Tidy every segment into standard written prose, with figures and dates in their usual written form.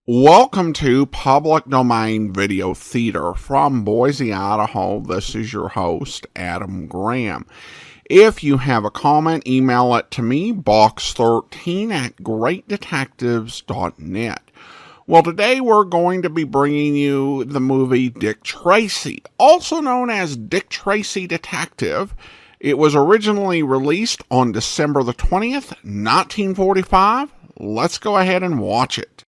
Welcome to Public Domain Video Theater from Boise, Idaho. This is your host, Adam Graham. If you have a comment, email it to me, box13@greatdetectives.net. Well, today we're going to be bringing you the movie Dick Tracy, also known as Dick Tracy Detective. It was originally released on December the 20th, 1945. Let's go ahead and watch it.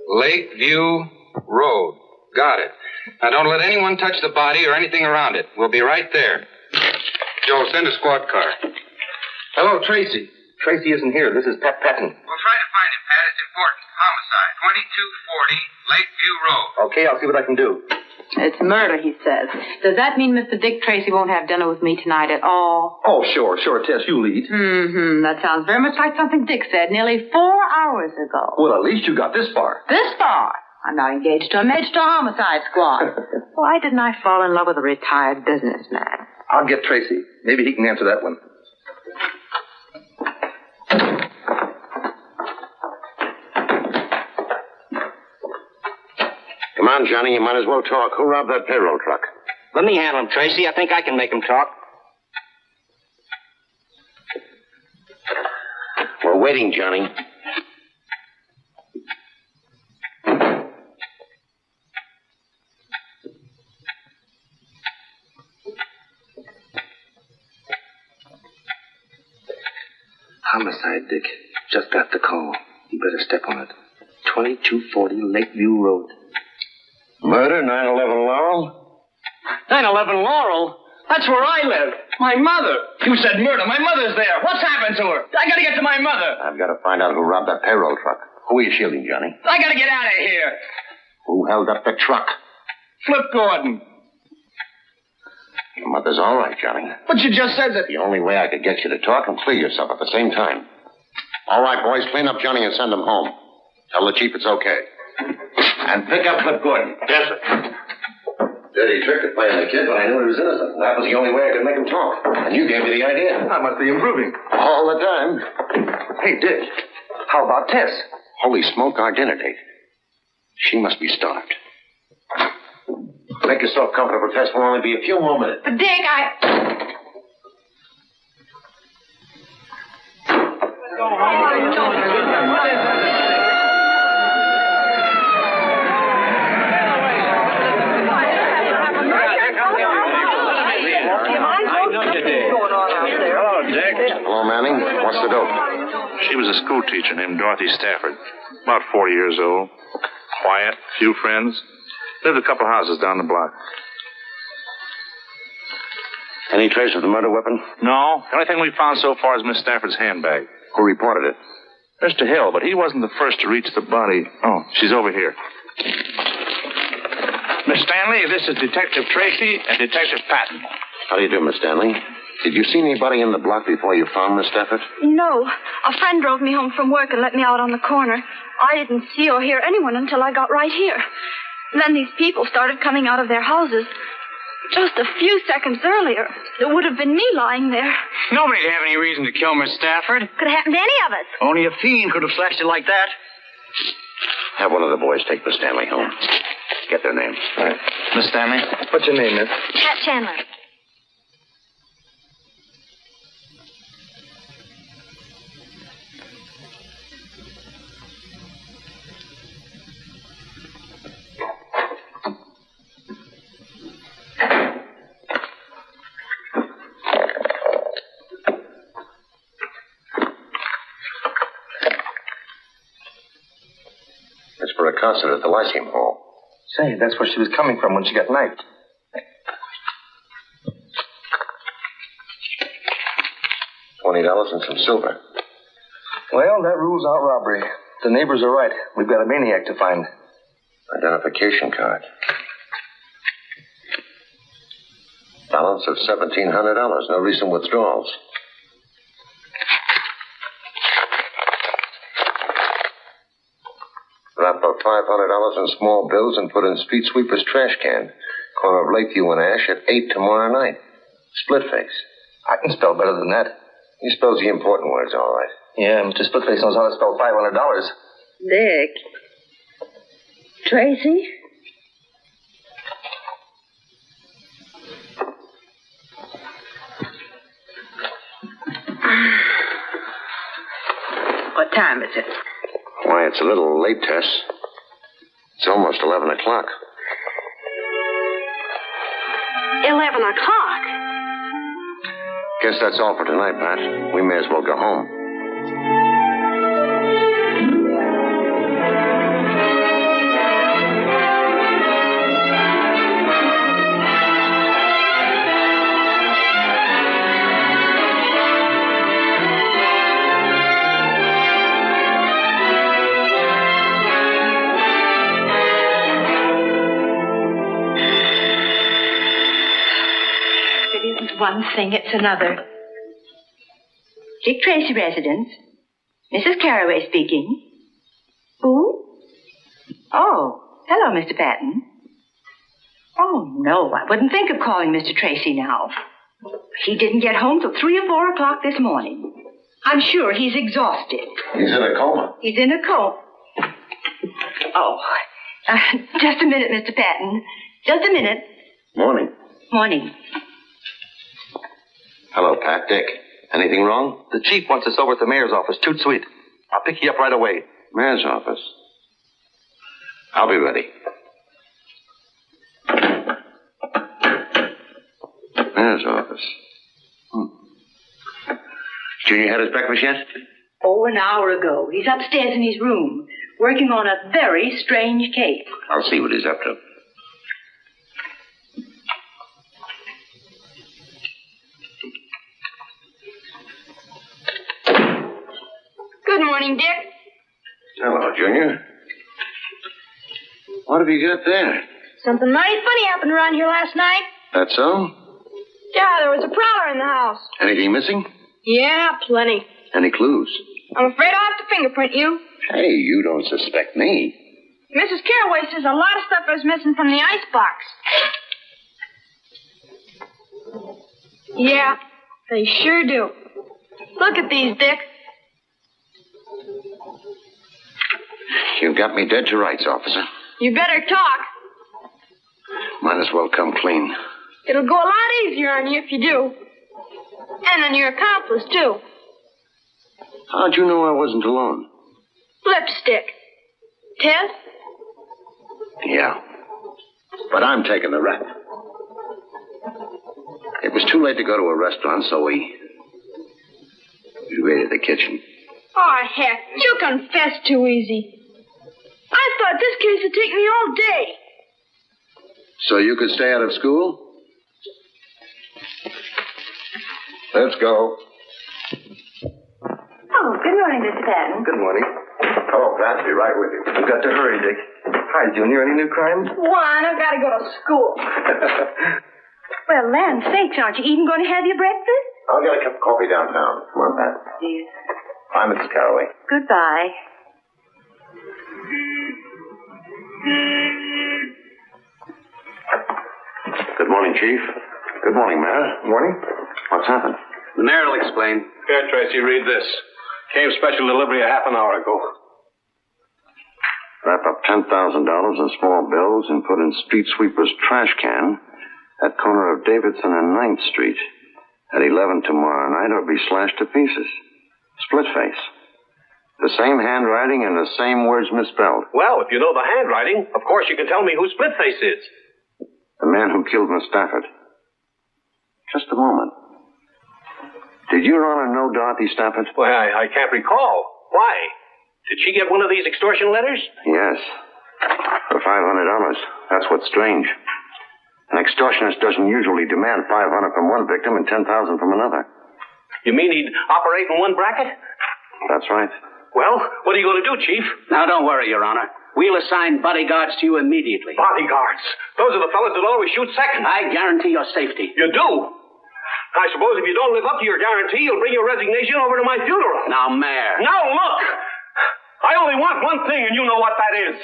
Lakeview Road. Got it. Now, don't let anyone touch the body or anything around it. We'll be right there. Joe, send a squad car. Hello, Tracy. Tracy isn't here. This is Pat Patton. We'll try to find him, Pat. It's important. Homicide. 2240 Lakeview Road. Okay, I'll see what I can do. It's murder, he says. Does that mean Mr. Dick Tracy won't have dinner with me tonight at all? Oh, sure, Tess, you lead. That sounds very much like something Dick said nearly 4 hours ago. Well, at least you got this far. This far? I'm now engaged to a mage-to homicide squad. Why didn't I fall in love with a retired businessman? I'll get Tracy. Maybe he can answer that one. Come on, Johnny, you might as well talk. Who robbed that payroll truck? Let me handle him, Tracy. I think I can make him talk. We're waiting, Johnny. Homicide, Dick. Just got the call. You better step on it. 2240 Lakeview Road. Murder, 911 Laurel? 911 Laurel? That's where I live. My mother. You said murder. My mother's there. What's happened to her? I gotta get to my mother. I've got to find out who robbed that payroll truck. Who are you shielding, Johnny? I gotta get out of here. Who held up the truck? Flip Gordon. Your mother's all right, Johnny. But you just said that... The only way I could get you to talk and clear yourself at the same time. All right, boys, clean up Johnny and send him home. Tell the chief it's okay. And pick up Flip Gordon. Yes, sir. Dirty trick of playing the kid, but I knew he was innocent. That was the only way I could make him talk. And you gave me the idea. I must be improving. All the time. Hey, Dick, how about Tess? Holy smoke, our dinner date. She must be starved. Make yourself comfortable, Tess. Will only be a few more minutes. But, Dick, Hello, Manning. What's the dope? She was a school teacher named Dorothy Stafford. About 40 years old. Quiet, few friends. Lived a couple houses down the block. Any trace of the murder weapon? No. The only thing we found so far is Miss Stafford's handbag. Who reported it? Mr. Hill, but he wasn't the first to reach the body. Oh, she's over here. Miss Stanley, this is Detective Tracy and Detective Patton. How do you do, Miss Stanley? Did you see anybody in the block before you found Miss Stafford? No. A friend drove me home from work and let me out on the corner. I didn't see or hear anyone until I got right here. Then these people started coming out of their houses. Just a few seconds earlier, it would have been me lying there. Nobody'd have any reason to kill Miss Stafford. Could have happened to any of us. Only a fiend could have slashed it like that. Have one of the boys take Miss Stanley home. Get their names. All right. Miss Stanley? What's your name, miss? Pat Chandler. It's for a concert at the Lyceum Hall. Say, that's where she was coming from when she got knifed. $20 and some silver. Well, that rules out robbery. The neighbors are right. We've got a maniac to find. Identification card. Balance of $1,700. No recent withdrawals. Wrap up $500 in small bills and put in street sweeper's trash can. Corner of Lakeview and Ash at 8 tomorrow night. Splitface. I can spell better than that. He spells the important words all right. Yeah, Mr. Splitface knows how to spell $500. Dick. Tracy? What time is it? Why, it's a little late, Tess. It's almost 11 o'clock. 11 o'clock? Guess that's all for tonight, Pat. We may as well go home. One thing, it's another. Dick Tracy residence. Mrs. Carraway speaking. Who? Oh, hello, Mr. Patton. Oh, no, I wouldn't think of calling Mr. Tracy now. He didn't get home till 3 or 4 o'clock this morning. I'm sure he's exhausted. He's in a coma. He's in a coma. Oh, just a minute, Mr. Patton. Just a minute. Morning. Morning. Hello, Pat. Dick. Anything wrong? The chief wants us over at the mayor's office. Toot sweet. I'll pick you up right away. Mayor's office. I'll be ready. Mayor's office. Junior had his breakfast yet? Oh, an hour ago. He's upstairs in his room, working on a very strange case. I'll see what he's up to. Good morning, Dick. Hello, Junior. What have you got there? Something mighty funny happened around here last night. That so? Yeah, there was a prowler in the house. Anything missing? Yeah, plenty. Any clues? I'm afraid I'll have to fingerprint you. Hey, you don't suspect me. Mrs. Caraway says a lot of stuff is missing from the icebox. Yeah, they sure do. Look at these, Dick. You've got me dead to rights, officer. You better talk. Might as well come clean. It'll go a lot easier on you if you do. And on your accomplice, too. How'd you know I wasn't alone? Lipstick. Tess? Yeah. But I'm taking the rap. It was too late to go to a restaurant, so we raided the kitchen. Oh, heck. You confess too easy. I thought this case would take me all day. So you could stay out of school? Let's go. Oh, good morning, Mr. Patton. Good morning. Oh, Pat, be right with you. I've got to hurry, Dick. Hi, Junior. Any new crimes? One, I've got to go to school. Well, land sakes, aren't you even going to have your breakfast? I'll get a cup of coffee downtown. Come on, Pat. Yes. Bye, Mrs. Caraway. Goodbye. Good morning, Chief. Good morning, Mayor. Morning. What's happened? The mayor will explain. Here, Tracy, read this. Came special delivery a half an hour ago. Wrap up $10,000 in small bills and put in street sweeper's trash can at corner of Davidson and 9th Street at 11 tomorrow night or be slashed to pieces. Splitface. The same handwriting and the same words misspelled. Well, if you know the handwriting, of course you can tell me who Splitface is. The man who killed Miss Stafford. Just a moment. Did Your Honor know Dorothy Stafford? Well, I can't recall. Why? Did she get one of these extortion letters? Yes. For $500. That's what's strange. An extortionist doesn't usually demand $500 from one victim and $10,000 from another. You mean he'd operate in one bracket? That's right. Well, what are you going to do, Chief? Now, don't worry, Your Honor. We'll assign bodyguards to you immediately. Bodyguards. Those are the fellas that always shoot second. I guarantee your safety. You do? I suppose if you don't live up to your guarantee, you'll bring your resignation over to my funeral. Now, Mayor. Now, look! I only want one thing, and you know what that is.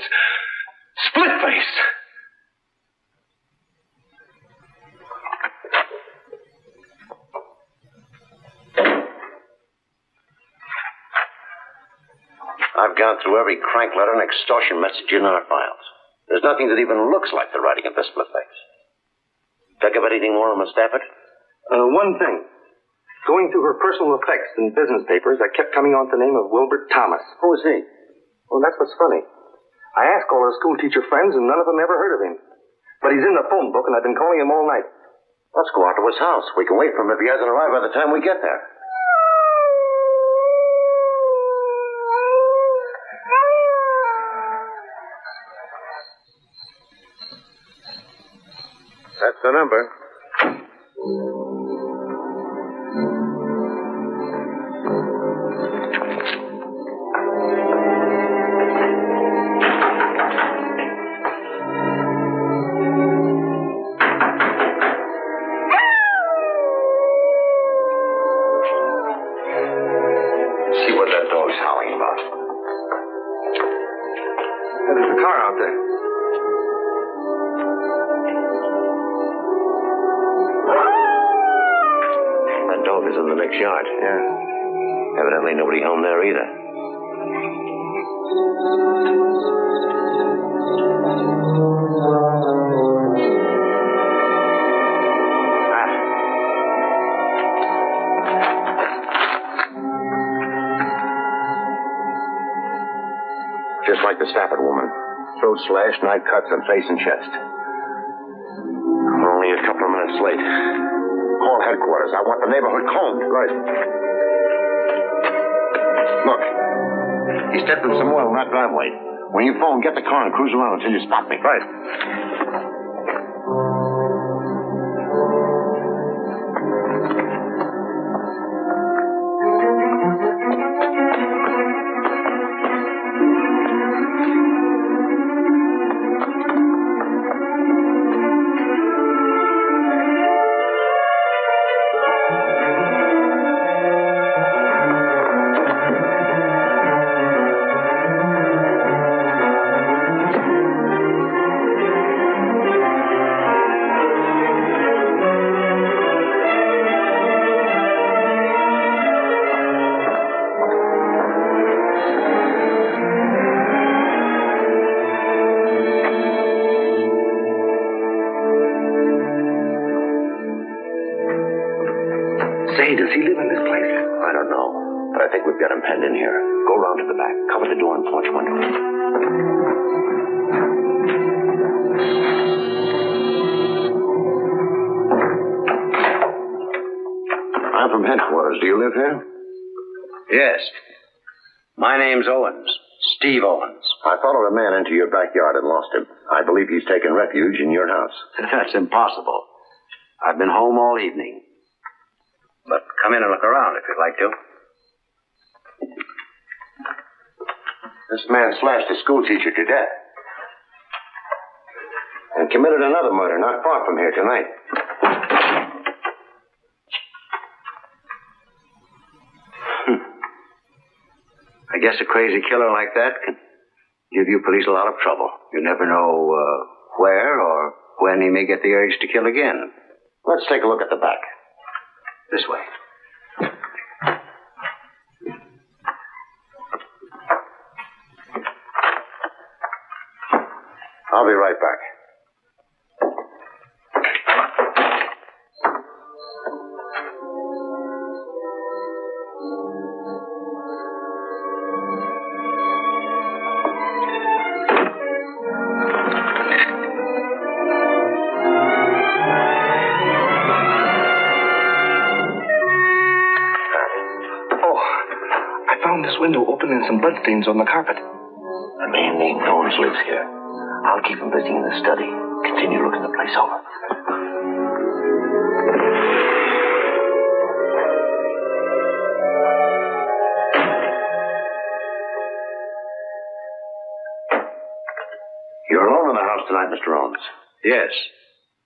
Splitface. I've gone through every crank letter and extortion message in our files. There's nothing that even looks like the writing of this Splitface. Think of anything more on Miss Stafford? One thing. Going through her personal effects in business papers, I kept coming on the name of Wilbert Thomas. Who is he? Well, that's what's funny. I asked all her school teacher friends, and none of them ever heard of him. But he's in the phone book, and I've been calling him all night. Let's go out to his house. We can wait for him if he hasn't arrived by the time we get there. That's the number. See what that dog's howling about. There's a car out there. That dog is in the next yard. Yeah. Evidently nobody home there either. Just like the Stafford woman. Throat slash, knife cuts on face and chest. We're only a couple of minutes late. Call headquarters. I want the neighborhood combed. Right. Look. He stepped in some oil in that driveway. When you phone, get the car and cruise around until you spot me. Right. Say, does he live in this place? I don't know, but I think we've got him penned in here. Go round to the back. Cover the door and porch window. I'm from headquarters. Do you live here? Yes. My name's Owens. Steve Owens. I followed a man into your backyard and lost him. I believe he's taken refuge in your house. That's impossible. I've been home all evening. But come in and look around if you'd like to. This man slashed a schoolteacher to death. And committed another murder not far from here tonight. I guess a crazy killer like that can give you police a lot of trouble. You never know where or when he may get the urge to kill again. Let's take a look at the back. This way. I'll be right back. Window open and some bloodstains on the carpet. A man named Owens lives here. I'll keep him busy in the study. Continue looking the place over. You're alone in the house tonight, Mr. Owens? Yes.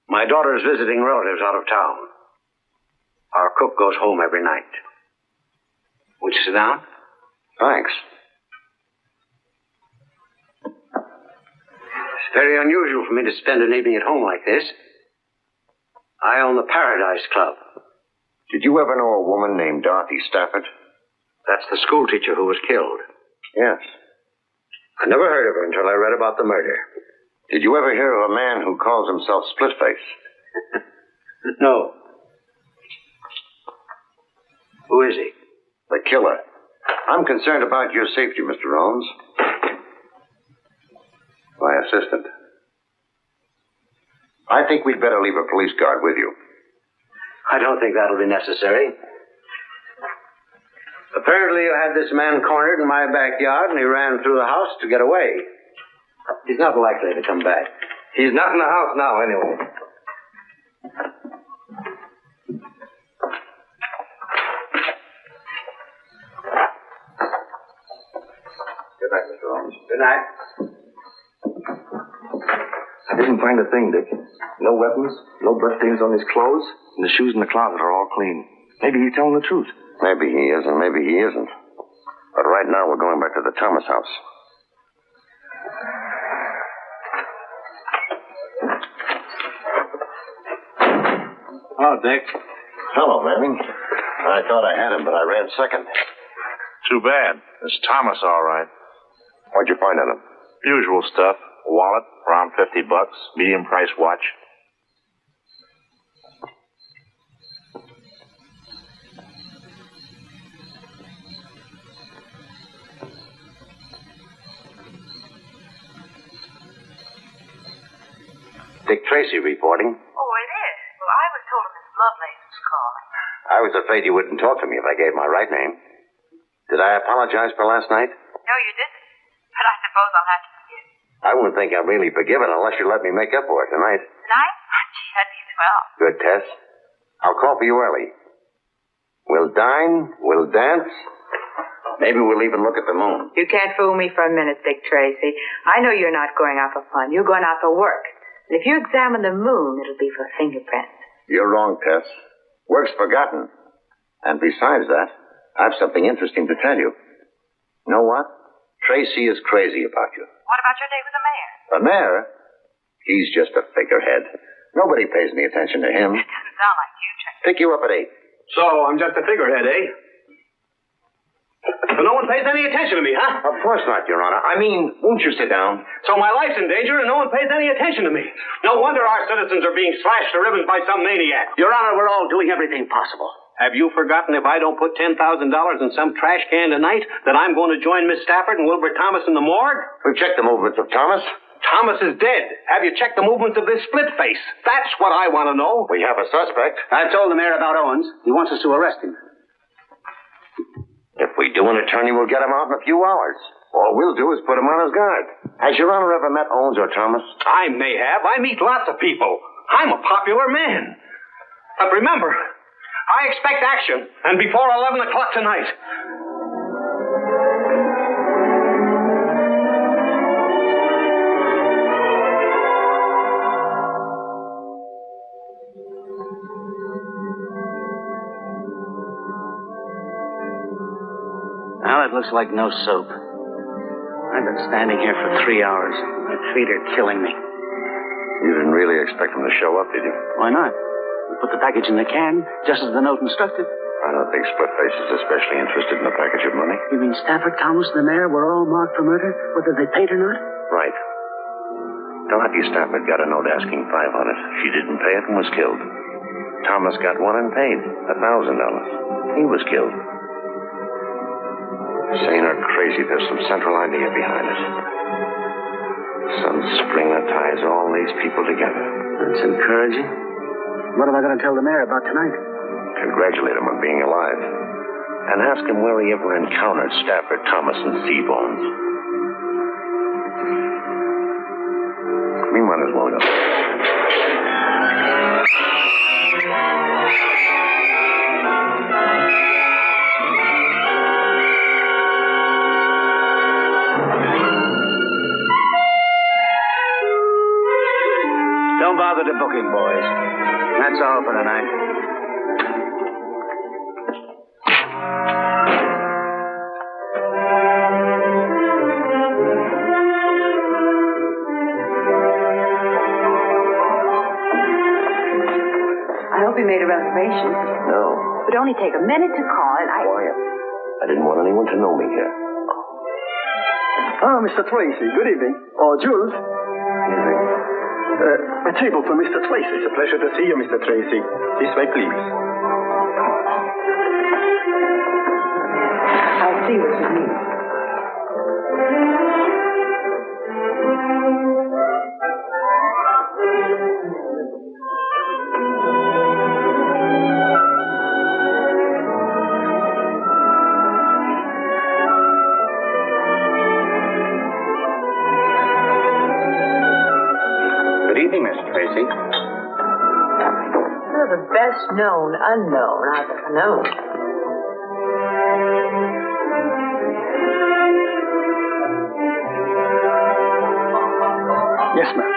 My daughter is visiting relatives out of town. Our cook goes home every night. Would you sit down? Thanks. It's very unusual for me to spend an evening at home like this. I own the Paradise Club. Did you ever know a woman named Dorothy Stafford? That's the schoolteacher who was killed. Yes. I never heard of her until I read about the murder. Did you ever hear of a man who calls himself Splitface? No. Who is he? The killer. I'm concerned about your safety, Mr. Owens. My assistant. I think we'd better leave a police guard with you. I don't think that'll be necessary. Apparently you had this man cornered in my backyard and he ran through the house to get away. He's not likely to come back. He's not in the house now, anyway. Good night, Mr. Owens. Good night. I didn't find a thing, Dick. No weapons, no bloodstains on his clothes, and the shoes in the closet are all clean. Maybe he's telling the truth. Maybe he is, and maybe he isn't. But right now we're going back to the Thomas house. Oh, Dick. Hello, Manning. I thought I had him, but I ran second. Too bad. It's Thomas, all right. What'd you find on him? Usual stuff. Wallet, around $50. Medium price watch. Dick Tracy reporting. Oh, it is? Well, I was told Miss Lovelace was calling. I was afraid you wouldn't talk to me if I gave my right name. Did I apologize for last night? No, you didn't. But I suppose I'll have to forgive you. I wouldn't think I'm really forgiven unless you let me make up for it tonight. Tonight? Gee, that'd be swell. Good, Tess. I'll call for you early. We'll dine, we'll dance. Maybe we'll even look at the moon. You can't fool me for a minute, Dick Tracy. I know you're not going out for fun. You're going out for work. And if you examine the moon, it'll be for fingerprints. You're wrong, Tess. Work's forgotten. And besides that, I have something interesting to tell you. You know what? Tracy is crazy about you. What about your date with the mayor? The mayor? He's just a figurehead. Nobody pays any attention to him. It doesn't sound like you, Tracy. Pick you up at 8. So I'm just a figurehead, eh? But no one pays any attention to me, huh? Of course not, Your Honor. I mean, won't you sit down? So my life's in danger and no one pays any attention to me. No wonder our citizens are being slashed to ribbons by some maniac. Your Honor, we're all doing everything possible. Have you forgotten if I don't put $10,000 in some trash can tonight that I'm going to join Miss Stafford and Wilbur Thomas in the morgue? We've checked the movements of Thomas. Thomas is dead. Have you checked the movements of this splitface? That's what I want to know. We have a suspect. I've told the mayor about Owens. He wants us to arrest him. If we do, an attorney will get him out in a few hours. All we'll do is put him on his guard. Has Your Honor ever met Owens or Thomas? I may have. I meet lots of people. I'm a popular man. But remember, I expect action, and before 11 o'clock tonight. Well, it looks like no soap. I've been standing here for 3 hours. My feet are killing me. You didn't really expect him to show up, did you? Why not? We put the package in the can, just as the note instructed. I don't think Splitface is especially interested in a package of money. You mean Stafford, Thomas, and the mayor were all marked for murder, whether they paid or not? Right. Dorothy Stafford got a note asking $500. She didn't pay it and was killed. Thomas got one and paid $1,000. He was killed. Sane or crazy, there's some central idea behind it. Some spring that ties all these people together. That's encouraging. What am I going to tell the mayor about tonight? Congratulate him on being alive. And ask him where he ever encountered Stafford, Thomas, and Seabones. We might as well go. Don't bother to book him, boys. That's all for tonight. I hope you made a reservation. No. It would only take a minute to call, and Quiet. I didn't want anyone to know me here. Ah, Mr. Tracy, good evening. Oh, Jules. Evening. A table for Mr. Tracy. It's a pleasure to see you, Mr. Tracy. This way, please. I'll see what you need. Good evening, Mr. Tracy. You're the best known unknown I've ever known. Yes, ma'am.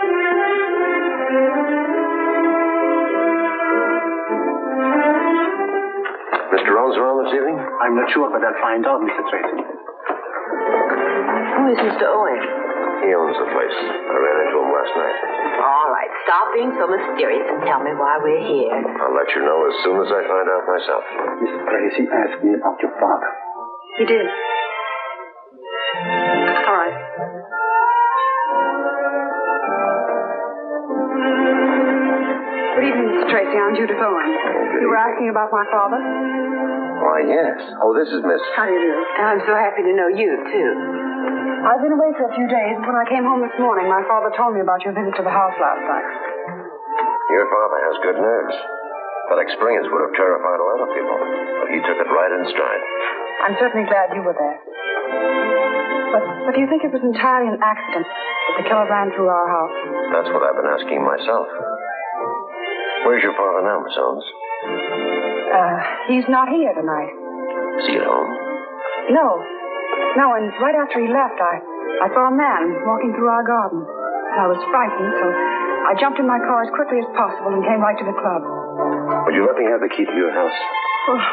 Mr. Owens around this evening? I'm not sure, but I'll find out, Mr. Tracy. Who is Mr. Owen? He owns the place. I ran into him last night. All right, stop being so mysterious and tell me why we're here. I'll let you know as soon as I find out myself. Mrs. Tracy asked me about your father. He did. All right. Good evening, Mr. Tracy. I'm Judith Owen. You were asking about my father? Why, yes. Oh, this is Miss... How do you do? I'm so happy to know you, too. I've been away for a few days, and when I came home this morning, my father told me about your visit to the house last night. Your father has good nerves. That experience would have terrified a lot of people. But he took it right in stride. I'm certainly glad you were there. But do you think it was entirely an accident that the killer ran through our house? That's what I've been asking myself. Where's your father now, Miss Owens? He's not here tonight. Is he at home? No, and right after he left, I saw a man walking through our garden. I was frightened, so I jumped in my car as quickly as possible and came right to the club. Would you let me have the key to your house?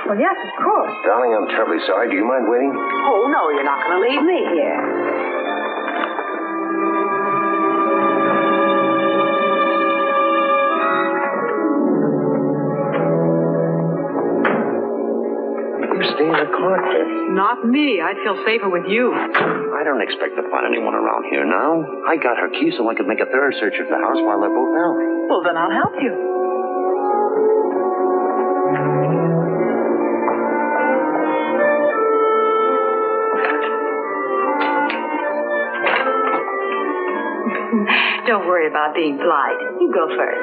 Well, yes, of course. Darling, I'm terribly sorry. Do you mind waiting? Oh, no, you're not going to leave me here. Stay in the car, Cliff. Not me. I'd feel safer with you. I don't expect to find anyone around here now. I got her key so I could make a thorough search of the house while they're both out. Well, then I'll help you. Don't worry about being polite. You go first.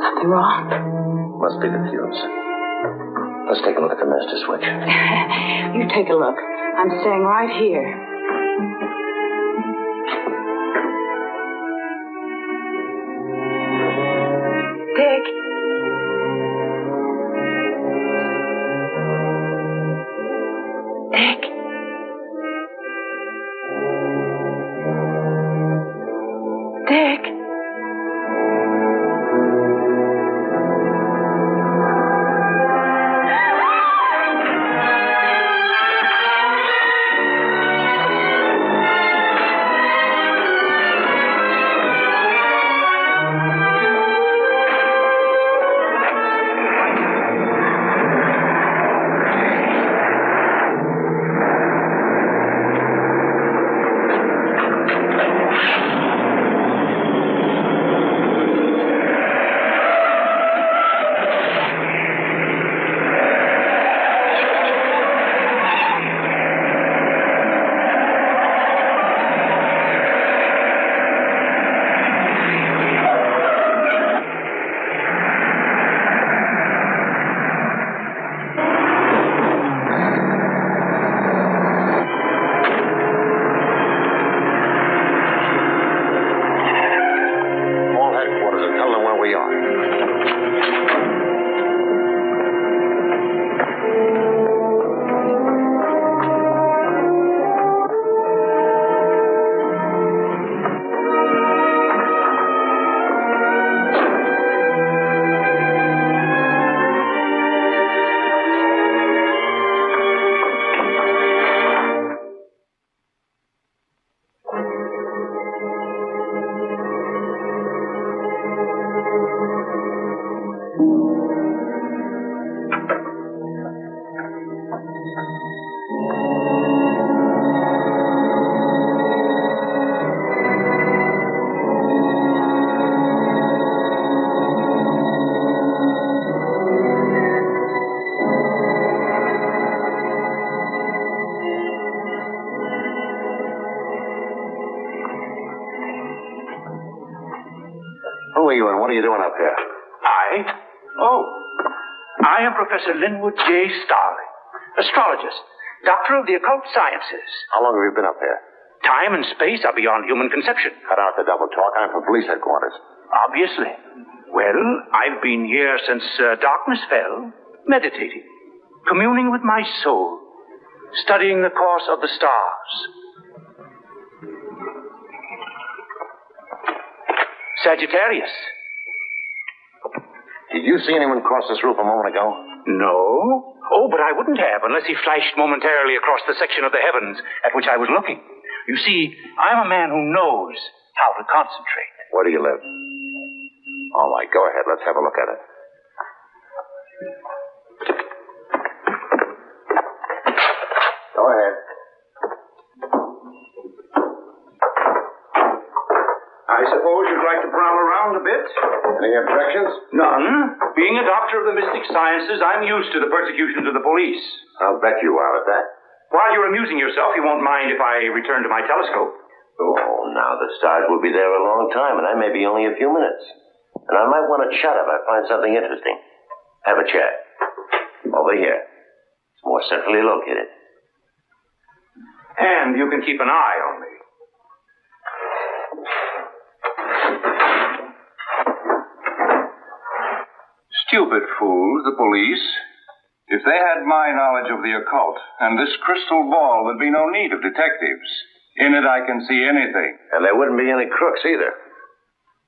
Something wrong? Must be the fuse. Let's take a look at the master switch. You take a look. I'm staying right here. Dick. Dick. Dick. Who are you and what are you doing up here? I am Professor Linwood J. Starling, astrologist, doctor of the occult sciences. How long have you been up here? Time and space are beyond human conception. Cut out the double talk. I'm from police headquarters. Obviously. Well, I've been here since darkness fell, meditating, communing with my soul, studying the course of the stars. Sagittarius. Did you see anyone cross this roof a moment ago? No. Oh, but I wouldn't have unless he flashed momentarily across the section of the heavens at which I was looking. You see, I'm a man who knows how to concentrate. Where do you live? All right, go ahead. Let's have a look at it. Go ahead. I suppose you'd like to prowl around a bit? Any objections? None. Being a doctor of the mystic sciences, I'm used to the persecutions of the police. I'll bet you are at that. While you're amusing yourself, you won't mind if I return to my telescope. Oh, now the stars will be there a long time, and I may be only a few minutes. And I might want to chat if I find something interesting. Have a chat. Over here. It's more centrally located. And you can keep an eye on me. Stupid fools, the police. If they had my knowledge of the occult and this crystal ball, there'd be no need of detectives. In it, I can see anything. And there wouldn't be any crooks either.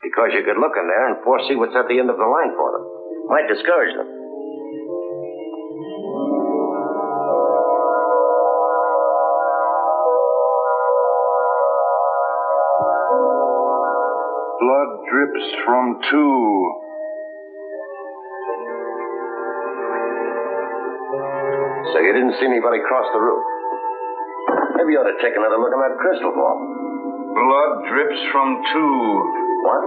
Because you could look in there and foresee what's at the end of the line for them. Might discourage them. Blood drips from two. So you didn't see anybody cross the roof. Maybe you ought to take another look at that crystal ball. Blood drips from two. What?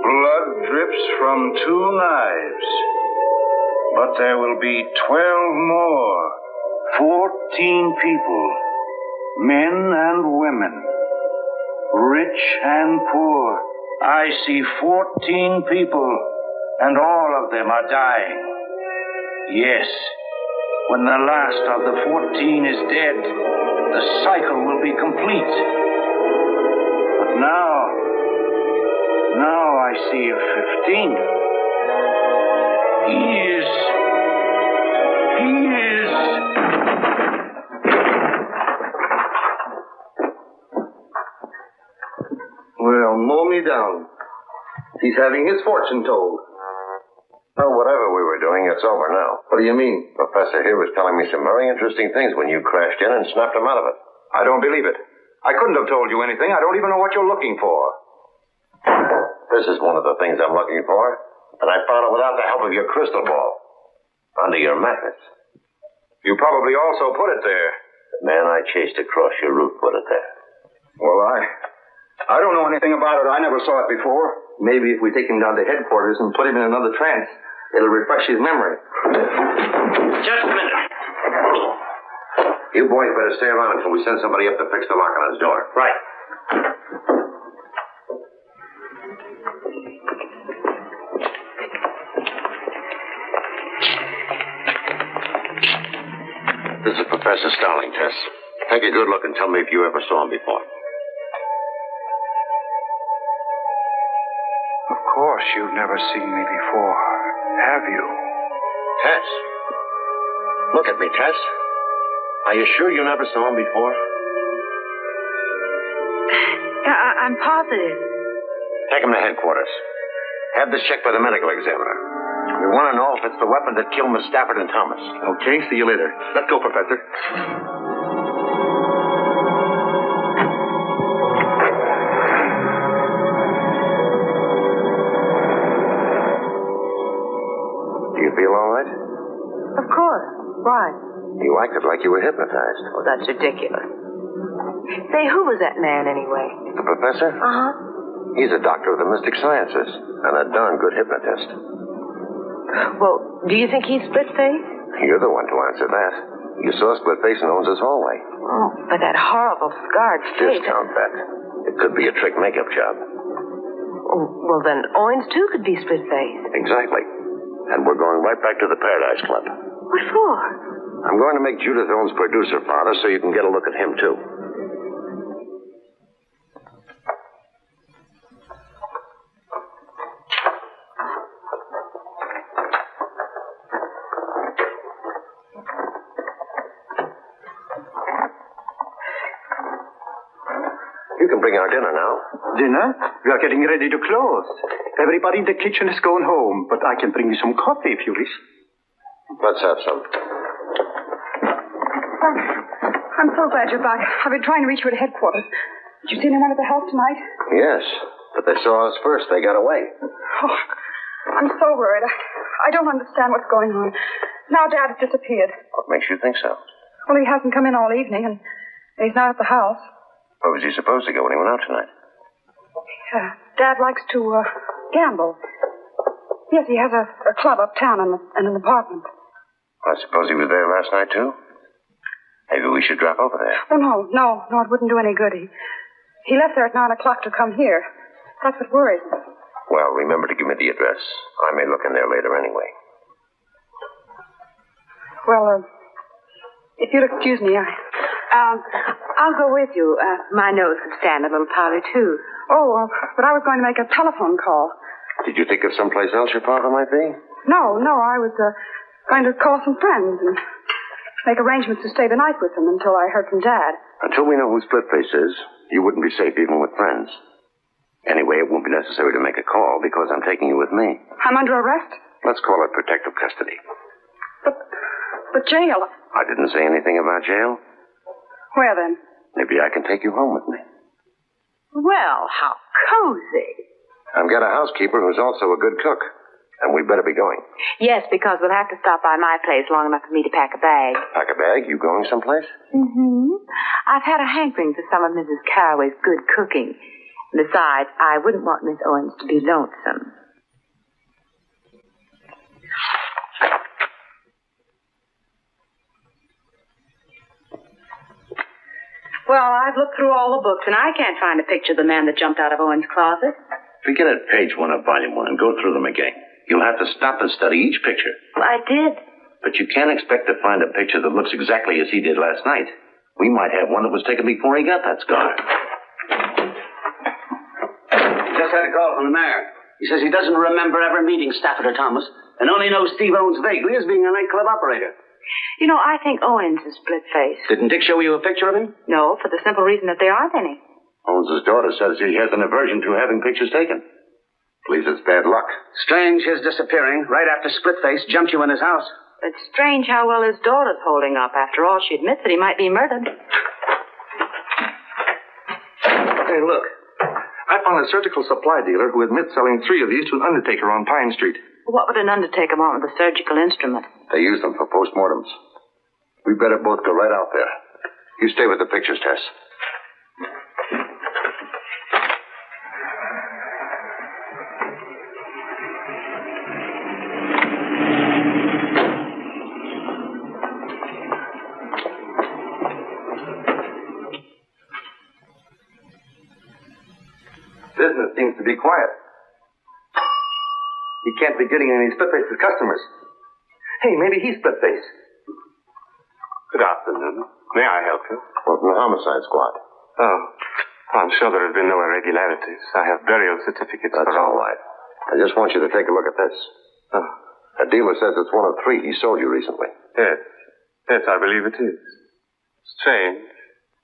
Blood drips from 2 knives. But there will be 12 more. 14 people. Men and women. Rich and poor. I see 14 people, and all of them are dying. Yes. When the last of the 14 is dead, the cycle will be complete. But now I see a 15th. He is. Well, mow me down. He's having his fortune told. Well, whatever we were doing, it's over now. What do you mean? Professor here was telling me some very interesting things when you crashed in and snapped him out of it. I don't believe it. I couldn't have told you anything. I don't even know what you're looking for. This is one of the things I'm looking for, and I found it without the help of your crystal ball. Under your mattress. You probably also put it there. The man I chased across your route put it there. Well, I don't know anything about it. I never saw it before. Maybe if we take him down to headquarters and put him in another trance, it'll refresh his memory. Just a minute. You boys better stay around until we send somebody up to fix the lock on his door. Right. This is Professor Starling, Tess. Take a good look and tell me if you ever saw him before. Of course you've never seen me before, have you? Tess. Look at me, Tess. Are you sure you never saw him before? I'm positive. Take him to headquarters. Have this checked by the medical examiner. We want to know if it's the weapon that killed Miss Stafford and Thomas. Okay, see you later. Let's go, Professor. Do you feel all right? Of course. Why? You acted like you were hypnotized. Oh, that's ridiculous. Say, who was that man anyway? The professor? Uh-huh. He's a doctor of the mystic sciences and a darn good hypnotist. Well, do you think he's split-faced? You're the one to answer that. You saw Splitface in Owens' hallway. Oh, but that horrible scarred face. Discount that. It could be a trick makeup job. Oh, well, then Owens, too, could be split-faced. Exactly. And we're going right back to the Paradise Club. What for? I'm going to make Judith Owens producer, Father, so you can get a look at him, too. You can bring our dinner now. Dinner? We are getting ready to close. Everybody in the kitchen is going home, but I can bring you some coffee if you wish. Let's have some. I'm so glad you're back. I've been trying to reach you at headquarters. Did you see anyone at the house tonight? Yes, but they saw us first. They got away. Oh, I'm so worried. I don't understand what's going on. Now Dad has disappeared. What makes you think so? Well, he hasn't come in all evening, and he's not at the house. Where was he supposed to go when he went out tonight? Dad likes to gamble. Yes, he has a club uptown and an apartment. I suppose he was there last night, too? Maybe we should drop over there. Oh, no, it wouldn't do any good. He left there at 9 o'clock to come here. That's what worries me. Well, remember to give me the address. I may look in there later anyway. Well, if you'll excuse me, I'll go with you. My nose could stand a little powder, too. Oh, but I was going to make a telephone call. Did you think of someplace else your father might be? No, I was going to call some friends and make arrangements to stay the night with them until I heard from Dad. Until we know who Splitface is, you wouldn't be safe even with friends. Anyway, it won't be necessary to make a call because I'm taking you with me. I'm under arrest? Let's call it protective custody. But jail? I didn't say anything about jail. Where then? Maybe I can take you home with me. Well, how cozy. I've got a housekeeper who's also a good cook. And we'd better be going. Yes, because we'll have to stop by my place long enough for me to pack a bag. Pack a bag? You going someplace? Mm-hmm. I've had a hankering for some of Mrs. Carraway's good cooking. Besides, I wouldn't want Miss Owens to be lonesome. Well, I've looked through all the books, and I can't find a picture of the man that jumped out of Owens' closet. Begin at page 1 of volume 1 and go through them again. You'll have to stop and study each picture. Well, I did. But you can't expect to find a picture that looks exactly as he did last night. We might have one that was taken before he got that scar. Just had a call from the mayor. He says he doesn't remember ever meeting Stafford or Thomas, and only knows Steve Owens vaguely as being a nightclub operator. You know, I think Owens is split-faced. Didn't Dick show you a picture of him? No, for the simple reason that there aren't any. Owens' daughter says he has an aversion to having pictures taken. Believes it's bad luck. Strange his disappearing right after Splitface jumped you in his house. It's strange how well his daughter's holding up. After all, she admits that he might be murdered. Hey, look. I found a surgical supply dealer who admits selling 3 of these to an undertaker on Pine Street. What would an undertaker want with a surgical instrument? They use them for postmortems. We better both go right out there. You stay with the pictures, Tess. Business seems to be quiet. He can't be getting any Splitface's customers. Hey, maybe he's Splitface. Good afternoon. May I help you? Well, from the homicide squad. Oh, I'm sure there have been no irregularities. I have burial certificates. That's all right. I just want you to take a look at this. Oh. A dealer says it's one of 3 he sold you recently. Yes. Yes, I believe it is. Strange.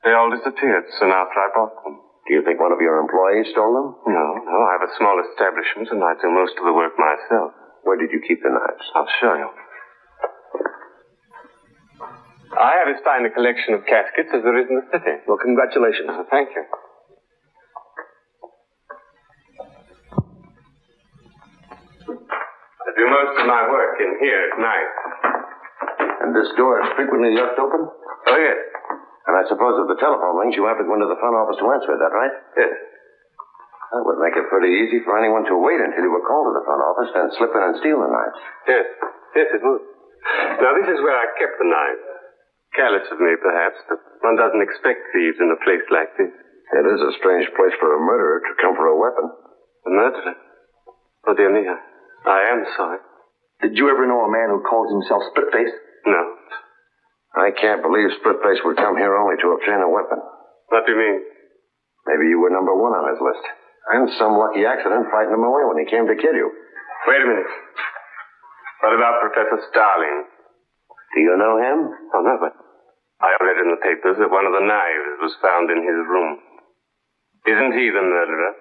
They all disappeared soon after I bought them. Do you think one of your employees stole them? No. I have a small establishment, and I do most of the work myself. Where did you keep the knives? I'll show you. I have as fine a collection of caskets as there is in the city. Well, congratulations. Thank you. I do most of my work in here at night. And this door is frequently left open? Oh, yes. And I suppose if the telephone rings, you have to go into the front office to answer it, that right? Yes. That would make it pretty easy for anyone to wait until you were called to the front office, then slip in and steal the knives. Yes. Yes, it would. Now, this is where I kept the knives. Careless of me, perhaps, but one doesn't expect thieves in a place like this. It is a strange place for a murderer to come for a weapon. A murderer? Oh, dear me, I am sorry. Did you ever know a man who calls himself Splitface? No. I can't believe Splitface would come here only to obtain a weapon. What do you mean? Maybe you were number 1 on his list. And some lucky accident frightened him away when he came to kill you. Wait a minute. What about Professor Starling? Do you know him? Oh, no, but I read in the papers that one of the knives was found in his room. Isn't he the murderer?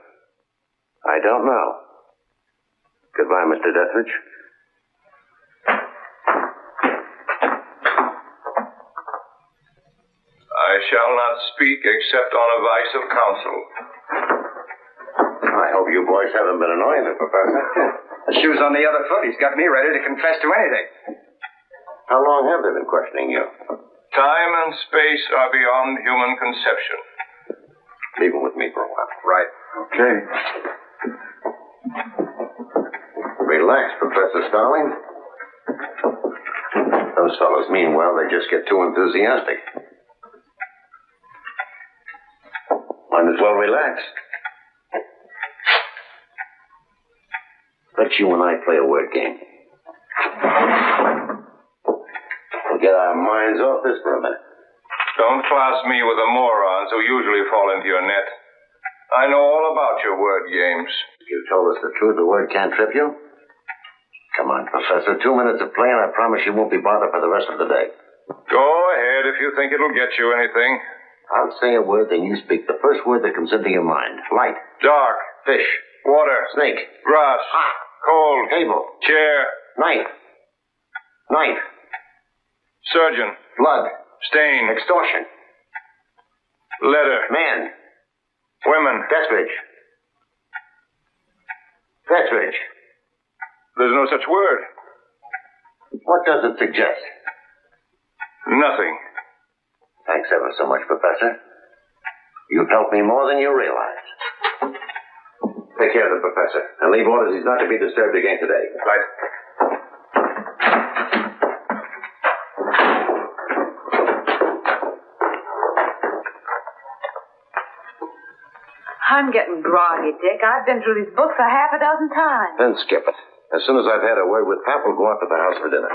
I don't know. Goodbye, Mr. Dethridge. I shall not speak except on advice of counsel. I hope you boys haven't been annoying the professor. The shoe's on the other foot. He's got me ready to confess to anything. How long have they been questioning you? Time and space are beyond human conception. Leave him with me for a while. Right. Okay. Relax, Professor Starling. Those fellows mean well. They just get too enthusiastic. Might as well relax. Let you and I play a word game. We'll get our minds off this for a minute. Don't class me with the morons who usually fall into your net. I know all about your word games. You told us the truth. The word can't trip you. Come on, Professor. 2 minutes of play, and I promise you won't be bothered for the rest of the day. Go ahead if you think it'll get you anything. I'll say a word, then you speak the first word that comes into your mind. Light. Dark. Fish. Water. Snake. Grass. Hot. Cold. Table. Chair. Knife. Knife. Surgeon. Blood. Stain. Extortion. Letter. Man. Women. Dethridge. Dethridge. There's no such word. What does it suggest? Nothing. Thanks ever so much, Professor. You've helped me more than you realize. Take care of the professor. And leave orders he's not to be disturbed again today. Right. I'm getting groggy, Dick. I've been through these books a half a dozen times. Then skip it. As soon as I've had a word with Pap, we'll go out to the house for dinner.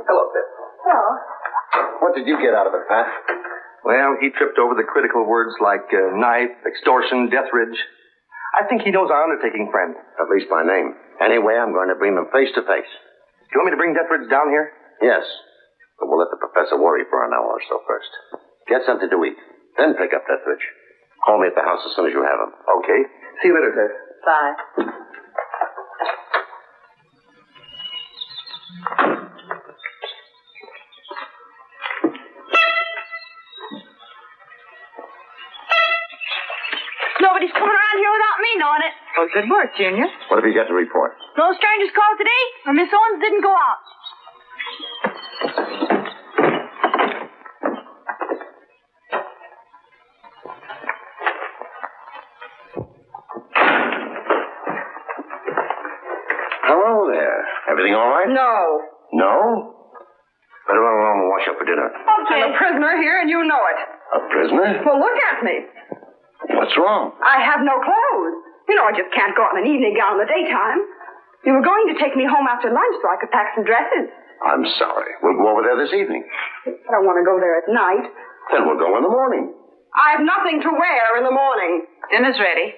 Hello, Pip. Hello. What did you get out of it, Pat? Well, he tripped over the critical words like knife, extortion, death ridge. I think he knows our undertaking friend. At least by name. Anyway, I'm going to bring them face to face. Do you want me to bring Deathridge down here? Yes. But we'll let the professor worry for an hour or so first. Get something to eat. Then pick up Deathridge. Call me at the house as soon as you have him. Okay. See you later, Ted. Bye. Nobody's coming around here without me knowing it. Well, good work, Junior. What have you got to report? No strangers called today, or Miss Owens didn't go out. Hello there. Everything all right? No. No? Better run along and wash up for dinner. Okay. I'm a prisoner here, and you know it. A prisoner? Well, look at me. What's wrong? I have no clothes. You know, I just can't go out in an evening gown in the daytime. You were going to take me home after lunch so I could pack some dresses. I'm sorry. We'll go over there this evening. I don't want to go there at night. Then we'll go in the morning. I have nothing to wear in the morning. Dinner's ready.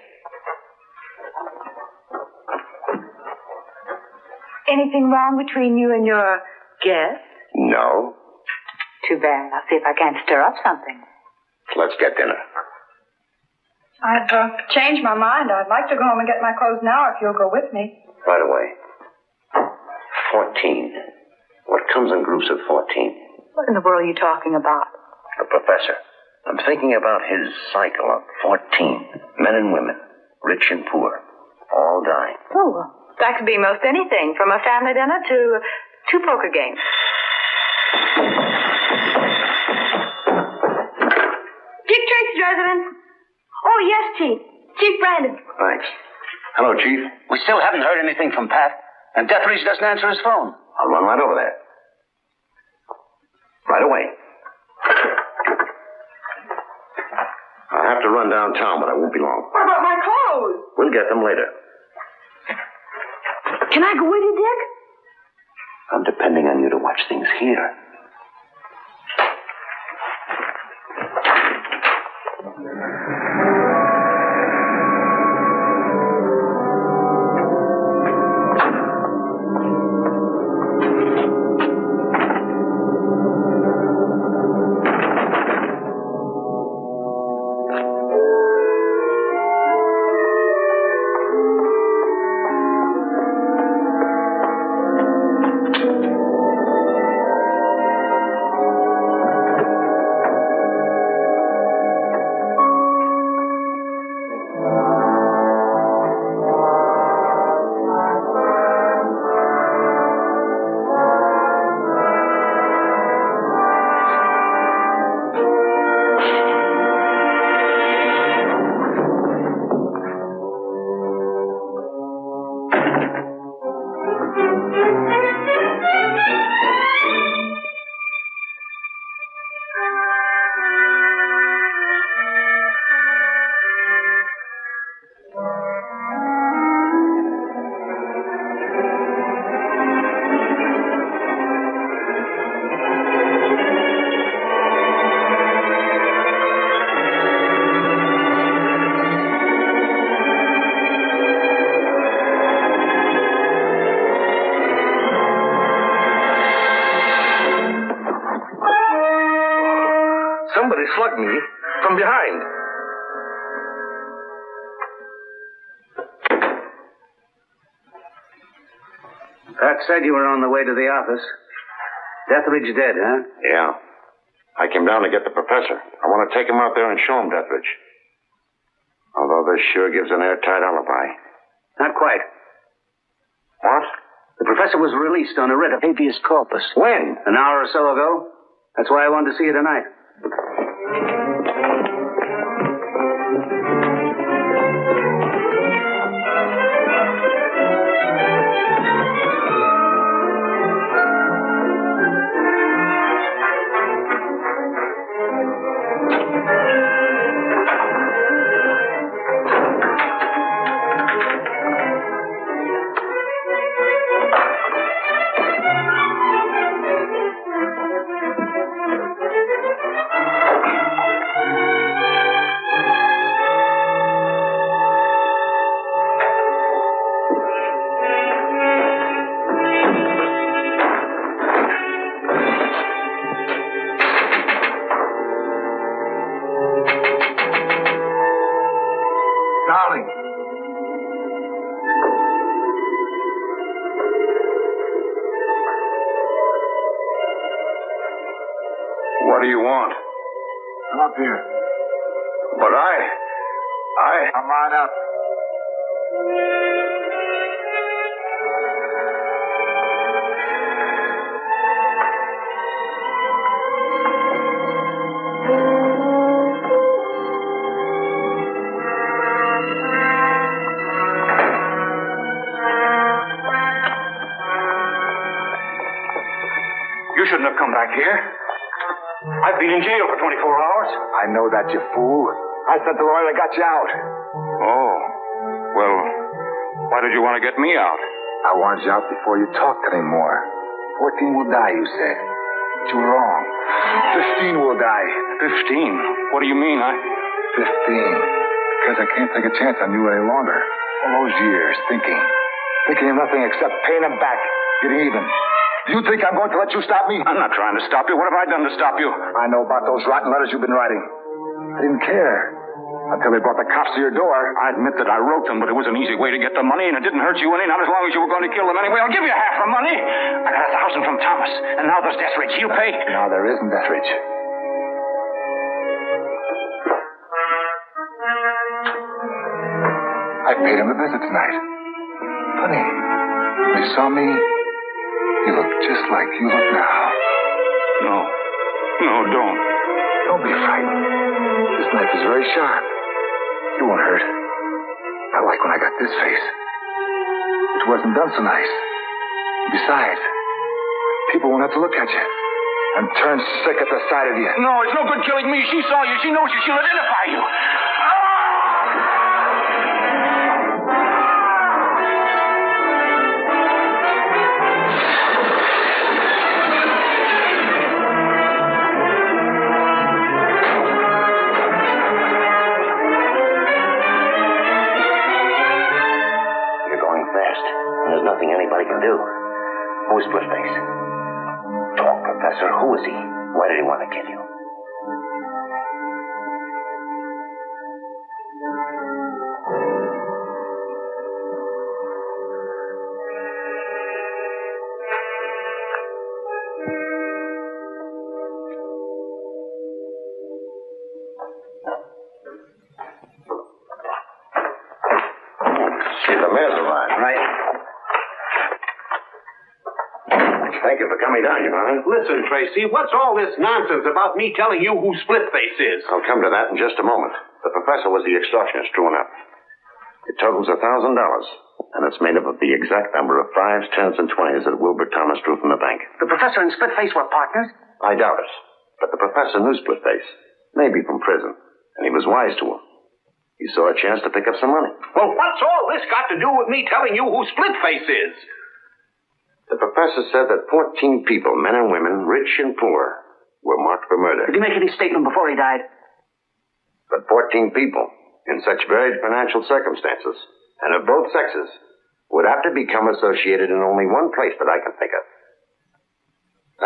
Anything wrong between you and your guest? No. Too bad. I'll see if I can't stir up something. Let's get dinner. I've changed my mind. I'd like to go home and get my clothes now if you'll go with me. Right away. 14. What comes in groups of 14? What in the world are you talking about? The professor. I'm thinking about his cycle of 14. Men and women. Rich and poor. All dying. Oh, well, that could be most anything, from a family dinner to 2 poker games. Dick Tracy's residence. Oh, yes, Chief. Chief Brandon. Thanks. Hello, Chief. We still haven't heard anything from Pat, and Deathridge doesn't answer his phone. I'll run right over there. Right away. I'll have to run downtown, but I won't be long. What about my clothes? We'll get them later. Can I go with you, Dick? I'm depending on you to watch things here. Somebody slugged me from behind. Pat said you were on the way to the office. Deathridge dead, huh? Yeah. I came down to get the professor. I want to take him out there and show him Deathridge. Although this sure gives an airtight alibi. Not quite. What? The professor was released on a writ of habeas corpus. When? An hour or so ago. That's why I wanted to see you tonight. What do you want? Come up here. But Come on up. You shouldn't have come back here. I've been in jail for 24 hours. I know that, you fool. I sent the lawyer that got you out. Oh. Well, why did you want to get me out? I wanted you out before you talked anymore. 14 will die, you said. But you were wrong. 15 will die. 15? What do you mean? 15. Because I can't take a chance on you any longer. All those years thinking of nothing except paying them back, getting even. Do you think I'm going to let you stop me? I'm not trying to stop you. What have I done to stop you? I know about those rotten letters you've been writing. I didn't care until they brought the cops to your door. I admit that I wrote them, but it was an easy way to get the money, and it didn't hurt you any, not as long as you were going to kill them anyway. I'll give you half the money. I got $1,000 from Thomas, and now there's Deathridge. He'll pay. Now there isn't Deathridge. I paid him a visit tonight. Funny. When he saw me, he looked just like you look now. No, don't. Don't be frightened. This knife is very sharp. You won't hurt. Not like when I got this face. It wasn't done so nice. Besides, people won't have to look at you and turn sick at the sight of you. No, it's no good killing me. She saw you. She knows you. She'll identify you. There's nothing anybody can do. Who's Splitface? Talk, Professor. Who is he? Why did he want to kill you? See, the mayor's arrived. Right. Thank you for coming down, Your Honor. Listen, Tracy, what's all this nonsense about me telling you who Splitface is? I'll come to that in just a moment. The professor was the extortionist, true enough. It totals $1,000, and it's made up of the exact number of 5s, 10s, and 20s that Wilbur Thomas drew from the bank. The professor and Splitface were partners? I doubt it. But the professor knew Splitface, maybe from prison, and he was wise to him. He saw a chance to pick up some money. Well, what's all this got to do with me telling you who Splitface is? The professor said that 14 people, men and women, rich and poor, were marked for murder. Did he make any statement before he died? But 14 people, in such varied financial circumstances, and of both sexes, would have to become associated in only one place that I can think of.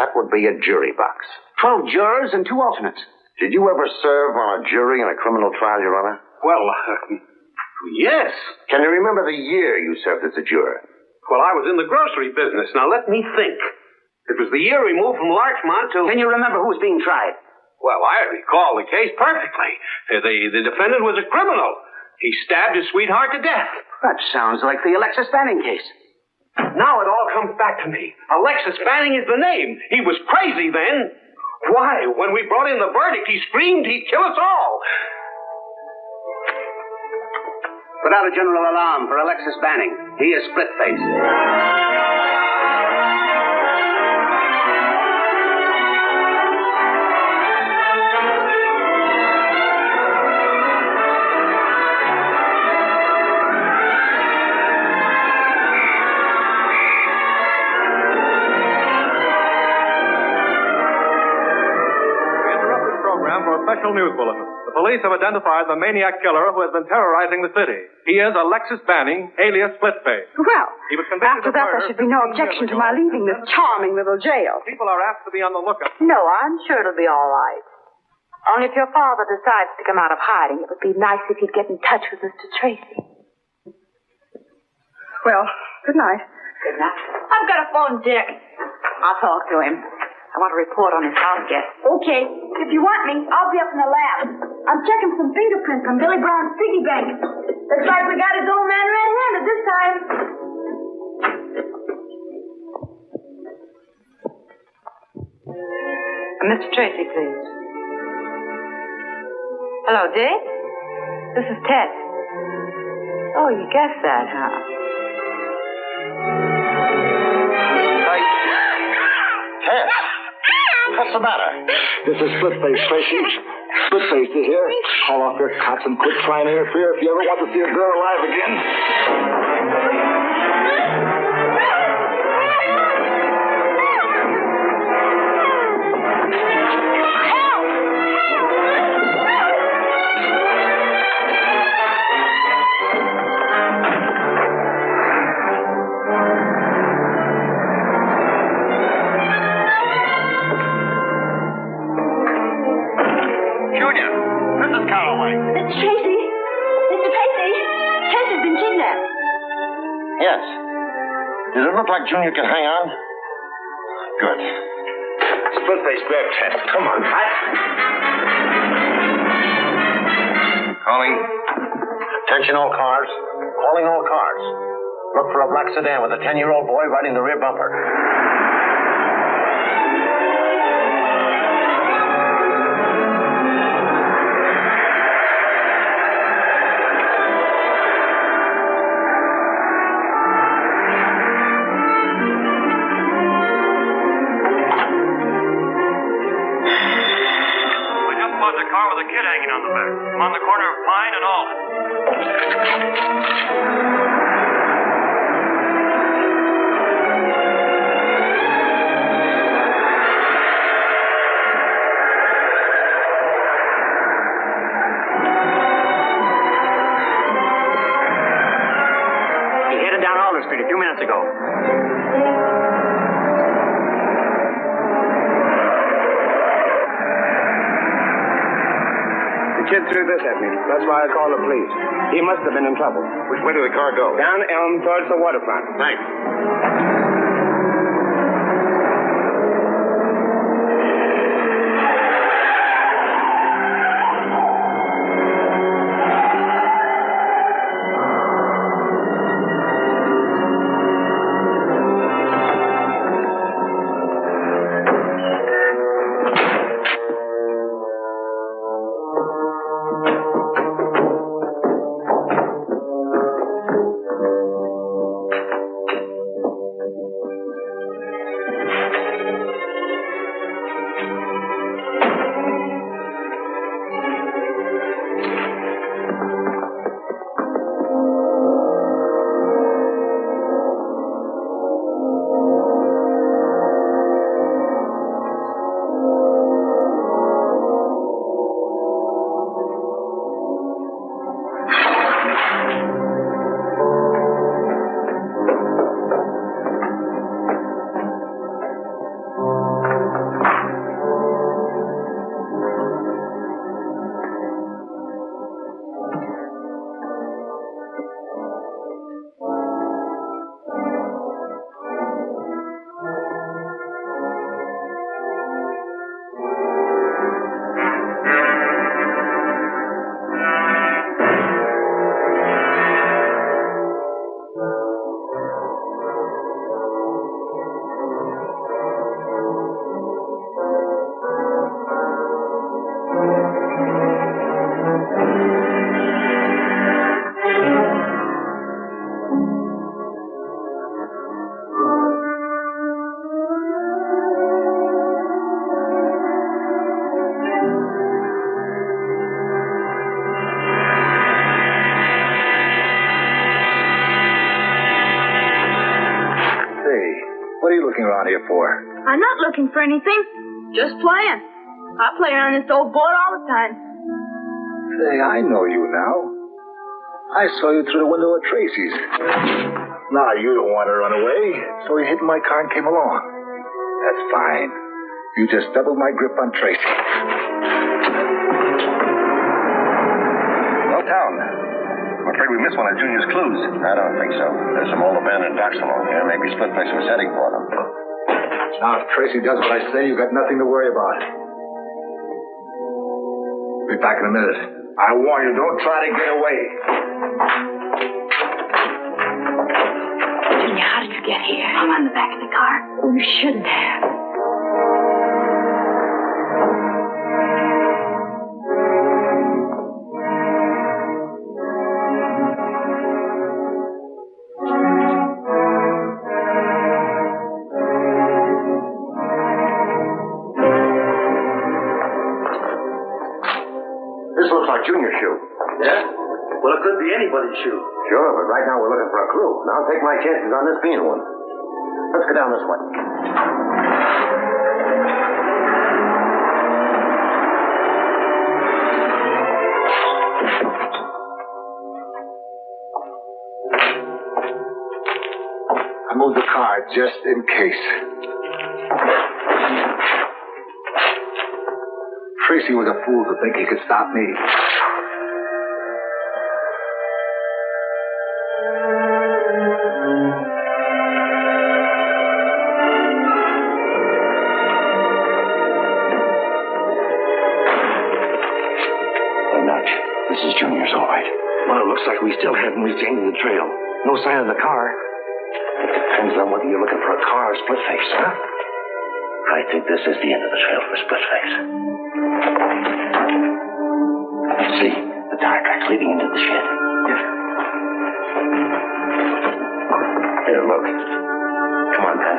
That would be a jury box. 12 jurors and 2 alternates. Did you ever serve on a jury in a criminal trial, Your Honor? Well, yes. Can you remember the year you served as a juror? Well, I was in the grocery business. Now, let me think. It was the year we moved from Larchmont to... Can you remember who was being tried? Well, I recall the case perfectly. The defendant was a criminal. He stabbed his sweetheart to death. That sounds like the Alexis Banning case. Now it all comes back to me. Alexis Banning is the name. He was crazy then. Why, when we brought in the verdict, he screamed he'd kill us all. Put out a general alarm for Alexis Banning. He is Splitface. Special news bulletin. The police have identified the maniac killer who has been terrorizing the city. He is Alexis Banning, alias Splitface. Well, He was convicted after of that, murder there should be no 15 objection years to my leaving this charming little jail. People are asked to be on the lookout. No, I'm sure it'll be all right. Only if your father decides to come out of hiding, it would be nice if he'd get in touch with Mr. Tracy. Well, good night. Good night. I've got to phone Dick. I'll talk to him. I want a report on his house guest. Okay. If you want me, I'll be up in the lab. I'm checking some fingerprints on Billy Brown's piggy bank. Looks like we got his old man red-handed this time. Mr. Tracy, please. Hello, Dick? This is Ted. Oh, you guessed that, huh? Ted! What's the matter? This is Splitface, Tracy. Splitface is here. Call off your cops and quit trying to interfere if you ever want to see a girl alive again. Yes. Does it look like Junior can hang on? Good. Splitface, grab Ted. Come on. Calling. Attention all cars. Calling all cars. Look for a black sedan with a 10-year-old boy riding the rear bumper. A kid hanging on the back. I'm on the corner of Pine and Alden. He headed down Alden Street a few minutes ago. The kid threw this at me. That's why I called the police. He must have been in trouble. Which way did the car go? Down Elm towards the waterfront. Thanks. What are you looking around here for? I'm not looking for anything. Just playing. I play around this old boat all the time. Say, I know you now. I saw you through the window at Tracy's. Now you don't want to run away, so you hit my car and came along. That's fine. You just doubled my grip on Tracy. No town. I'm afraid we missed one of Junior's clues. I don't think so. There's some old abandoned docks along here. Maybe Splitface was heading for them. Now, if Tracy does what I say, you've got nothing to worry about. Be back in a minute. I warn you, don't try to get away. Junior, how did you get here? I'm on the back of the car. Oh, you shouldn't have. This looks like Junior's shoe. Yeah? Well, it could be anybody's shoe. Sure, but right now we're looking for a clue. And I'll take my chances on this being one. Let's go down this way. I moved the car just in case. Tracy was a fool to think he could stop me. This is Junior's, all right. Well, it looks like we still haven't reached the end of the trail. No sign of the car. Depends on whether you're looking for a car or Splitface, huh? I think this is the end of the trail for Splitface. See, the tire tracks leading into the shed. Yes. Here, look. Come on, Pat.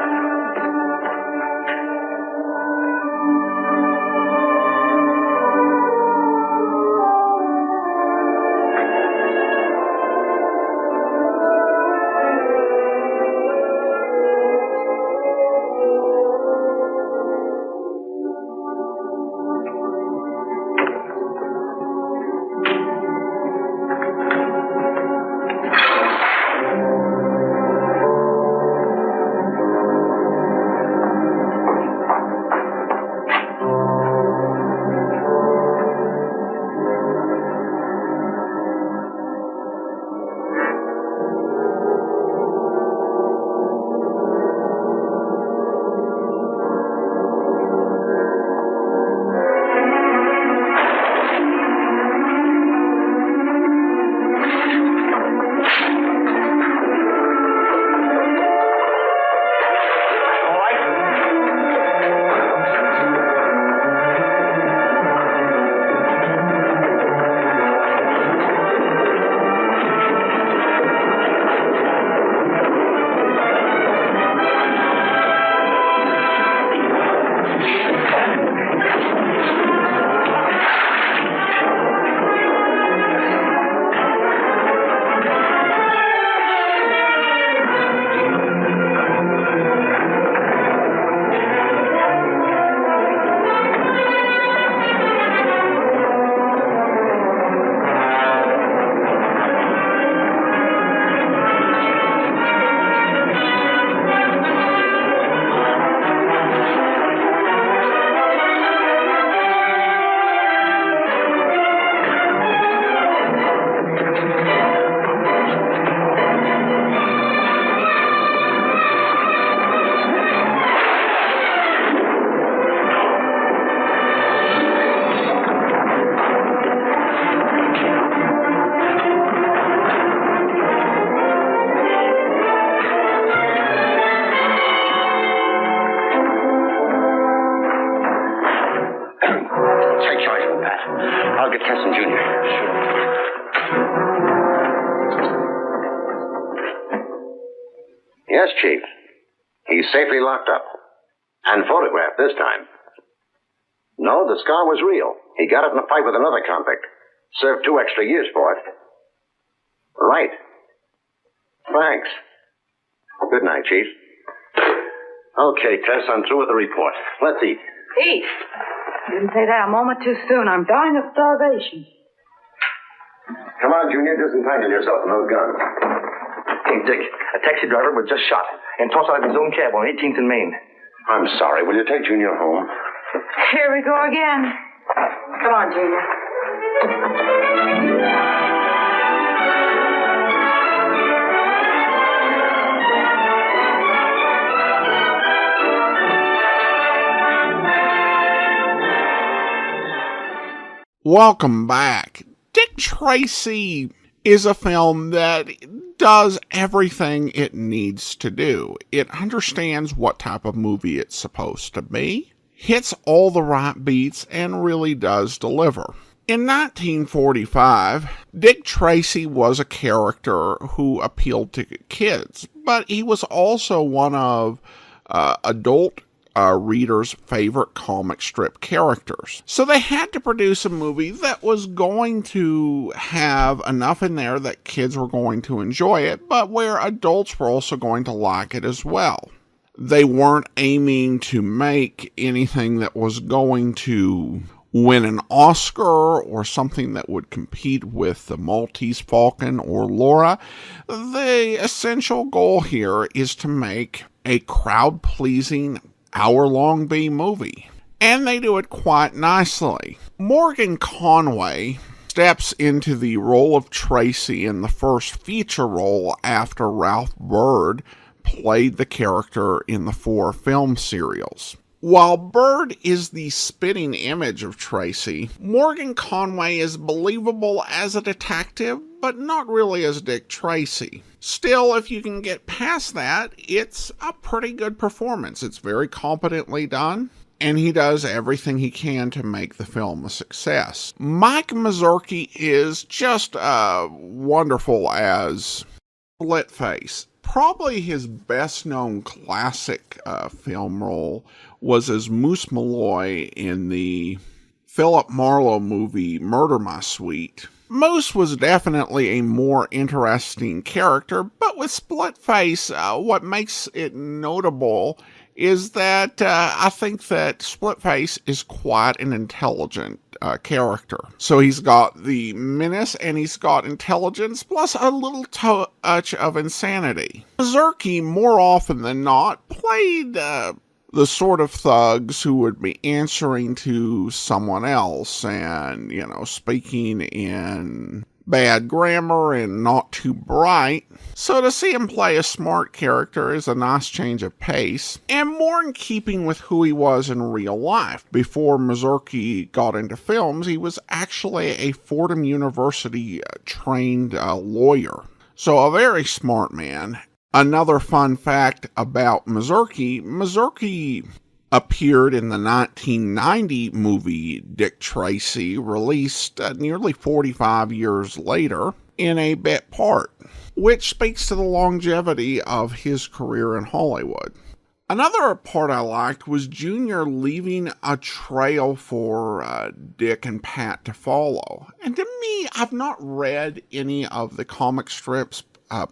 Yes, Chief. He's safely locked up. And photographed this time. No, the scar was real. He got it in a fight with another convict. Served 2 extra years for it. Right. Thanks. Good night, Chief. Okay, Tess, I'm through with the report. Let's eat. Eat? Didn't say that a moment too soon. I'm dying of starvation. Come on, Junior. Disentangle yourself from those guns. Hey, Dick, a taxi driver was just shot and tossed out of his own cab on 18th and Main. I'm sorry. Will you take Junior home? Here we go again. Come on, Junior. Welcome back. Dick Tracy is a film that does everything it needs to do. It understands what type of movie it's supposed to be, hits all the right beats, and really does deliver. In 1945, Dick Tracy was a character who appealed to kids, but he was also one of adult readers' favorite comic strip characters. So they had to produce a movie that was going to have enough in there that kids were going to enjoy it, but where adults were also going to like it as well. They weren't aiming to make anything that was going to win an Oscar or something that would compete with the Maltese Falcon or Laura. The essential goal here is to make a crowd-pleasing hour-long B movie. And they do it quite nicely. Morgan Conway steps into the role of Tracy in the first feature role after Ralph Byrd played the character in the 4 film serials. While Byrd is the spitting image of Tracy, Morgan Conway is believable as a detective, but not really as Dick Tracy. Still, if you can get past that, it's a pretty good performance. It's very competently done, and he does everything he can to make the film a success. Mike Mazurki is just wonderful as Splitface. Probably his best-known classic film role was as Moose Malloy in the Philip Marlowe movie Murder My Sweet. Moose was definitely a more interesting character, but with Splitface, what makes it notable is that I think that Splitface is quite an intelligent character. So he's got the menace and he's got intelligence plus a little touch of insanity. Mazurki, more often than not, played the sort of thugs who would be answering to someone else and, speaking in bad grammar and not too bright. So to see him play a smart character is a nice change of pace and more in keeping with who he was in real life. Before Mazurki got into films, he was actually a Fordham University trained lawyer. So a very smart man. Another fun fact about Mazurki appeared in the 1990 movie Dick Tracy, released nearly 45 years later, in a bit part, which speaks to the longevity of his career in Hollywood. Another part I liked was Junior leaving a trail for Dick and Pat to follow. And to me, I've not read any of the comic strips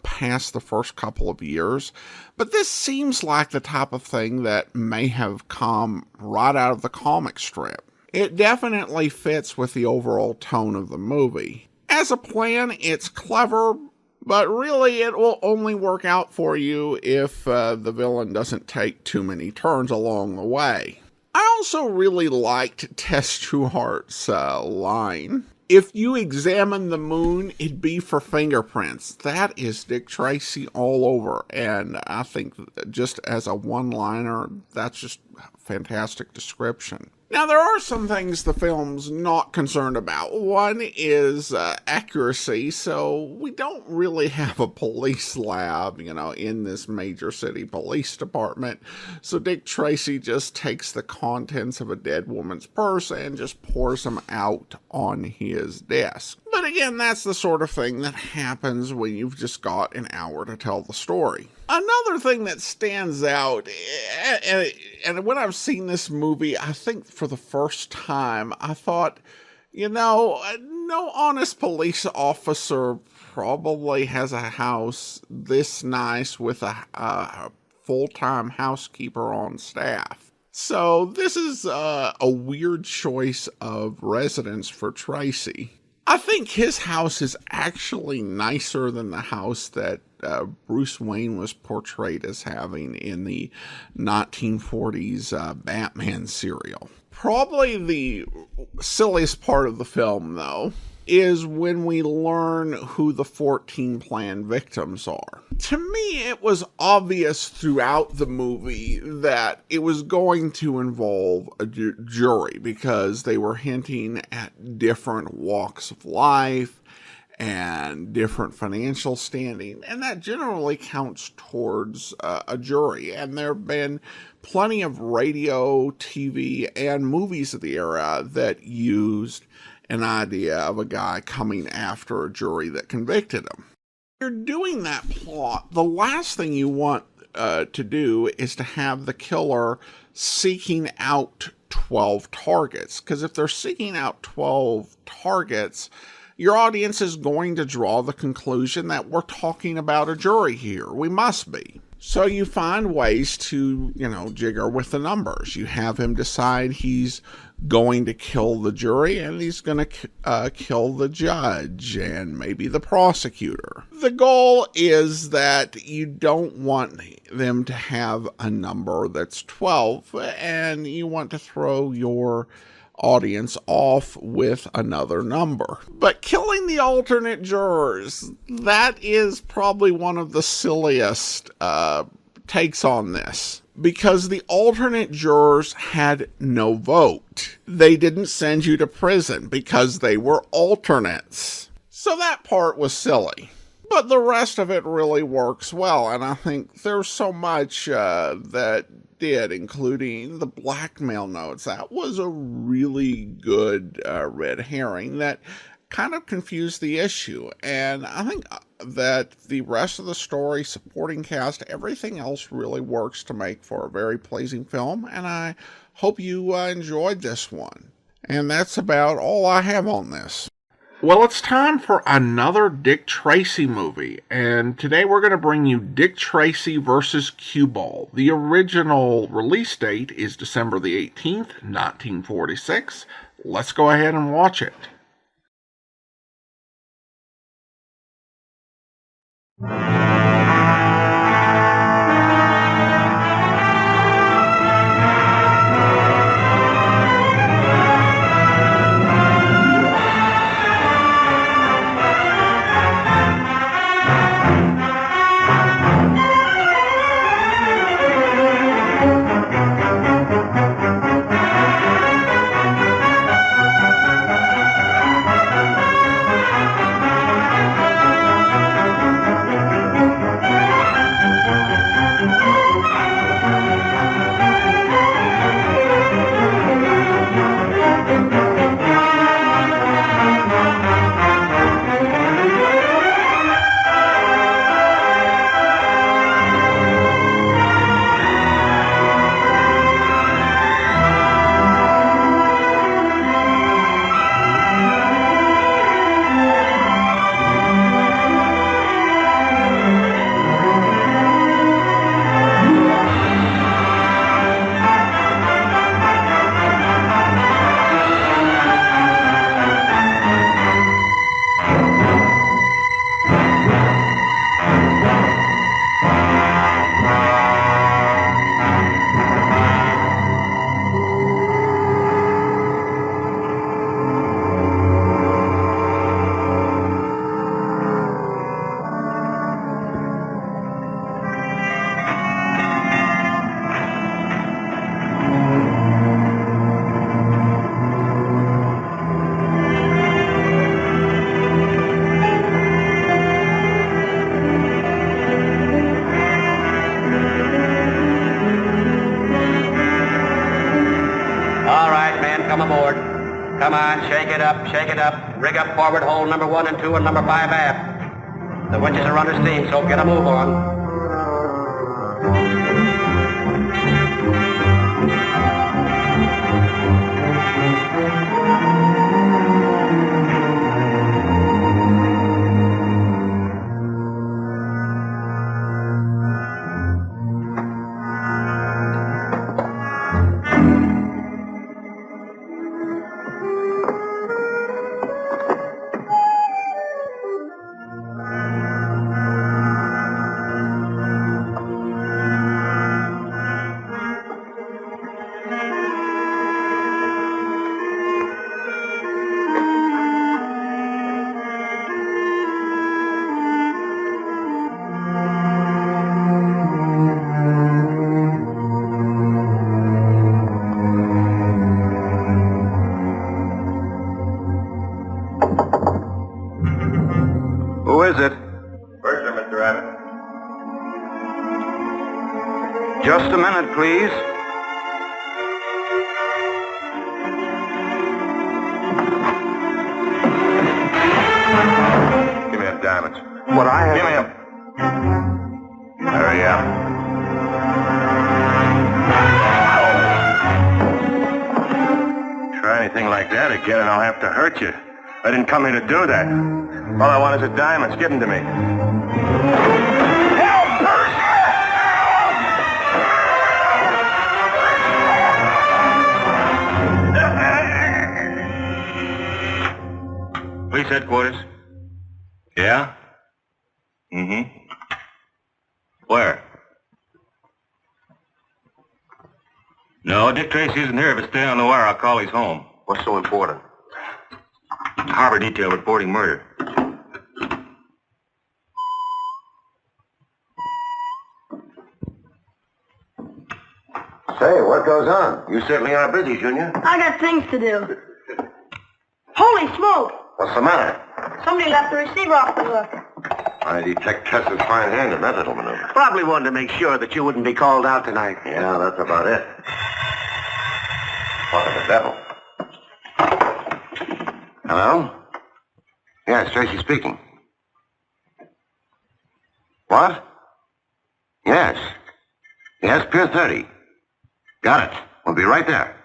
past the first couple of years, but this seems like the type of thing that may have come right out of the comic strip. It definitely fits with the overall tone of the movie. As a plan, it's clever, but really it will only work out for you if the villain doesn't take too many turns along the way. I also really liked Tess Trueheart's line. If you examine the moon, it'd be for fingerprints. That is Dick Tracy all over. And I think just as a one-liner, that's just a fantastic description. Now, there are some things the film's not concerned about. One is accuracy, so we don't really have a police lab, in this major city police department. So Dick Tracy just takes the contents of a dead woman's purse and just pours them out on his desk. But again, that's the sort of thing that happens when you've just got an hour to tell the story. Another thing that stands out, and when I've seen this movie, I think for the first time, I thought, no honest police officer probably has a house this nice with a full-time housekeeper on staff. So this is a weird choice of residence for Tracy. I think his house is actually nicer than the house that Bruce Wayne was portrayed as having in the 1940s Batman serial. Probably the silliest part of the film, though, is when we learn who the 14 planned victims are. To me, it was obvious throughout the movie that it was going to involve a jury because they were hinting at different walks of life and different financial standing, and that generally counts towards a jury. And there have been plenty of radio, TV, and movies of the era that used an idea of a guy coming after a jury that convicted him. If you're doing that plot, the last thing you want to do is to have the killer seeking out 12 targets, because if they're seeking out 12 targets, your audience is going to draw the conclusion that we're talking about a jury here. We must be. So you find ways to, jigger with the numbers. You have him decide he's going to kill the jury and he's going to kill the judge and maybe the prosecutor. The goal is that you don't want them to have a number that's 12 and you want to throw your audience off with another number. But killing the alternate jurors, that is probably one of the silliest takes on this, because the alternate jurors had no vote. They didn't send you to prison because they were alternates. So that part was silly. But the rest of it really works well, and I think there's so much that did, including the blackmail notes. That was a really good red herring that kind of confused the issue. And I think that the rest of the story, supporting cast, everything else really works to make for a very pleasing film. And I hope you enjoyed this one. And that's about all I have on this. Well, it's time for another Dick Tracy movie, and today we're going to bring you Dick Tracy versus Cueball. The original release date is December the 18th, 1946. Let's go ahead and watch it. Come on, shake it up, shake it up. Rig up forward hole number 1 and 2 and number 5 aft. The winches are under steam, so get a move on. Just a minute, please. Give me them diamonds. What I have... Give me them. Hurry up. Try anything like that again and I'll have to hurt you. I didn't come here to do that. All I want is the diamonds. Give them to me. Police headquarters. Yeah? Mm-hmm. Where? No, Dick Tracy isn't here, but stay on the wire. I'll call he's home. What's so important? Harbor detail reporting murder. Say, what goes on? You certainly are busy, Junior. I got things to do. Holy smoke! What's the matter? Somebody left the receiver off the hook. I detect Tessa's fine hand in that little maneuver. Probably wanted to make sure that you wouldn't be called out tonight. Yeah, that's about it. What the devil? Hello? Yes, Tracy speaking. What? Yes. Yes, Pier 30. Got it. We'll be right there.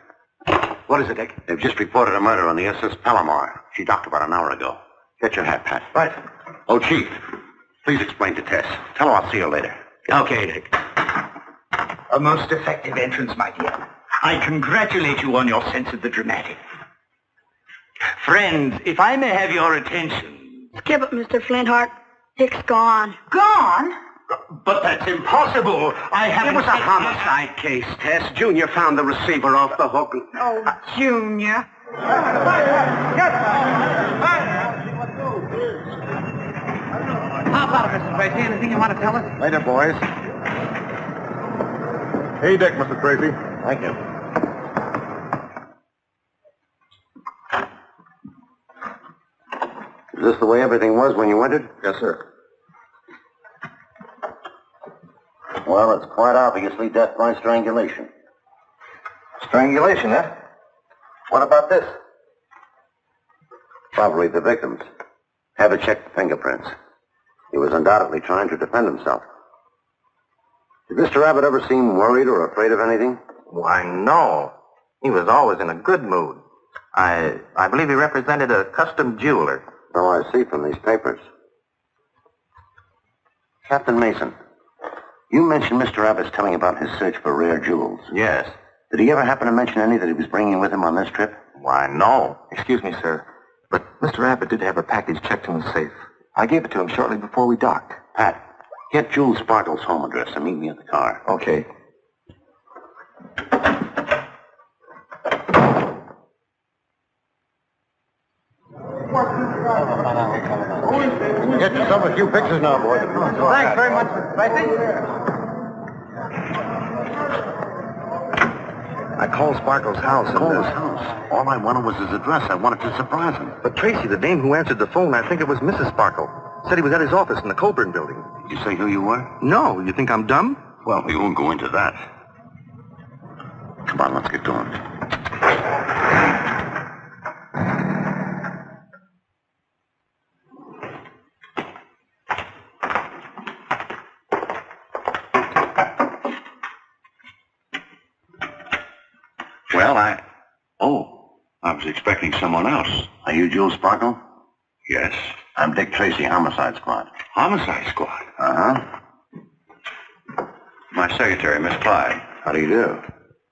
What is it, Dick? They've just reported a murder on the SS Palomar. She docked about an hour ago. Get your hat, Pat. Right. Oh, Chief, please explain to Tess. Tell her I'll see her later. Okay, Dick. A most effective entrance, my dear. I congratulate you on your sense of the dramatic. Friends, if I may have your attention... Skip it, Mr. Flintheart. Dick's gone. Gone? But that's impossible. I haven't... It was a homicide case, Tess. Junior found the receiver off the hook. Oh, Junior. How about it, Mr. Tracy? Anything you want to tell us? Later, boys. Hey, Dick, Mr. Tracy. Thank you. Is this the way everything was when you entered? Yes, sir. Well, it's quite obviously death by strangulation. Strangulation, eh? What about this? Probably the victim's. Have it check the fingerprints. He was undoubtedly trying to defend himself. Did Mr. Abbott ever seem worried or afraid of anything? Why, no. He was always in a good mood. I believe he represented a custom jeweler. So I see from these papers. Captain Mason, you mentioned Mr. Abbott's telling about his search for rare jewels. Yes. Did he ever happen to mention any that he was bringing with him on this trip? Why, no. Excuse me, sir. But Mr. Abbott did have a package checked in the safe. I gave it to him shortly before we docked. Pat, get Jules Sparkle's home address and meet me at the car. Okay. Get yourself a few pictures now, boys. Thanks very much, Mr. Tracy. I called Sparkle's house and... Called his house? All I wanted was his address. I wanted to surprise him. But Tracy, the dame who answered the phone, I think it was Mrs. Sparkle, said he was at his office in the Colburn building. Did you say who you were? No. You think I'm dumb? Well, we won't go into that. Come on, let's get going. Well, I was expecting someone else. Are you Jules Sparkle? Yes. I'm Dick Tracy, Homicide Squad. Homicide Squad? Uh-huh. My secretary, Miss Clyde. How do you do?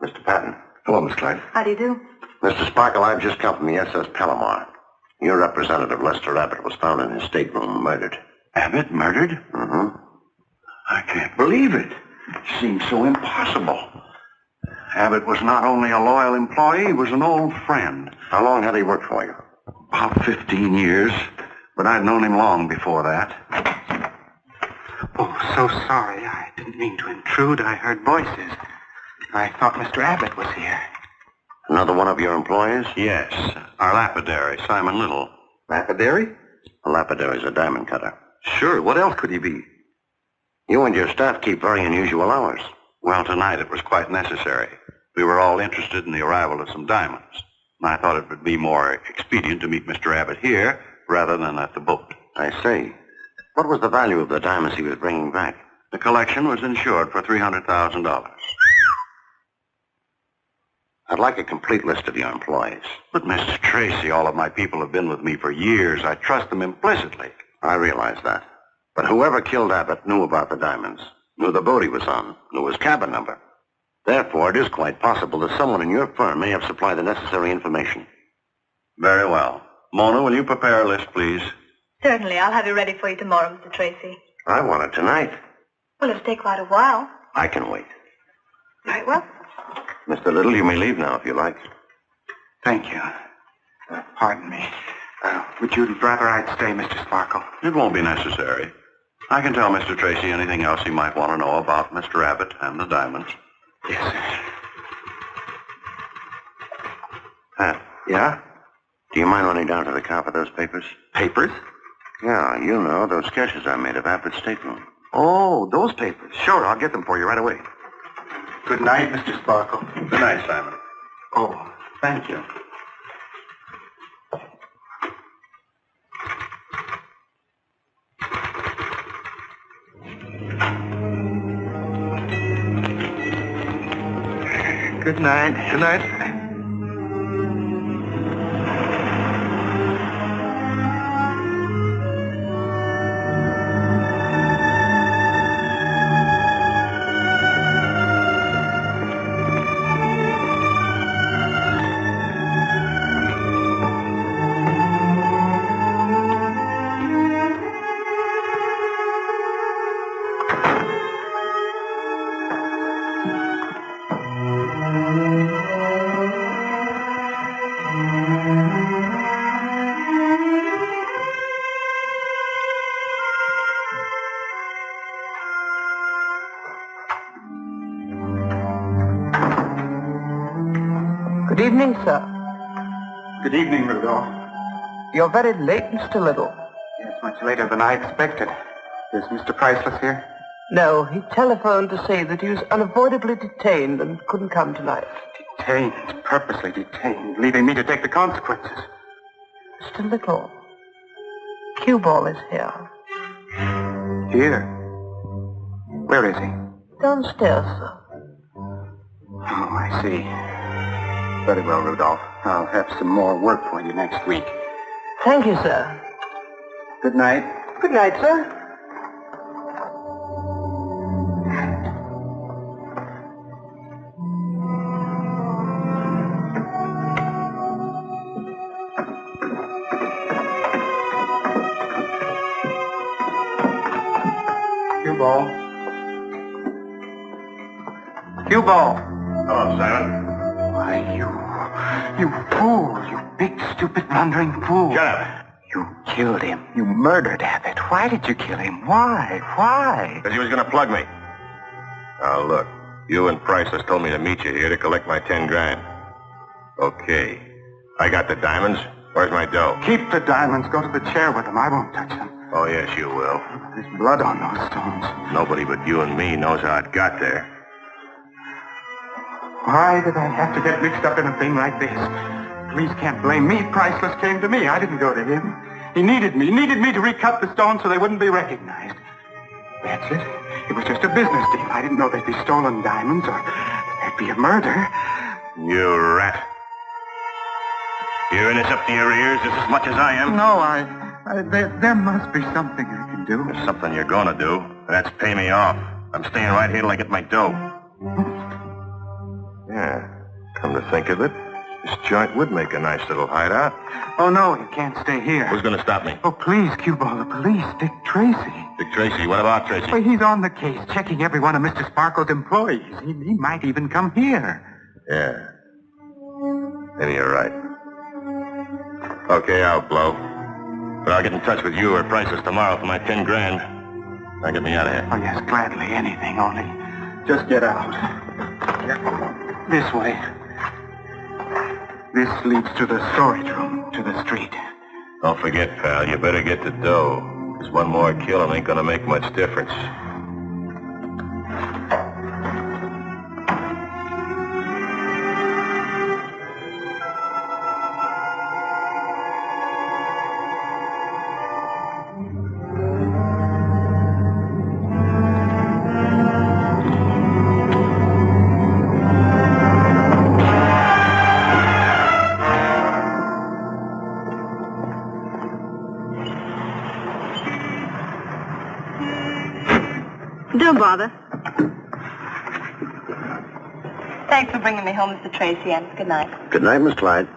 Mr. Patton. Hello, Miss Clyde. How do you do? Mr. Sparkle, I've just come from the SS Palomar. Your representative, Lester Abbott, was found in his stateroom murdered. Abbott murdered? Mm-hmm. I can't believe it. It seems so impossible. Abbott was not only a loyal employee, he was an old friend. How long had he worked for you? About 15 years, but I'd known him long before that. Oh, so sorry. I didn't mean to intrude. I heard voices. I thought Mr. Abbott was here. Another one of your employees? Yes. Our lapidary, Simon Little. Lapidary? A lapidary's a diamond cutter. Sure. What else could he be? You and your staff keep very unusual hours. Well, tonight it was quite necessary. We were all interested in the arrival of some diamonds. And I thought it would be more expedient to meet Mr. Abbott here rather than at the boat. I see. What was the value of the diamonds he was bringing back? The collection was insured for $300,000. I'd like a complete list of your employees. But, Mr. Tracy, all of my people have been with me for years. I trust them implicitly. I realize that. But whoever killed Abbott knew about the diamonds, knew the boat he was on, knew his cabin number. Therefore, it is quite possible that someone in your firm may have supplied the necessary information. Very well. Mona, will you prepare a list, please? Certainly. I'll have it ready for you tomorrow, Mr. Tracy. I want it tonight. Well, it'll take quite a while. I can wait. Very well. Mr. Little, you may leave now if you like. Thank you. Pardon me. Would you rather I'd stay, Mr. Sparkle? It won't be necessary. I can tell Mr. Tracy anything else he might want to know about Mr. Abbott and the diamonds. Yes, sir. Pat. Yeah? Do you mind running down to the car for those papers? Papers? Yeah, you know, those sketches I made of Abbott's stateroom. Oh, those papers. Sure, I'll get them for you right away. Good night, Mr. Sparkle. Good night, Simon. Oh, thank you. Good night. Good night. Good evening, sir. Good evening, Rudolph. You're very late, Mr. Little. Yes, much later than I expected. Is Mr. Priceless here? No, he telephoned to say that he was unavoidably detained and couldn't come tonight. Detained, purposely detained, leaving me to take the consequences. Mr. Little, Cueball is here. Here? Where is he? Downstairs, sir. Oh, I see. Very well, Rudolph. I'll have some more work for you next week. Thank you, sir. Good night. Good night, sir. Cueball. Cueball. Hello, Simon. Why, you fool, you big, stupid, blundering fool. Shut up. You killed him. You murdered Abbott. Why did you kill him? Why? Why? Because he was going to plug me. Now, look, you and Priceless told me to meet you here to collect my 10 grand. Okay. I got the diamonds. Where's my dough? Keep the diamonds. Go to the chair with them. I won't touch them. Oh, yes, you will. There's blood on those stones. Nobody but you and me knows how it got there. Why did I have to get mixed up in a thing like this? Police can't blame me. Priceless came to me. I didn't go to him. He needed me to recut the stones so they wouldn't be recognized. That's it. It was just a business deal. I didn't know they'd be stolen diamonds or there'd be a murder. You rat. You're in this up to your ears just as much as I am. No, there must be something I can do. There's something you're gonna do. And that's pay me off. I'm staying right here till I get my dough. Yeah, come to think of it, this joint would make a nice little hideout. Oh, no, you can't stay here. Who's going to stop me? Oh, please, Cueball, the police. Dick Tracy. Dick Tracy? What about Tracy? Well, he's on the case, checking every one of Mr. Sparkle's employees. He might even come here. Yeah. Maybe you're right. Okay, I'll blow. But I'll get in touch with you or Priceless tomorrow for my 10 grand. Now get me out of here. Oh, yes, gladly, anything, only just get out. This way. This leads to the storage room, to the street. Don't forget, pal, you better get the dough. Because one more kill ain't gonna make much difference. Don't bother. Thanks for bringing me home, Mr. Tracy, and good night. Good night, Miss Clyde.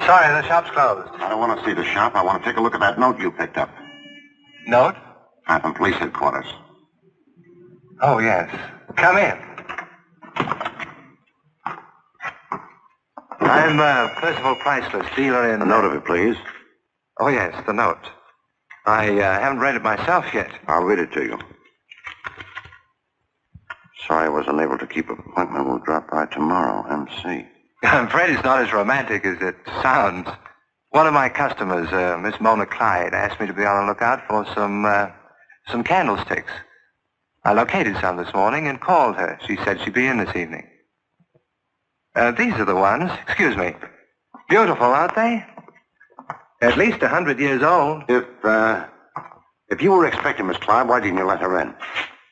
Sorry, the shop's closed. I don't want to see the shop. I want to take a look at that note you picked up. Note? I'm from police headquarters. Oh, yes. Come in. I'm Percival Priceless, dealer in... A note of it, please. Oh, yes, the note. I haven't read it myself yet. I'll read it to you. Sorry I wasn't able to keep an appointment. We'll drop by tomorrow. MC. I'm afraid it's not as romantic as it sounds. One of my customers, Miss Mona Clyde, asked me to be on the lookout for some candlesticks. I located some this morning and called her. She said she'd be in this evening. These are the ones. Excuse me. Beautiful, aren't they? At least 100 years old. If you were expecting Miss Clyde, why didn't you let her in?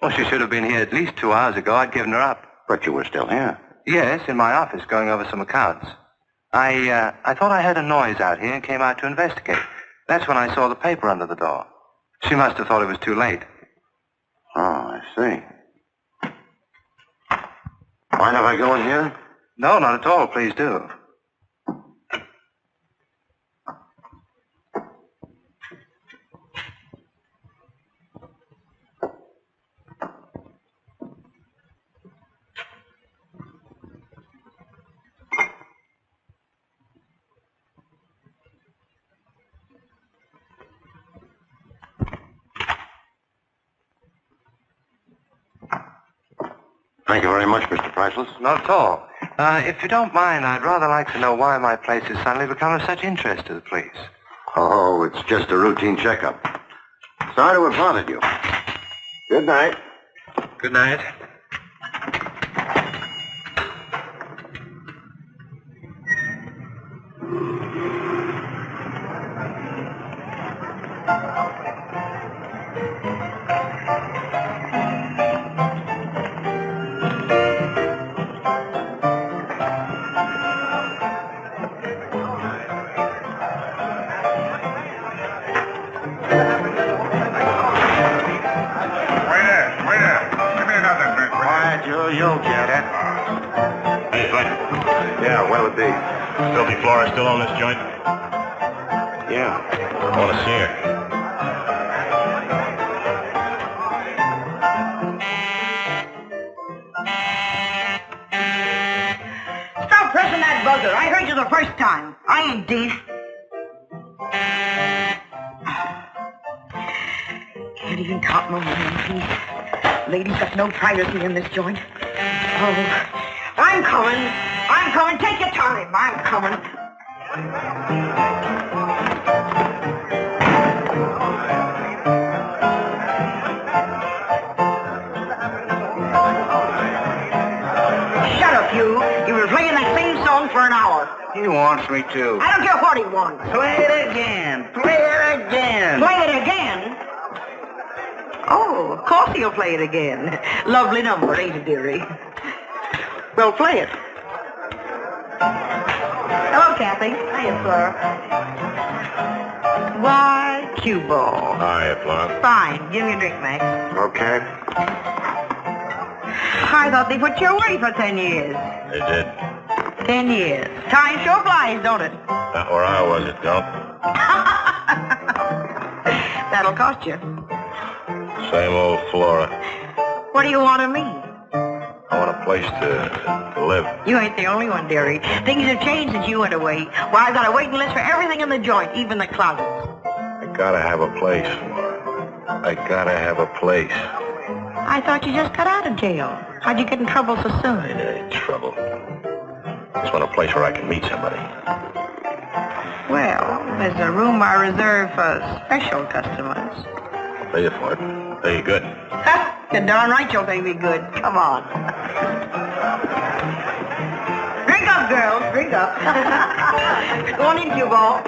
Well, she should have been here at least 2 hours ago. I'd given her up. But you were still here. Yes, in my office, going over some accounts. I thought I heard a noise out here and came out to investigate. That's when I saw the paper under the door. She must have thought it was too late. Oh, I see. Mind if I go in here? No, not at all. Please do. Thank you very much, Mr. Priceless. Not at all. If you don't mind, I'd rather like to know why my place has suddenly become of such interest to the police. Oh, it's just a routine checkup. Sorry to have bothered you. Good night. Good night. You'll get it. Hey, Flint. Yeah, what'll it be? Filthy Flora still on this joint? Yeah. I want to see her. Stop pressing that buzzer. I heard you the first time. I ain't deaf. Can't even count no more in peace. Ladies got no privacy in this joint. Oh, I'm coming. I'm coming. Take your time. I'm coming. Shut up, you. You've been playing that same song for an hour. He wants me to. I don't care what he wants. Play it again. Play it again. Play it again? Oh, of course he'll play it again. Lovely number, ain't it, dearie? Well, play it. Hello, Kathy. Hiya, Flora. Why, Cueball. Hiya, Flora. Fine. Give me a drink, Max. Okay. I thought they put you away for 10 years. They did. 10 years. Time sure flies, don't it? Not where I was, it don't. That'll cost you. Same old Flora. What do you want of me? I want a place to live. You ain't the only one, dearie. Things have changed since you went away. Why, I've got a waiting list for everything in the joint, even the closets. I gotta have a place, Flora. I gotta have a place. I thought you just got out of jail. How'd you get in trouble so soon? Trouble. Just want a place where I can meet somebody. Well, there's a room I reserve for special customers. Pay you for it. Pay you good. You're darn right you'll pay me good. Come on. Drink up, girls. Drink up. Go on in, Cueball.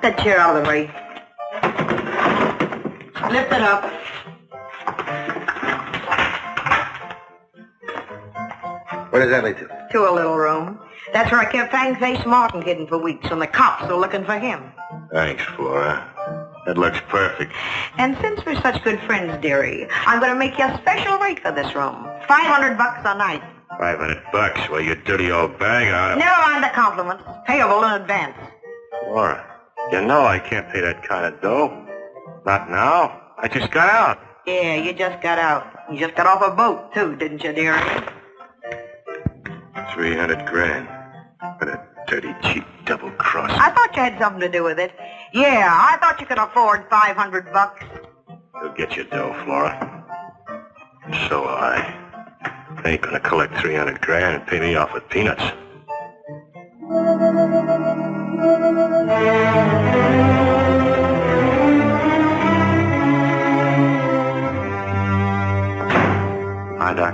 That chair out of the way. Lift it up. Where does that lead to? To a little room. That's where I kept Fang-Face Martin hidden for weeks when the cops were looking for him. Thanks, Flora. That looks perfect. And since we're such good friends, dearie, I'm going to make you a special rate for this room. $500 a night. $500? Well, you dirty old bag. Never mind the compliments. Payable in advance. Flora, you know I can't pay that kind of dough. Not now. I just got out. Yeah, you just got out. You just got off a boat, too, didn't you, dearie? 300 grand. For that dirty, cheap double-cross. I thought you had something to do with it. Yeah, I thought you could afford $500. You'll get your dough, Flora. So will I. I ain't gonna collect 300 grand and pay me off with peanuts. Hi, Doc.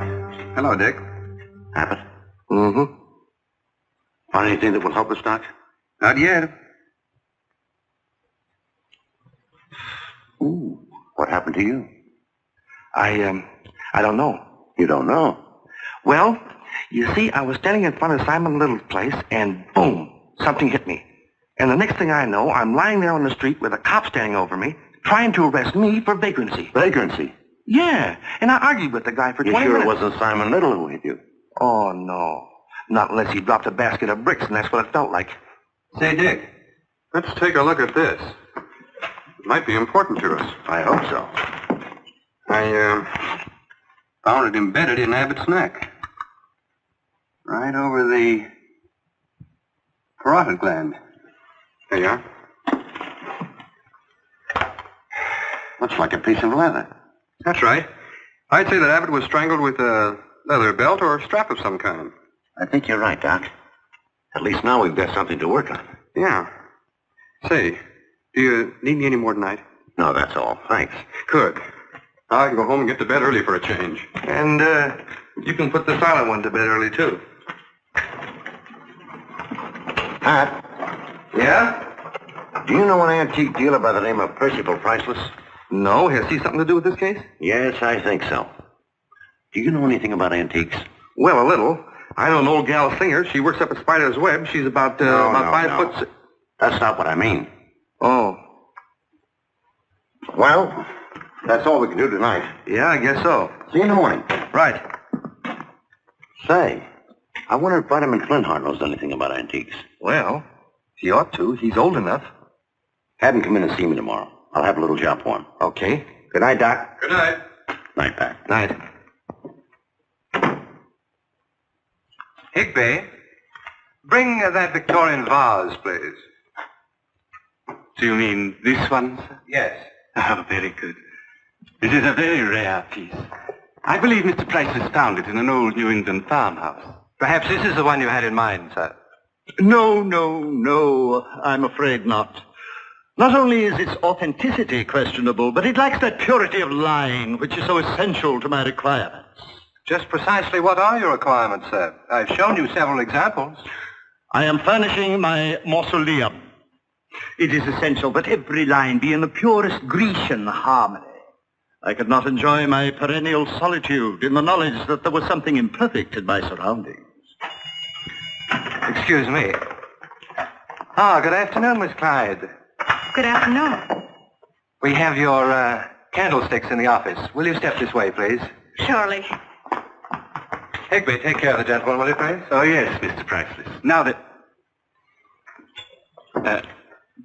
Hello, Dick. Abbott? Mm-hmm. Found anything that will help us, Doc? Not yet. Ooh, what happened to you? I don't know. You don't know? Well, you see, I was standing in front of Simon Little's place, and boom, something hit me. And the next thing I know, I'm lying there on the street with a cop standing over me, trying to arrest me for vagrancy. Vagrancy? Yeah, and I argued with the guy for 20 You sure minutes. it wasn't Simon Little who hit you? Oh, no. Not unless he dropped a basket of bricks, and that's what it felt like. Say, Dick, let's take a look at this. It might be important to us. I hope so. I found it embedded in Abbott's neck. Right over the parotid gland. There you are. Looks like a piece of leather. That's right. I'd say that Abbott was strangled with a leather belt or strap of some kind. I think you're right, Doc. At least now we've got something to work on. Yeah. Say, do you need me any more tonight? No, that's all. Thanks. Good. I can go home and get to bed early for a change. And, you can put the silent one to bed early, too. Pat? Yeah? Do you know an antique dealer by the name of Percival Priceless? No. Has he something to do with this case? Yes, I think so. Do you know anything about antiques? Well, a little. I know an old gal singer. She works up at Spider's Web. She's about 5 foot... That's not what I mean. Oh. Well, that's all we can do tonight. Yeah, I guess so. See you in the morning. Right. Say, I wonder if Vitamin Flintheart knows anything about antiques. Well, He ought to. He's old enough. Have him come in and see me tomorrow. I'll have a little job for him. Okay. Good night, Doc. Good night. Night, Pat. Night. Higby, bring that Victorian vase, please. Do you mean this one, sir? Yes. Oh, very good. It is a very rare piece. I believe Mr. Price has found it in an old New England farmhouse. Perhaps this is the one you had in mind, sir. No. I'm afraid not. Not only is its authenticity questionable, but it lacks that purity of line which is so essential to my requirements. Just precisely what are your requirements, sir? I've shown you several examples. I am furnishing my mausoleum. It is essential that every line be in the purest Grecian harmony. I could not enjoy my perennial solitude in the knowledge that there was something imperfect in my surroundings. Excuse me. Ah, good afternoon, Miss Clyde. Good afternoon. We have your candlesticks in the office. Will you step this way, please? Surely. Higby, take care of the gentleman, will you, please? Oh, yes, Mr. Priceless. Now that...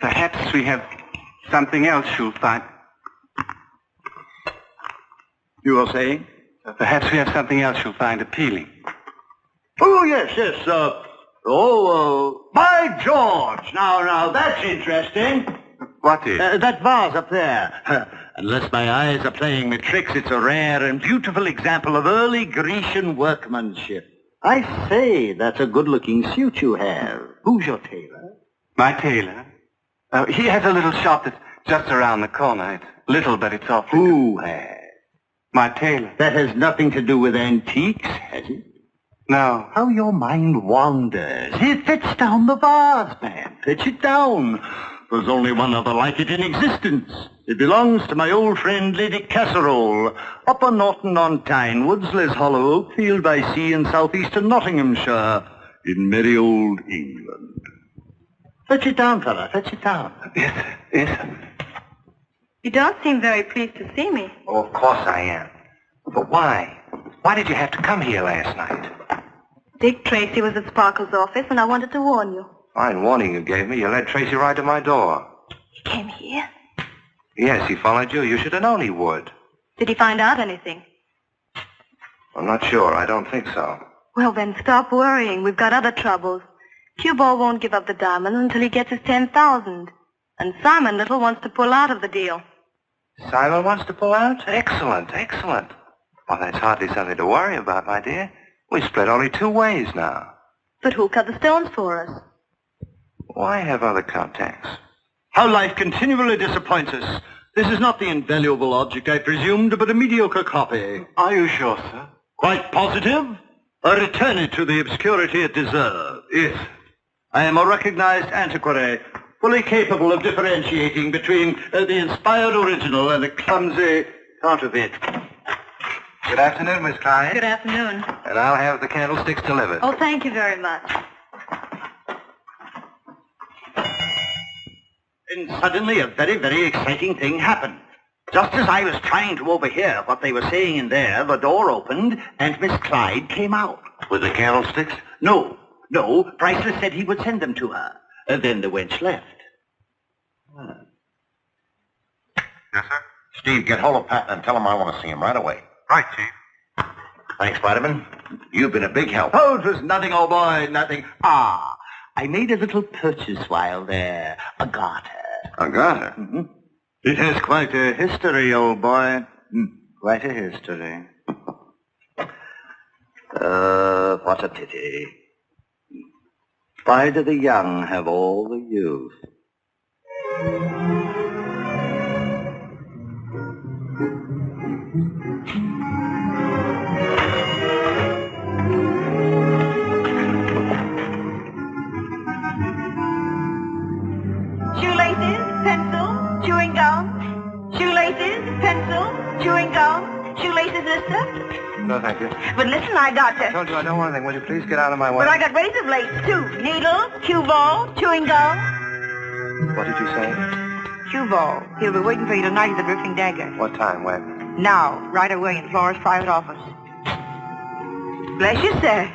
perhaps we have something else you'll find... You are saying? Perhaps we have something else you'll find appealing. Oh, yes. By George! Now, that's interesting. What is? That vase up there. Unless my eyes are playing me tricks, it's a rare and beautiful example of early Grecian workmanship. I say, that's a good-looking suit you have. Who's your tailor? My tailor? He has a little shop that's just around the corner. It's little, but it's awfully Who has? My tailor. That has nothing to do with antiques, has it? No. How your mind wanders. It fits down the vase, man. Pitch it down. There's only one other like it in existence. It belongs to my old friend Lady Casserole, up on Norton-on-Tyne, Woodsley's Hollow, Oakfield by Sea in southeastern Nottinghamshire, in merry old England. Fetch it down, fella. Fetch it down. Yes. You don't seem very pleased to see me. Oh, of course I am. But why? Why did you have to come here last night? Dick Tracy was at Sparkle's office, and I wanted to warn you. Fine warning you gave me. You led Tracy right to my door. He came here? Yes, he followed you. You should have known he would. Did he find out anything? I'm not sure. I don't think so. Well, then stop worrying. We've got other troubles. Cueball won't give up the diamond until he gets his 10,000. And Simon Little wants to pull out of the deal. Simon wants to pull out? Excellent. Well, that's hardly something to worry about, my dear. We split only 2 ways now. But who'll cut the stones for us? Why have other contacts? How life continually disappoints us. This is not the invaluable object I presumed, but a mediocre copy. Are you sure, sir? Quite positive. I return it to the obscurity it deserves. Yes. I am a recognized antiquary, fully capable of differentiating between the inspired original and a clumsy counterfeit. Good afternoon, Miss Clyde. Good afternoon. And I'll have the candlesticks delivered. Oh, thank you very much. And suddenly a very, very exciting thing happened. Just as I was trying to overhear what they were saying in there, the door opened and Miss Clyde came out. With the candlesticks? No. Priceless said he would send them to her. Then the wench left. Yes, sir? Steve, get hold of Patton and tell him I want to see him right away. Right, Chief. Thanks, Spiderman. You've been a big help. Oh, it was nothing, old boy, nothing. I made a little purchase while there. A garter. A garter? Mm-hmm. It has quite a history, old boy. Quite a history. What a pity. Why do the young have all the youth? Shoelaces, pencil, chewing gum. Shoelaces, pencil, chewing gum. Shoelaces, lister. No, thank you. But listen, I got I to... told you I don't want anything. Will you please get out of my way? But I got razor blades, too. Needle, cue ball, chewing gum. What did you say? Cue ball. He'll be waiting for you tonight at the Drifting Dagger. What time? When? Now, right away in Flora's private office. Bless you, sir.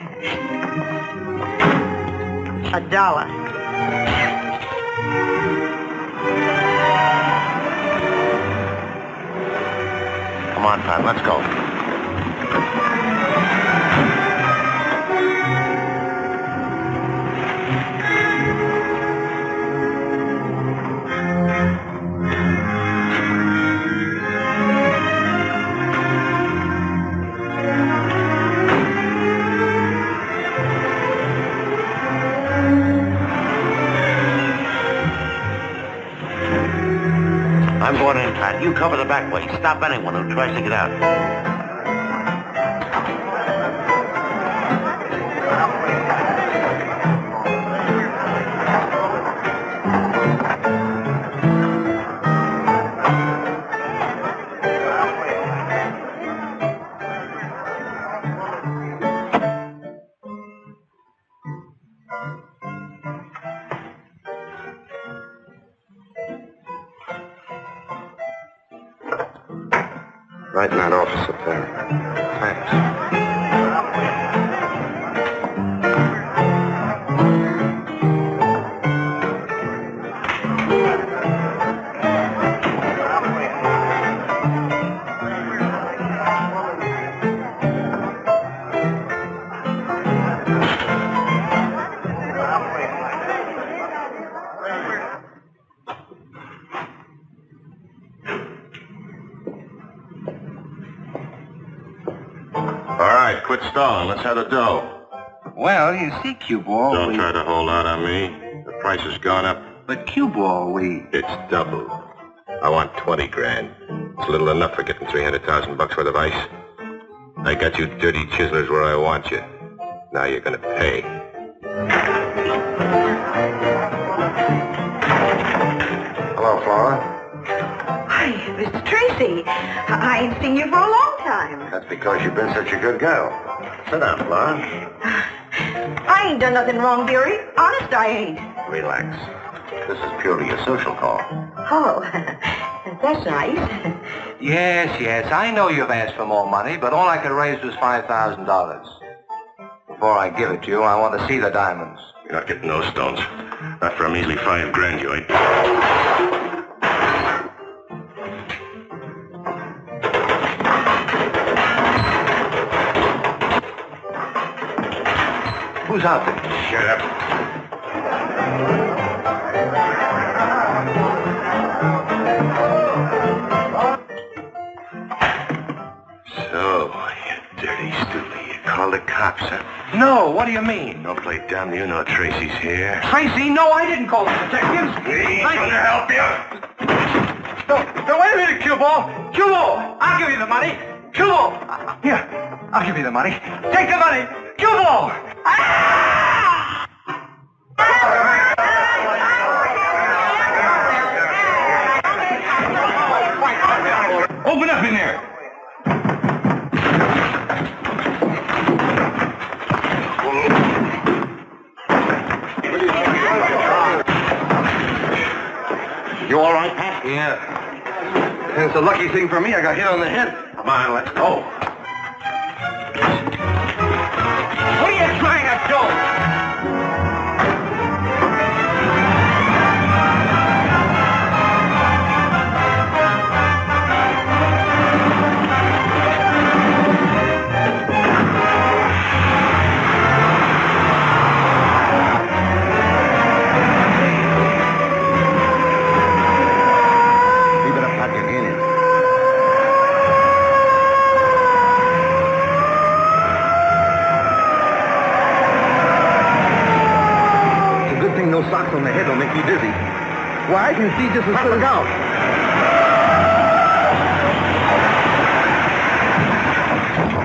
$1. Come on, Pat, let's go. I'm going in, Pat. You cover the back way. Stop anyone who tries to get out. Right in that office up there. Thanks. Quit stalling. Let's have the dough. Well, you see, Cueball, Don't try to hold out on me. The price has gone up. But Cueball, It's doubled. I want 20 grand. It's little enough for getting 300,000 bucks worth of ice. I got you dirty chiselers where I want you. Now you're gonna pay. Hello, Flora. Hi, Mr. Tracy. I ain't seen you for a long time. That's because you've been such a good girl. Sit down, Flora. I ain't done nothing wrong, dearie. Honest, I ain't. Relax. This is purely a social call. Oh, that's nice. Yes, I know you've asked for more money, but all I could raise was $5,000. Before I give it to you, I want to see the diamonds. You're not getting those stones. Not for a measly 5 grand, you ain't. Who's out there? Shut up. So, you dirty stoolie. You called the cops, huh? No, what do you mean? Don't play dumb. You know Tracy's here. Tracy, no, I didn't call the detectives. He's gonna help you. No, wait a minute, Cueball. Cueball, I'll give you the money. Cueball. Here, I'll give you the money. Take the money. Cueball. Open up in there. You all right, Pat? Yeah. It's a lucky thing for me I got hit on the head. Come on, let's go. What are you trying to do? No socks on the head will make you dizzy. Why, I can see just as look out.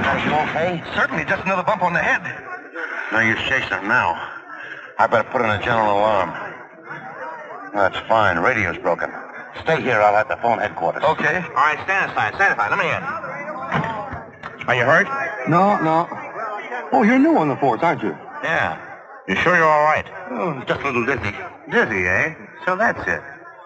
Are you okay? Certainly, just another bump on the head. No use chasing now. I better put in a general alarm. That's fine. Radio's broken. Stay here. I'll have to phone headquarters. Okay. All right, stand aside. Let me in. Are you hurt? No. Oh, you're new on the force, aren't you? Yeah. You sure you're all right? Oh, just a little dizzy. Dizzy, eh? So that's it.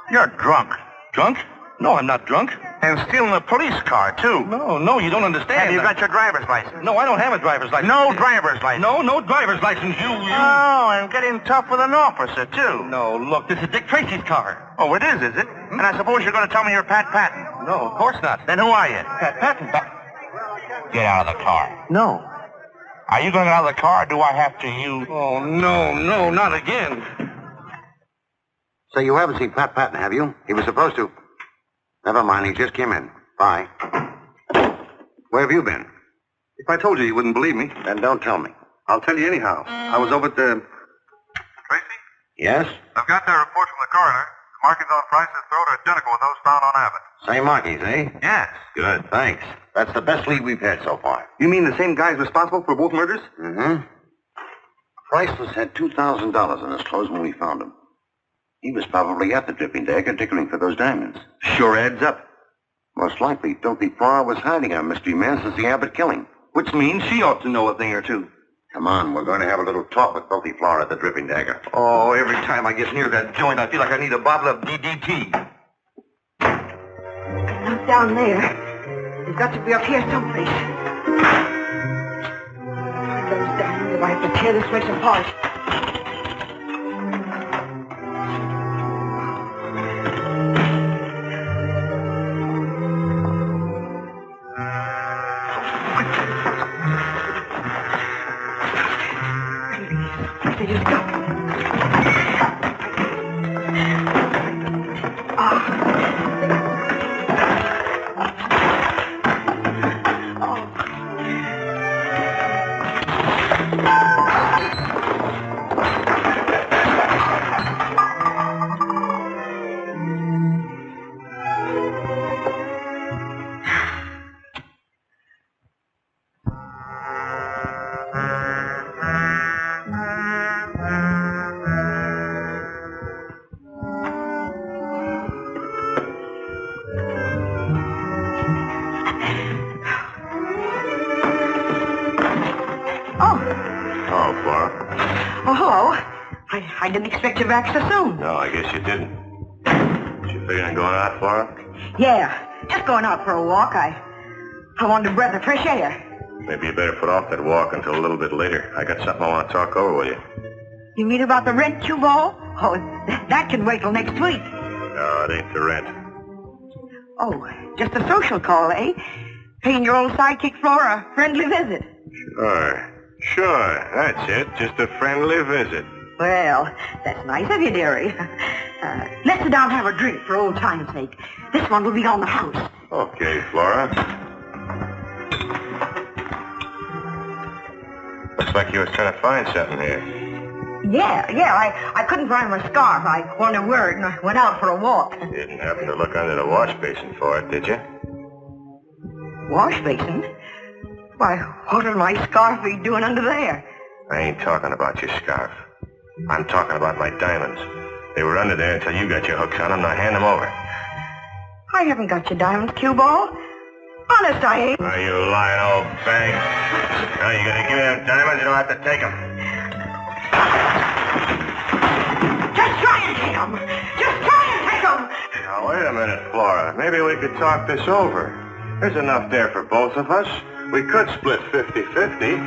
You're drunk. Drunk? No, I'm not drunk. And stealing a police car, too. No, you don't understand. Have you got your driver's license? No, I don't have a driver's license. No driver's license? No driver's license, you... Oh, and getting tough with an officer, too. No, look, this is Dick Tracy's car. Oh, it is it? And I suppose you're going to tell me you're Pat Patton. No, of course not. Then who are you? Pat Patton. Get out of the car. No. Are you going to get out of the car, or do I have to use... Oh, no, not again. So you haven't seen Pat Patton, have you? He was supposed to. Never mind, he just came in. Bye. Where have you been? If I told you, you wouldn't believe me. Then don't tell me. I'll tell you anyhow. I was over at the... Tracy? Yes? I've got that report from the coroner. The markings on Price's throat are identical with those found on Abbott. Same markings, eh? Yes. Good, thanks. That's the best lead we've had so far. You mean the same guy's responsible for both murders? Mm-hmm. Priceless had $2,000 in his clothes when we found him. He was probably at the Dripping Dagger digging for those diamonds. Sure adds up. Most likely, Filthy Flora was hiding our mystery man since the Abbott killing. Which means she ought to know a thing or two. Come on, we're going to have a little talk with Filthy Flora at the Dripping Dagger. Oh, every time I get near that joint, I feel like I need a bottle of DDT. Not down there. He's got to be up here someplace. Those diamonds, if I have to tear this place apart. I didn't expect you back so soon. No, I guess you didn't. You figuring on going out, Flora? Yeah, just going out for a walk. I wanted a breath of fresh air. Maybe you better put off that walk until a little bit later. I got something I want to talk over with you. You mean about the rent, Cueball? Oh, that can wait till next week. No, it ain't the rent. Oh, just a social call, eh? Paying your old sidekick Flora a friendly visit. Sure, that's it. Just a friendly visit. Well, that's nice of you, dearie. Let's sit down and have a drink for old time's sake. This one will be on the house. Okay, Flora. Looks like you was trying to find something here. Yeah, I couldn't find my scarf. I wanted to wear it, and I went out for a walk. You didn't happen to look under the wash basin for it, did you? Wash basin? Why, what would my scarf be doing under there? I ain't talking about your scarf. I'm talking about my diamonds. They were under there until you got your hooks on them. Now hand them over. I haven't got your diamonds, Cueball. Honest, I ain't. Are you lying, old bag? Now you gonna give me them diamonds? You don't have to take them. Just try and take them. Just try and take them. Now, wait a minute, Flora. Maybe we could talk this over. There's enough there for both of us. We could split 50-50.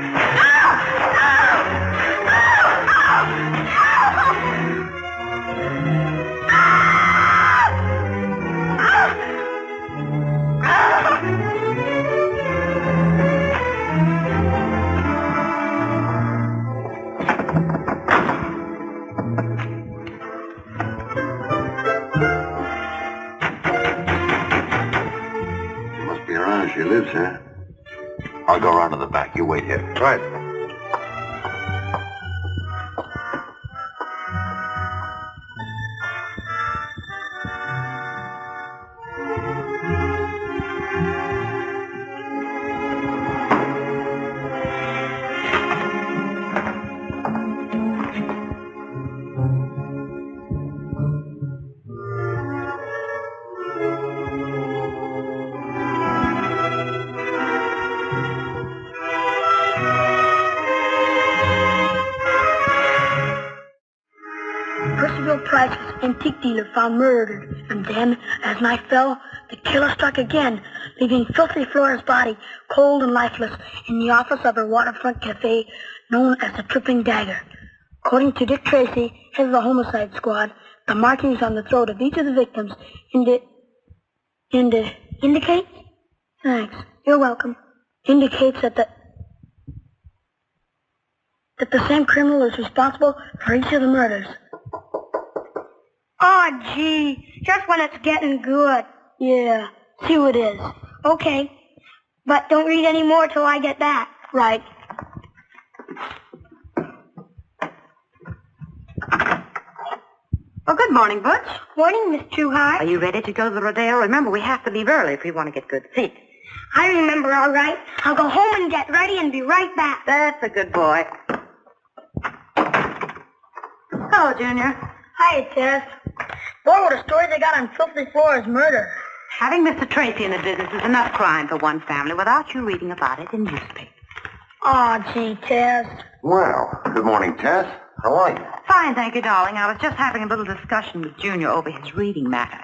Must be around as she lives, huh? I'll go around to the back. You wait here. Right. Antique dealer found murdered, and then, as night fell, the killer struck again, leaving Filthy Flora's body cold and lifeless in the office of her waterfront cafe known as the Dripping Dagger. According to Dick Tracy, head of the homicide squad, the markings on the throat of each of the victims Indicates? Thanks. You're welcome. Indicates that the same criminal is responsible for each of the murders. Oh, gee. Just when it's getting good. Yeah. See who it is. Okay. But don't read any more till I get back. Right. Oh, good morning, Butch. Morning, Miss Trueheart. Are you ready to go to the rodeo? Remember, we have to leave early if we want to get good seats. I remember, all right. I'll go home and get ready and be right back. That's a good boy. Hello, Junior. Hiya, Tess. Boy, what a story they got on Filthy Flora's murder. Having Mr. Tracy in the business is enough crime for one family without you reading about it in newspapers. Oh, gee, Tess. Well, good morning, Tess. How are you? Fine, thank you, darling. I was just having a little discussion with Junior over his reading matter.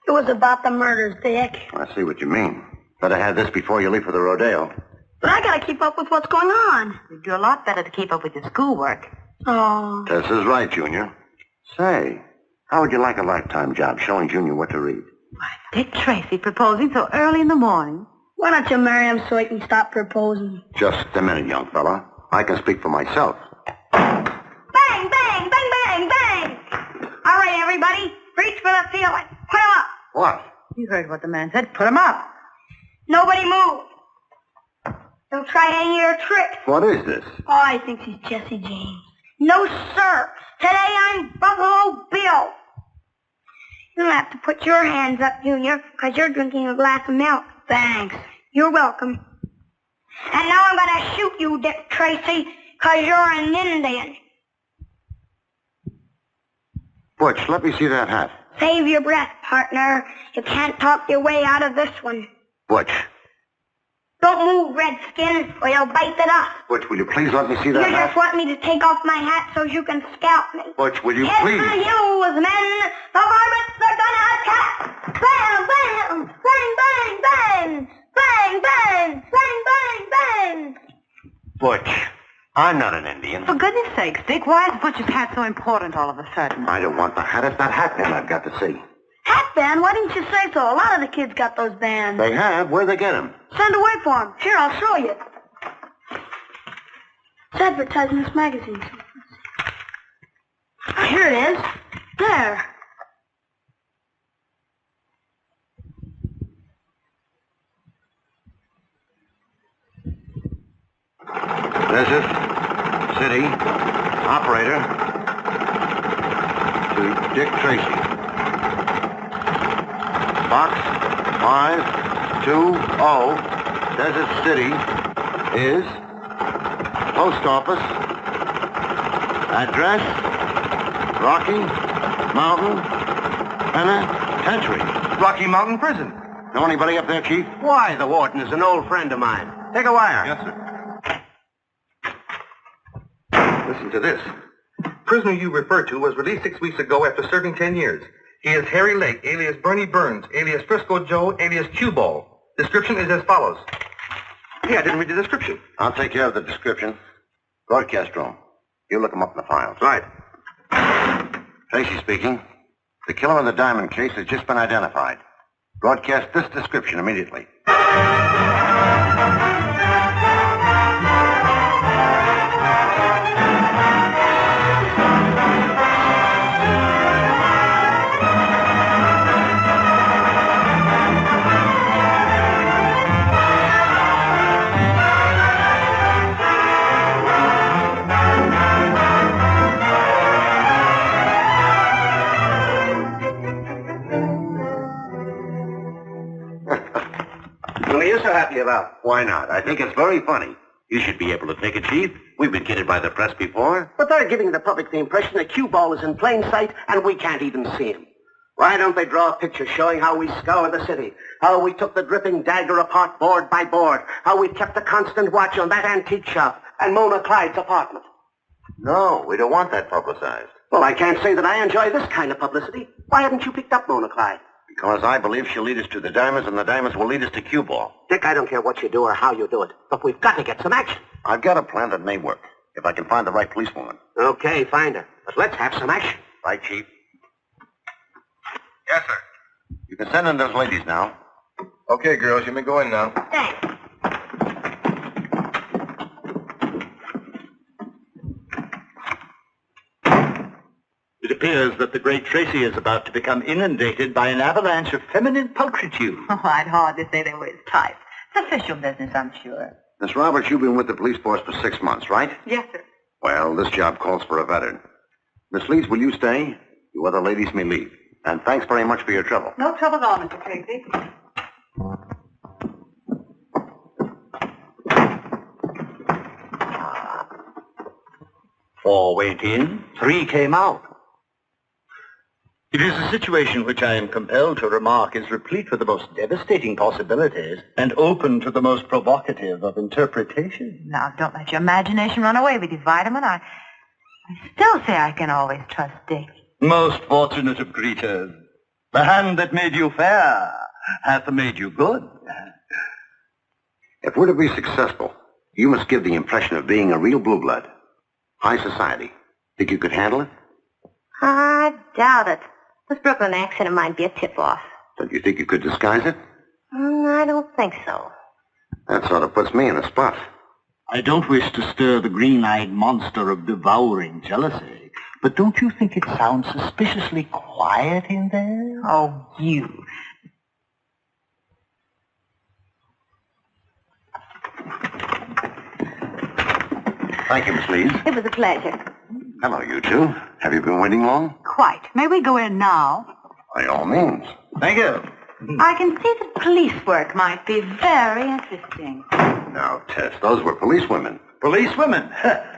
It was about the murders, Dick. I see what you mean. Better have this before you leave for the rodeo. But I gotta keep up with what's going on. You'd do a lot better to keep up with your schoolwork. Oh. Tess is right, Junior. Say, how would you like a lifetime job showing Junior what to read? Dick Tracy proposing so early in the morning. Why don't you marry him so he can stop proposing? Just a minute, young fella. I can speak for myself. Bang, bang, bang, bang, bang! All right, everybody, reach for the ceiling. Put him up. What? You heard what the man said. Put him up. Nobody move. Don't try any of your tricks. What is this? Oh, I think he's Jesse James. No, sir. Today I'm Buffalo Bill. You'll have to put your hands up, Junior, because you're drinking a glass of milk. Thanks. You're welcome. And now I'm going to shoot you, Dick Tracy, because you're an Indian. Butch, let me see that hat. Save your breath, partner. You can't talk your way out of this one. Butch. Don't move, Redskin, or you'll bite the dust. Butch, will you please let me see that You hat? just want me to take off my hat so you can scalp me. Butch, will you It's please? the Hughes men. The varmints are gonna attack. Bam, bam, bang, bang, bang. Bang, bang, bang, bang, bang. Butch, I'm not an Indian. For goodness sakes, Dick, why is Butch's hat so important all of a sudden? I don't want the hat. It's that hat band I've got to see. Hat band? Why didn't you say so? A lot of the kids got those bands. They have? Where'd they get them? Send away for them. Here, I'll show you. It's advertised in this magazine. Here it is. There. Desert, city, operator, to Dick Tracy. Box 520, Desert City, is post office, address, Rocky Mountain Penitentiary. Rocky Mountain Prison. Know anybody up there, Chief? Why, the warden is an old friend of mine. Take a wire. Yes, sir. Listen to this. Prisoner you referred to was released 6 weeks ago after serving 10 years. He is Harry Lake, alias Bernie Burns, alias Frisco Joe, alias Cueball. Description is as follows. Hey, I didn't read the description. I'll take care of the description. Broadcast room. You look him up in the files. Right. Tracy speaking. The killer in the diamond case has just been identified. Broadcast this description immediately. What are you so happy about? Why not? I think it's very funny. You should be able to take it, Chief. We've been kidded by the press before. But they're giving the public the impression that Cueball is in plain sight and we can't even see him. Why don't they draw a picture showing how we scoured the city, how we took the dripping dagger apart board by board, how we kept a constant watch on that antique shop and Mona Clyde's apartment? No, we don't want that publicized. Well, I can't say that I enjoy this kind of publicity. Why haven't you picked up Mona Clyde? Because I believe she'll lead us to the diamonds, and the diamonds will lead us to Cueball. Dick, I don't care what you do or how you do it, but we've got to get some action. I've got a plan that may work, if I can find the right policewoman. Okay, find her. But let's have some action. Right, Chief? Yes, sir. You can send in those ladies now. Okay, girls, you may go in now. Thanks. It appears that the great Tracy is about to become inundated by an avalanche of feminine pulchritude. Oh, I'd hardly say they were his type. It's official business, I'm sure. Miss Roberts, you've been with the police force for 6 months, right? Yes, sir. Well, this job calls for a veteran. Miss Leeds, will you stay? You other ladies may leave. And thanks very much for your trouble. No trouble at all, Mr. Tracy. Four went in, 3 came out. It is a situation which I am compelled to remark is replete with the most devastating possibilities and open to the most provocative of interpretation. Now, don't let your imagination run away with you, Vitamin. I still say I can always trust Dick. Most fortunate of creatures, the hand that made you fair hath made you good. If we're to be successful, you must give the impression of being a real blue blood. High society. Think you could handle it? I doubt it. This Brooklyn accent might be a tip-off. Don't you think you could disguise it? I don't think so. That sort of puts me in a spot. I don't wish to stir the green-eyed monster of devouring jealousy, but don't you think it sounds suspiciously quiet in there? Oh, you. Thank you, Miss Leeds. It was a pleasure. Hello, you two. Have you been waiting long? Quite. May we go in now? By all means. Thank you. I can see that police work might be very interesting. Now, Tess, those were policewomen. Policewomen?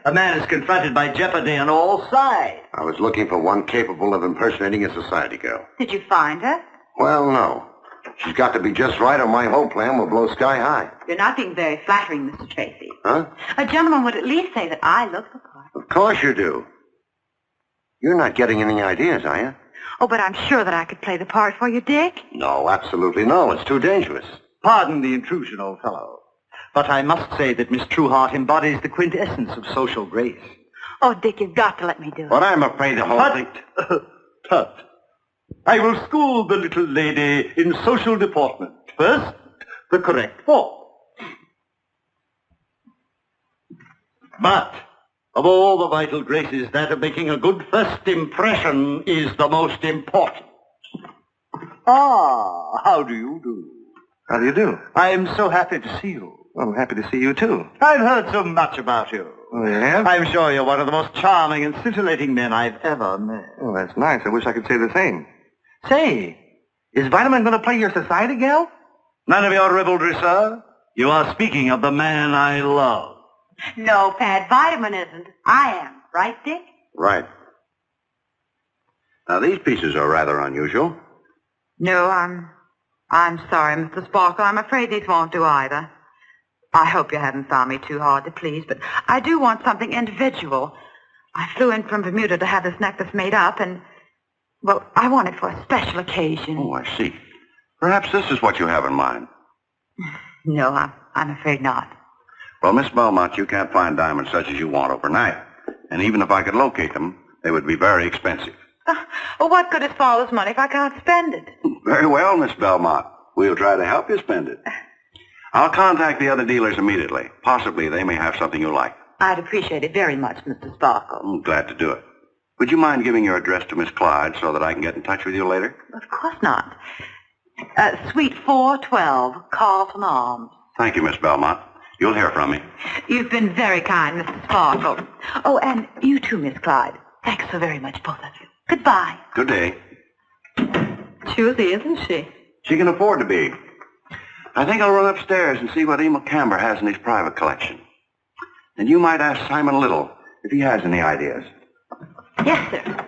A man is confronted by jeopardy on all sides. I was looking for one capable of impersonating a society girl. Did you find her? Well, no. She's got to be just right or my whole plan will blow sky high. You're not being very flattering, Mr. Tracy. Huh? A gentleman would at least say that I look the part. Of course you do. You're not getting any ideas, are you? Oh, but I'm sure that I could play the part for you, Dick. No, absolutely no. It's too dangerous. Pardon the intrusion, old fellow, but I must say that Miss Trueheart embodies the quintessence of social grace. Oh, Dick, you've got to let me do it. But I'm afraid the whole thing... Tut. I will school the little lady in social deportment. First, the correct form. But of all the vital graces, that of making a good first impression is the most important. Ah, how do you do? How do you do? I am so happy to see you. Well, I'm happy to see you, too. I've heard so much about you. Oh, you have? I'm sure you're one of the most charming and scintillating men I've ever met. Oh, that's nice. I wish I could say the same. Say, is Vitamin going to play your society gal? None of your ribaldry, sir. You are speaking of the man I love. No, Pat, Vitamin isn't. I am. Right, Dick? Right. Now, these pieces are rather unusual. No, I'm sorry, Mr. Sparkle. I'm afraid these won't do either. I hope you haven't found me too hard to please, but I do want something individual. I flew in from Bermuda to have this necklace made up, and, well, I want it for a special occasion. Oh, I see. Perhaps this is what you have in mind. No, I'm afraid not. Well, Miss Belmont, you can't find diamonds such as you want overnight. And even if I could locate them, they would be very expensive. Well, what good is father's money if I can't spend it? Very well, Miss Belmont. We'll try to help you spend it. I'll contact the other dealers immediately. Possibly they may have something you like. I'd appreciate it very much, Mr. Sparkle. I'm glad to do it. Would you mind giving your address to Miss Clyde so that I can get in touch with you later? Of course not. Suite 412, Carlton Arms. Thank you, Miss Belmont. You'll hear from me. You've been very kind, Mr. Sparkle. Oh, and you too, Miss Clyde. Thanks so very much, both of you. Goodbye. Good day. Choosy, isn't she? She can afford to be. I think I'll run upstairs and see what Emil Camber has in his private collection. And you might ask Simon Little if he has any ideas. Yes, sir.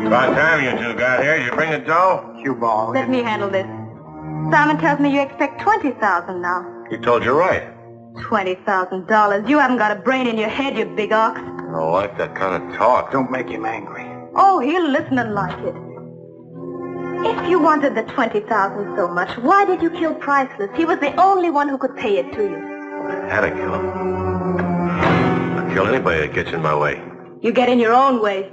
About time you two got here. Did you bring the dough? Cueball. Let me handle this. Simon tells me you expect $20,000 now. He told you right. $20,000. You haven't got a brain in your head, you big ox. I don't like that kind of talk. Don't make him angry. Oh, he'll listen and like it. If you wanted the $20,000 so much, why did you kill Priceless? He was the only one who could pay it to you. I had to kill him. I'll kill anybody that gets in my way. You get in your own way.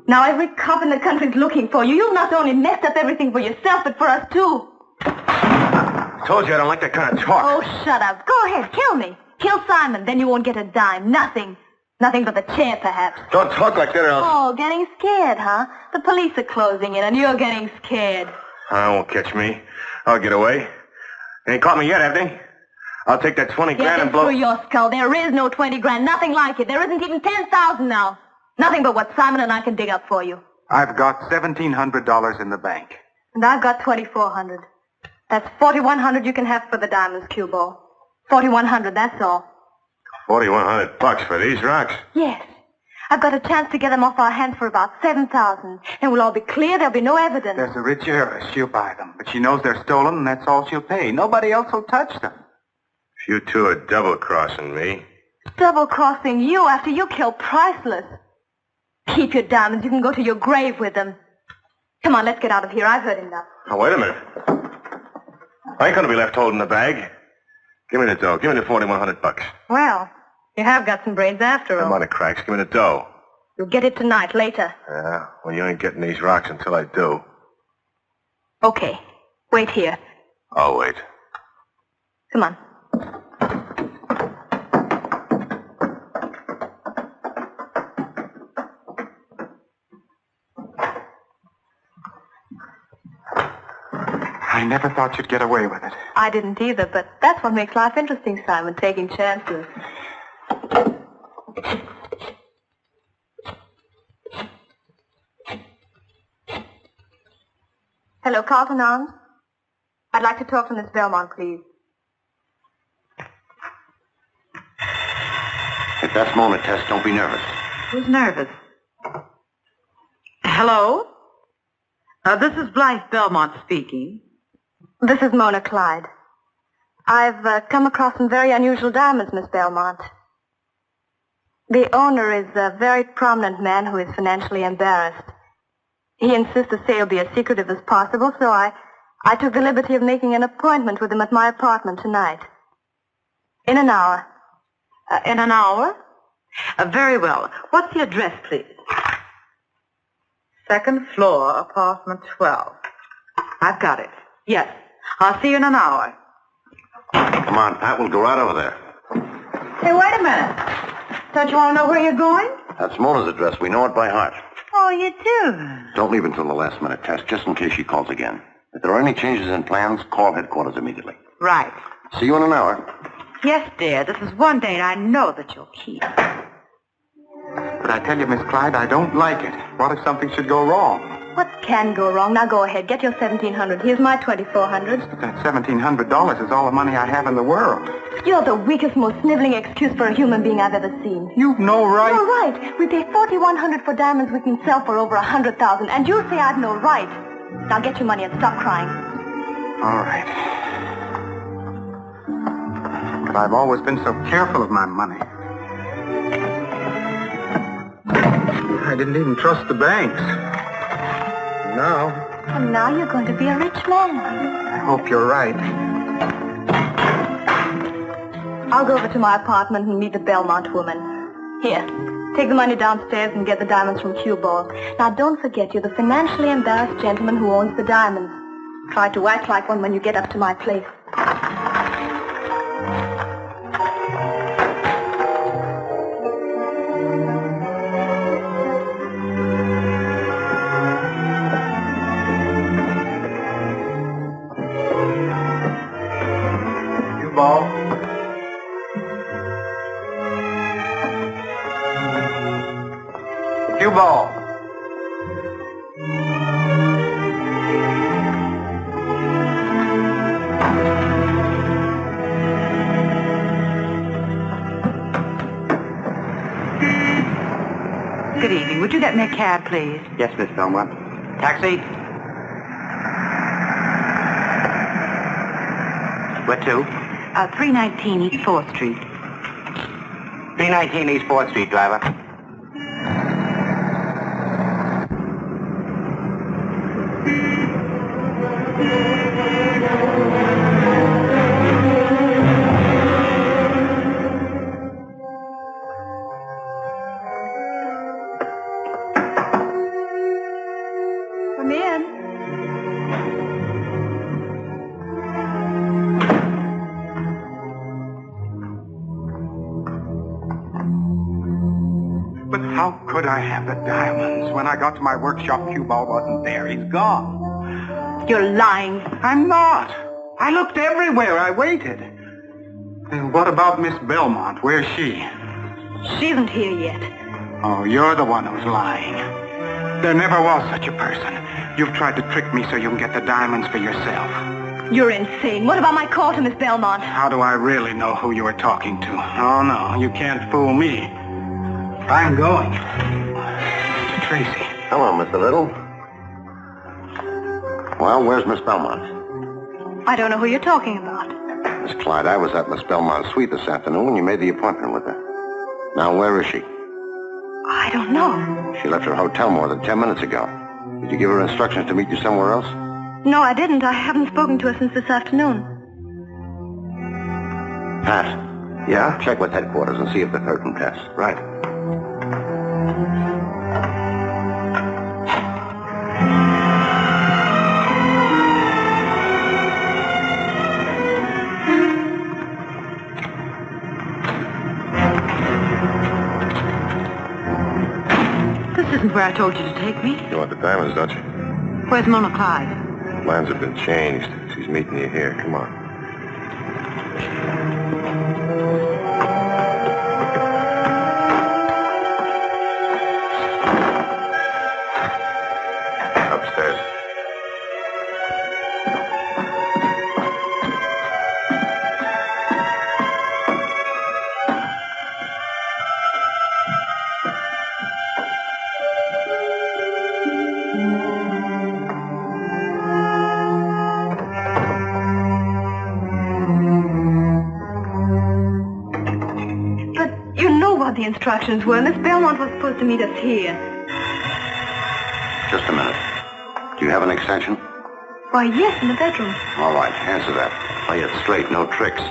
Now every cop in the country's looking for you. You've not only messed up everything for yourself, but for us, too. I told you I don't like that kind of talk. Oh, shut up. Go ahead, kill me. Kill Simon, then you won't get a dime. Nothing. Nothing but the chair, perhaps. Don't talk like that or else... Oh, getting scared, huh? The police are closing in, and you're getting scared. I won't catch me. I'll get away. They ain't caught me yet, have they? I'll take that 20 grand and blow... Get it through your skull. There is no 20 grand. Nothing like it. There isn't even 10,000 now. Nothing but what Simon and I can dig up for you. I've got $1,700 in the bank. And I've got $2,400. That's $4,100 you can have for the diamonds, Cueball. $4,100, that's all. $4,100 for these rocks? Yes. I've got a chance to get them off our hands for about $7,000. And we'll all be clear. There'll be no evidence. There's a rich heiress. She'll buy them. But she knows they're stolen, and that's all she'll pay. Nobody else will touch them. You two are double-crossing me. Double-crossing you after you killed Priceless. Keep your diamonds. You can go to your grave with them. Come on, let's get out of here. I've heard enough. Now, wait a minute. I ain't gonna be left holding the bag. Give me the dough. Give me the $4,100. Well, you have got some brains after all. I'm on the cracks. Give me the dough. You'll get it tonight, later. Yeah, well, you ain't getting these rocks until I do. Okay. Wait here. I'll wait. Come on. I never thought you'd get away with it. I didn't either, but that's what makes life interesting, Simon, taking chances. Hello, Carlton Arms. I'd like to talk to Miss Belmont, please. If that's Mona, Tess, don't be nervous. Who's nervous? Hello? This is Blythe Belmont speaking. This is Mona Clyde. I've come across some very unusual diamonds, Miss Belmont. The owner is a very prominent man who is financially embarrassed. He insists the sale be as secretive as possible, so I took the liberty of making an appointment with him at my apartment tonight. In an hour. In an hour? Very well. What's the address, please? 2nd floor, apartment 12. I've got it. Yes. I'll see you in an hour. Come on, Pat, we'll go right over there. Hey, wait a minute. Don't you want to know where you're going? That's Mona's address. We know it by heart. Oh, you do? Don't leave until the last minute, Tess, just in case she calls again. If there are any changes in plans, call headquarters immediately. Right. See you in an hour. Yes, dear. This is one date I know that you'll keep. But I tell you, Miss Clyde, I don't like it. What if something should go wrong? What can go wrong? Now go ahead. Get your $1,700. Here's my $2,400. But that $1,700 is all the money I have in the world. You're the weakest, most sniveling excuse for a human being I've ever seen. You've no right. You're right. We pay $4,100 for diamonds we can sell for over $100,000, and you say I've no right. Now get your money and stop crying. All right. But I've always been so careful of my money. I didn't even trust the banks. Now... And now you're going to be a rich man. I hope you're right. I'll go over to my apartment and meet the Belmont woman. Here, take the money downstairs and get the diamonds from Cueball. Now, don't forget, you're the financially embarrassed gentleman who owns the diamonds. Try to act like one when you get up to my place. Cueball. Cueball. Good evening. Would you get me a cab, please? Yes, Miss Belmont. Taxi? Where to? 319 East 4th Street. 319 East 4th Street, driver. Come in. But how could I have the diamonds? When I got to my workshop, Cueball wasn't there. He's gone. You're lying. I'm not. I looked everywhere. I waited. And what about Miss Belmont? Where's she? She isn't here yet. Oh, you're the one who's lying. There never was such a person. You've tried to trick me so you can get the diamonds for yourself. You're insane. What about my call to Miss Belmont? How do I really know who you were talking to? Oh, no, you can't fool me. I'm going. Mr. Tracy. Hello, Mr. Little. Well, where's Miss Belmont? I don't know who you're talking about. Miss Clyde, I was at Miss Belmont's suite this afternoon when you made the appointment with her. Now, where is she? I don't know. She left her hotel more than 10 minutes ago. Did you give her instructions to meet you somewhere else? No, I didn't. I haven't spoken to her since this afternoon. Pat. Yeah? Check with headquarters and see if they've heard from Tess. Right. This isn't where I told you to take me. You want the diamonds, don't you? Where's Mona Clyde? Plans have been changed. She's meeting you here. Come on. Upstairs. The instructions were Miss Belmont was supposed to meet us here. Just a minute. Do you have an extension? Why, yes, in the bedroom. All right, answer that. Play it straight, no tricks.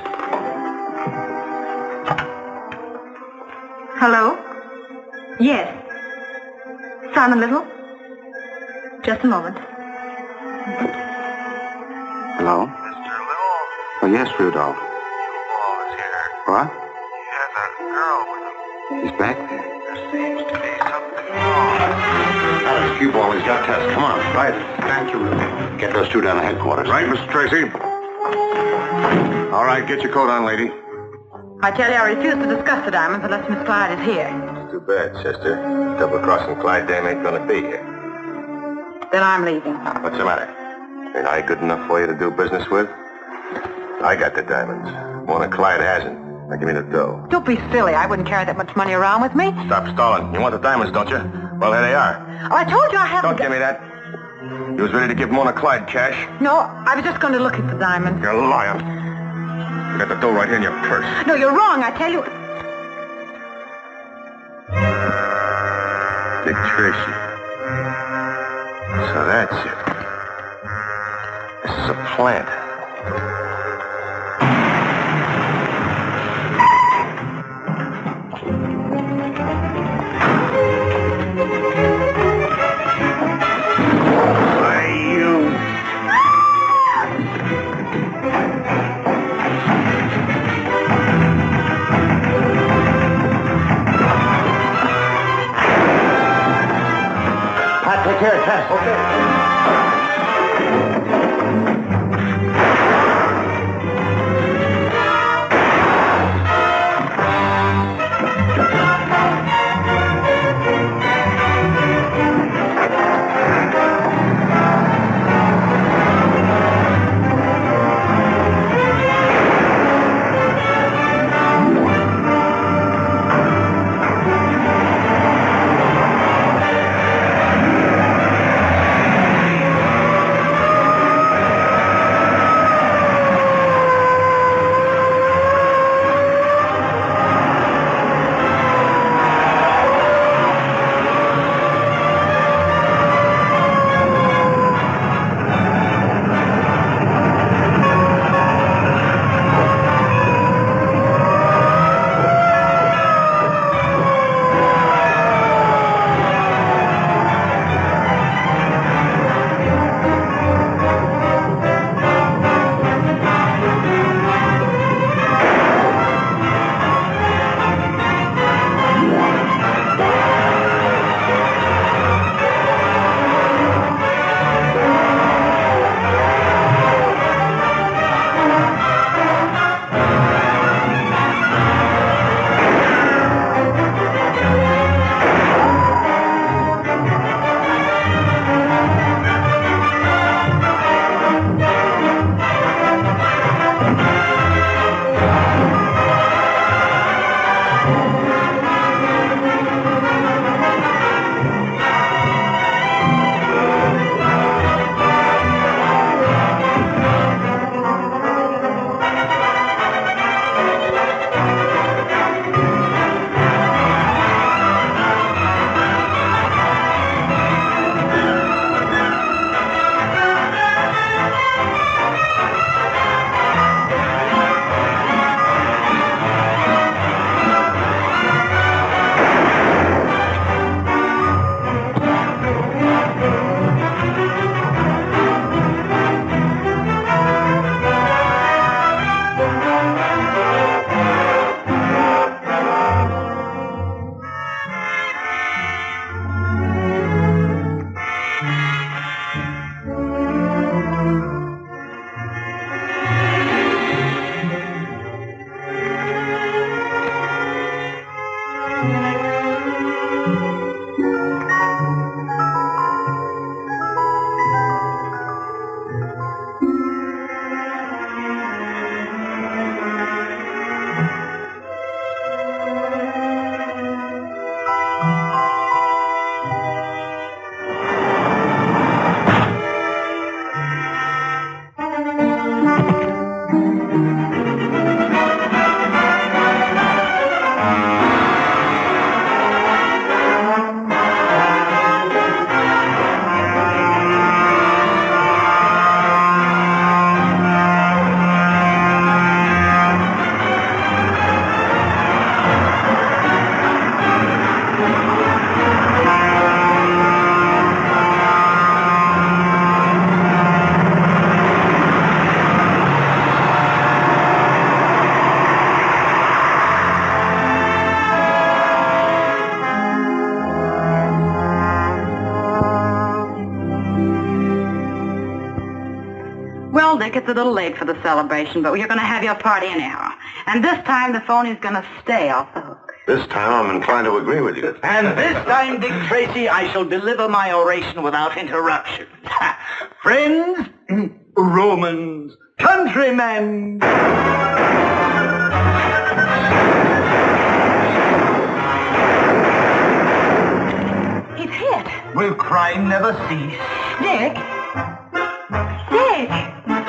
Hello? Yes. Simon Little? Just a moment. Hello? Mr. Little? Oh, yes, Rudolph. Cueball is here. What? He has a girl with him. He's back? There seems to be something wrong. Alex, Cueball, he's got Tess. Come on. Right. Thank you, Rudolph. Get those two down to headquarters. Right, Mr. Tracy. All right, get your coat on, lady. I tell you, I refuse to discuss the diamonds unless Miss Clyde is here. Too bad, sister. Double-crossing Clyde dame ain't gonna be here. Then I'm leaving. What's the matter? Ain't I good enough for you to do business with? I got the diamonds. Mona Clyde hasn't. Now give me the dough. Don't be silly. I wouldn't carry that much money around with me. Stop stalling. You want the diamonds, don't you? Well, here they are. Oh, I told you I haven't... Don't give me that. You was ready to give Mona Clyde cash. No, I was just going to look at the diamonds. You're lying. You got the dough right here in your purse. No, you're wrong. I tell you... Dick Tracy. So that's it. This is a plant. Take care of Tess. Okay. Well, Dick, it's a little late for the celebration, but you're going to have your party anyhow. And this time, the phony's going to stay off the hook. This time I'm inclined to agree with you. And this time, Dick Tracy, I shall deliver my oration without interruption. Friends, Romans, countrymen. He's hit. Will crime never cease? Dick? Dick!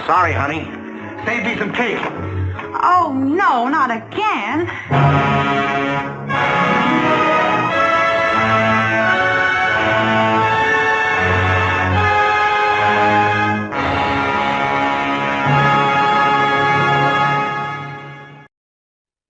Sorry, honey. Save me some cake. Oh, no, not again.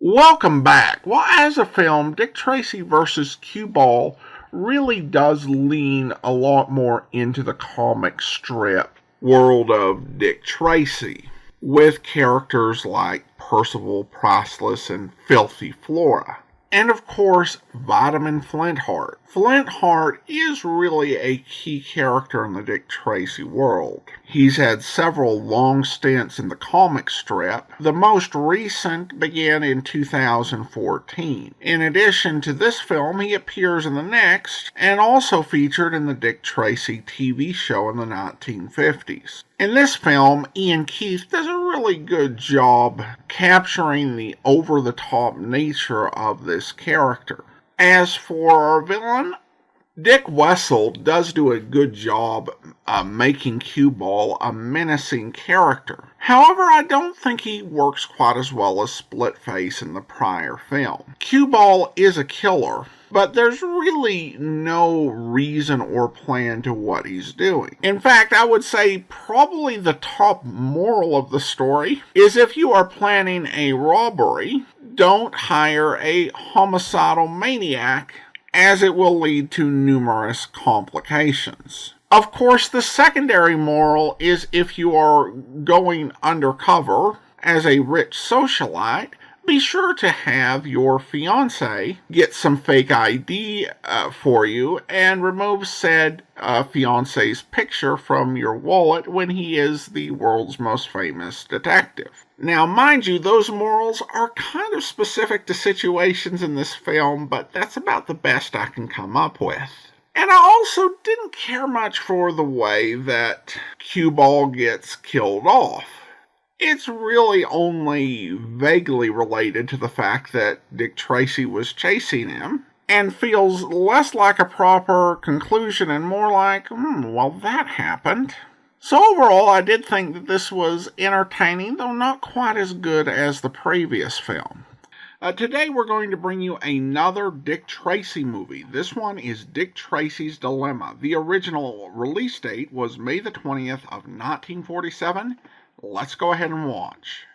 Welcome back. Well, as a film, Dick Tracy versus Cueball really does lean a lot more into the comic strip world of Dick Tracy, with characters like Percival, Priceless, and Filthy Flora. And of course, Vitamin Flintheart. Flintheart is really a key character in the Dick Tracy world. He's had several long stints in the comic strip. The most recent began in 2014. In addition to this film, he appears in the next, and also featured in the Dick Tracy TV show in the 1950s. In this film, Ian Keith does a really good job capturing the over-the-top nature of this character. As for our villain, Dick Wessel does do a good job making Cueball a menacing character. However, I don't think he works quite as well as Splitface in the prior film. Cueball is a killer, but there's really no reason or plan to what he's doing. In fact, I would say probably the top moral of the story is if you are planning a robbery, don't hire a homicidal maniac, as it will lead to numerous complications. Of course, the secondary moral is if you are going undercover as a rich socialite, be sure to have your fiancé get some fake ID for you and remove said fiancé's picture from your wallet when he is the world's most famous detective. Now, mind you, those morals are kind of specific to situations in this film, but that's about the best I can come up with. And I also didn't care much for the way that Cueball gets killed off. It's really only vaguely related to the fact that Dick Tracy was chasing him, and feels less like a proper conclusion and more like, well, that happened. So overall, I did think that this was entertaining, though not quite as good as the previous film. Today we're going to bring you another Dick Tracy movie. This one is Dick Tracy's Dilemma. The original release date was May the 20th of 1947. Let's go ahead and watch.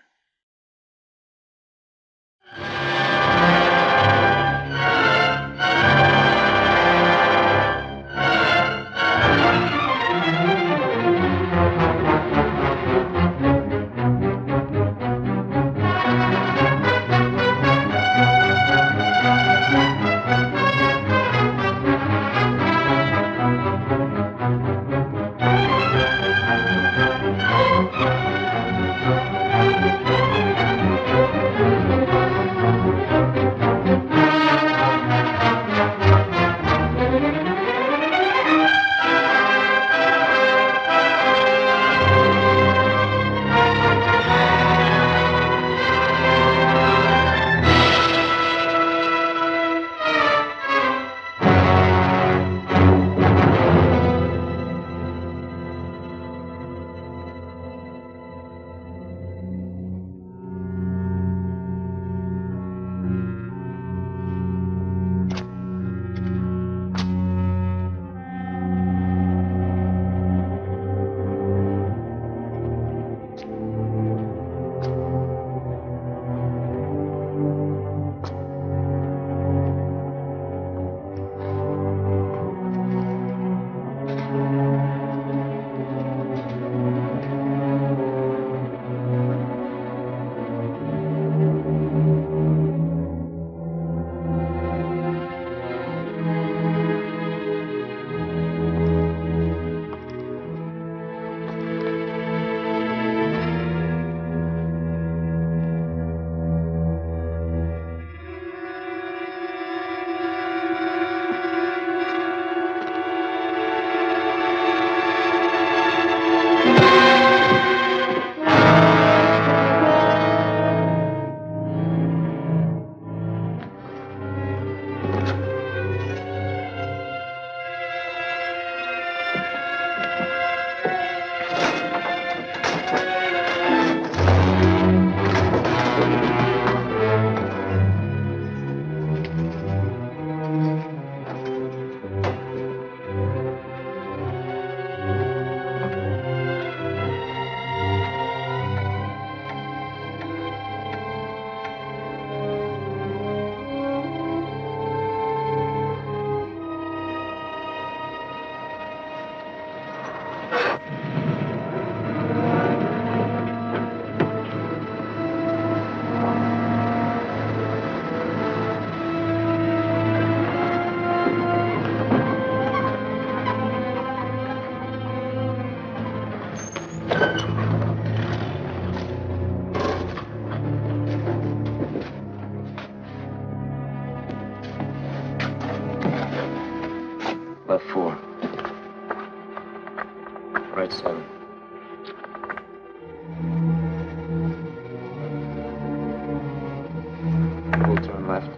Right, 7. We'll turn left.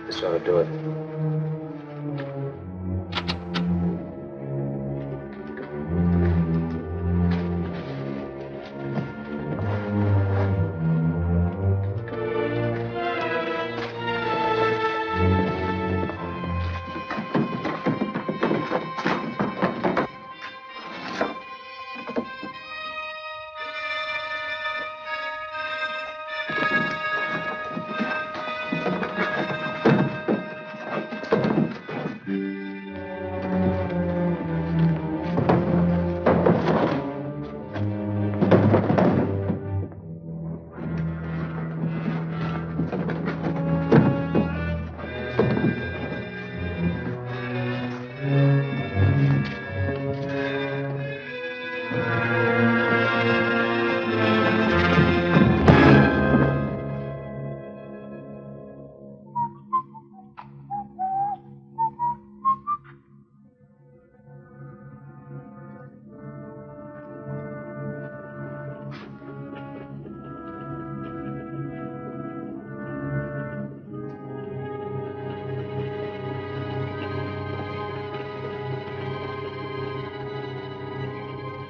This ought to do it.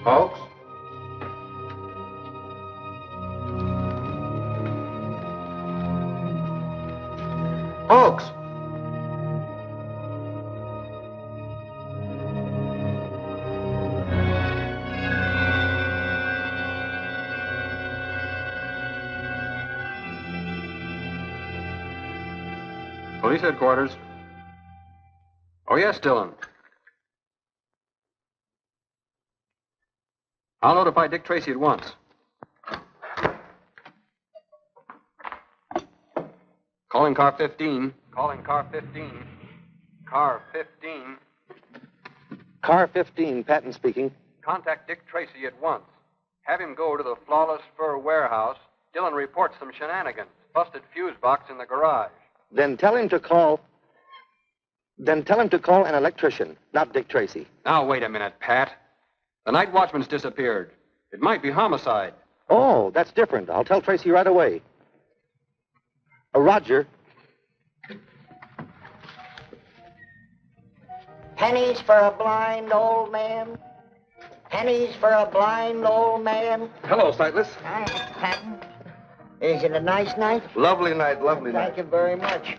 Folks? Folks! Police headquarters. Oh, yes, Dillon. I'll notify Dick Tracy at once. Calling car 15. Calling car 15. Car 15. Car 15, Patton speaking. Contact Dick Tracy at once. Have him go to the Flawless Fur warehouse. Dillon reports some shenanigans. Busted fuse box in the garage. Then tell him to call an electrician, not Dick Tracy. Now, wait a minute, Pat. The night watchman's disappeared. It might be homicide. Oh, that's different. I'll tell Tracy right away. Roger. Pennies for a blind old man. Pennies for a blind old man. Hello, Sightless. Hi, Patton. Is it a nice night? Lovely night, lovely night. Thank you very much.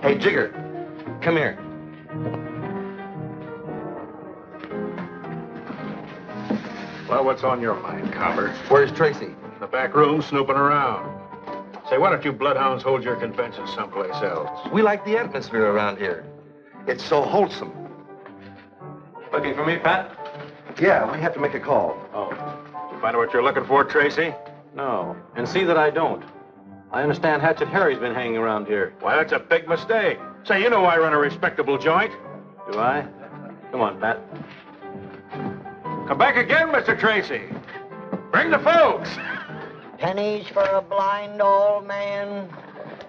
Hey, Jigger, come here. Well, what's on your mind, Copper? Where's Tracy? In the back room, snooping around. Say, why don't you bloodhounds hold your convention someplace else? We like the atmosphere around here. It's so wholesome. Looking for me, Pat? Yeah, we have to make a call. Oh. Did you find out what you're looking for, Tracy? No. And see that I don't. I understand Hatchet Harry's been hanging around here. Why, that's a big mistake. Say, you know I run a respectable joint. Do I? Come on, Pat. Come back again, Mr. Tracy. Bring the folks. Pennies for a blind old man.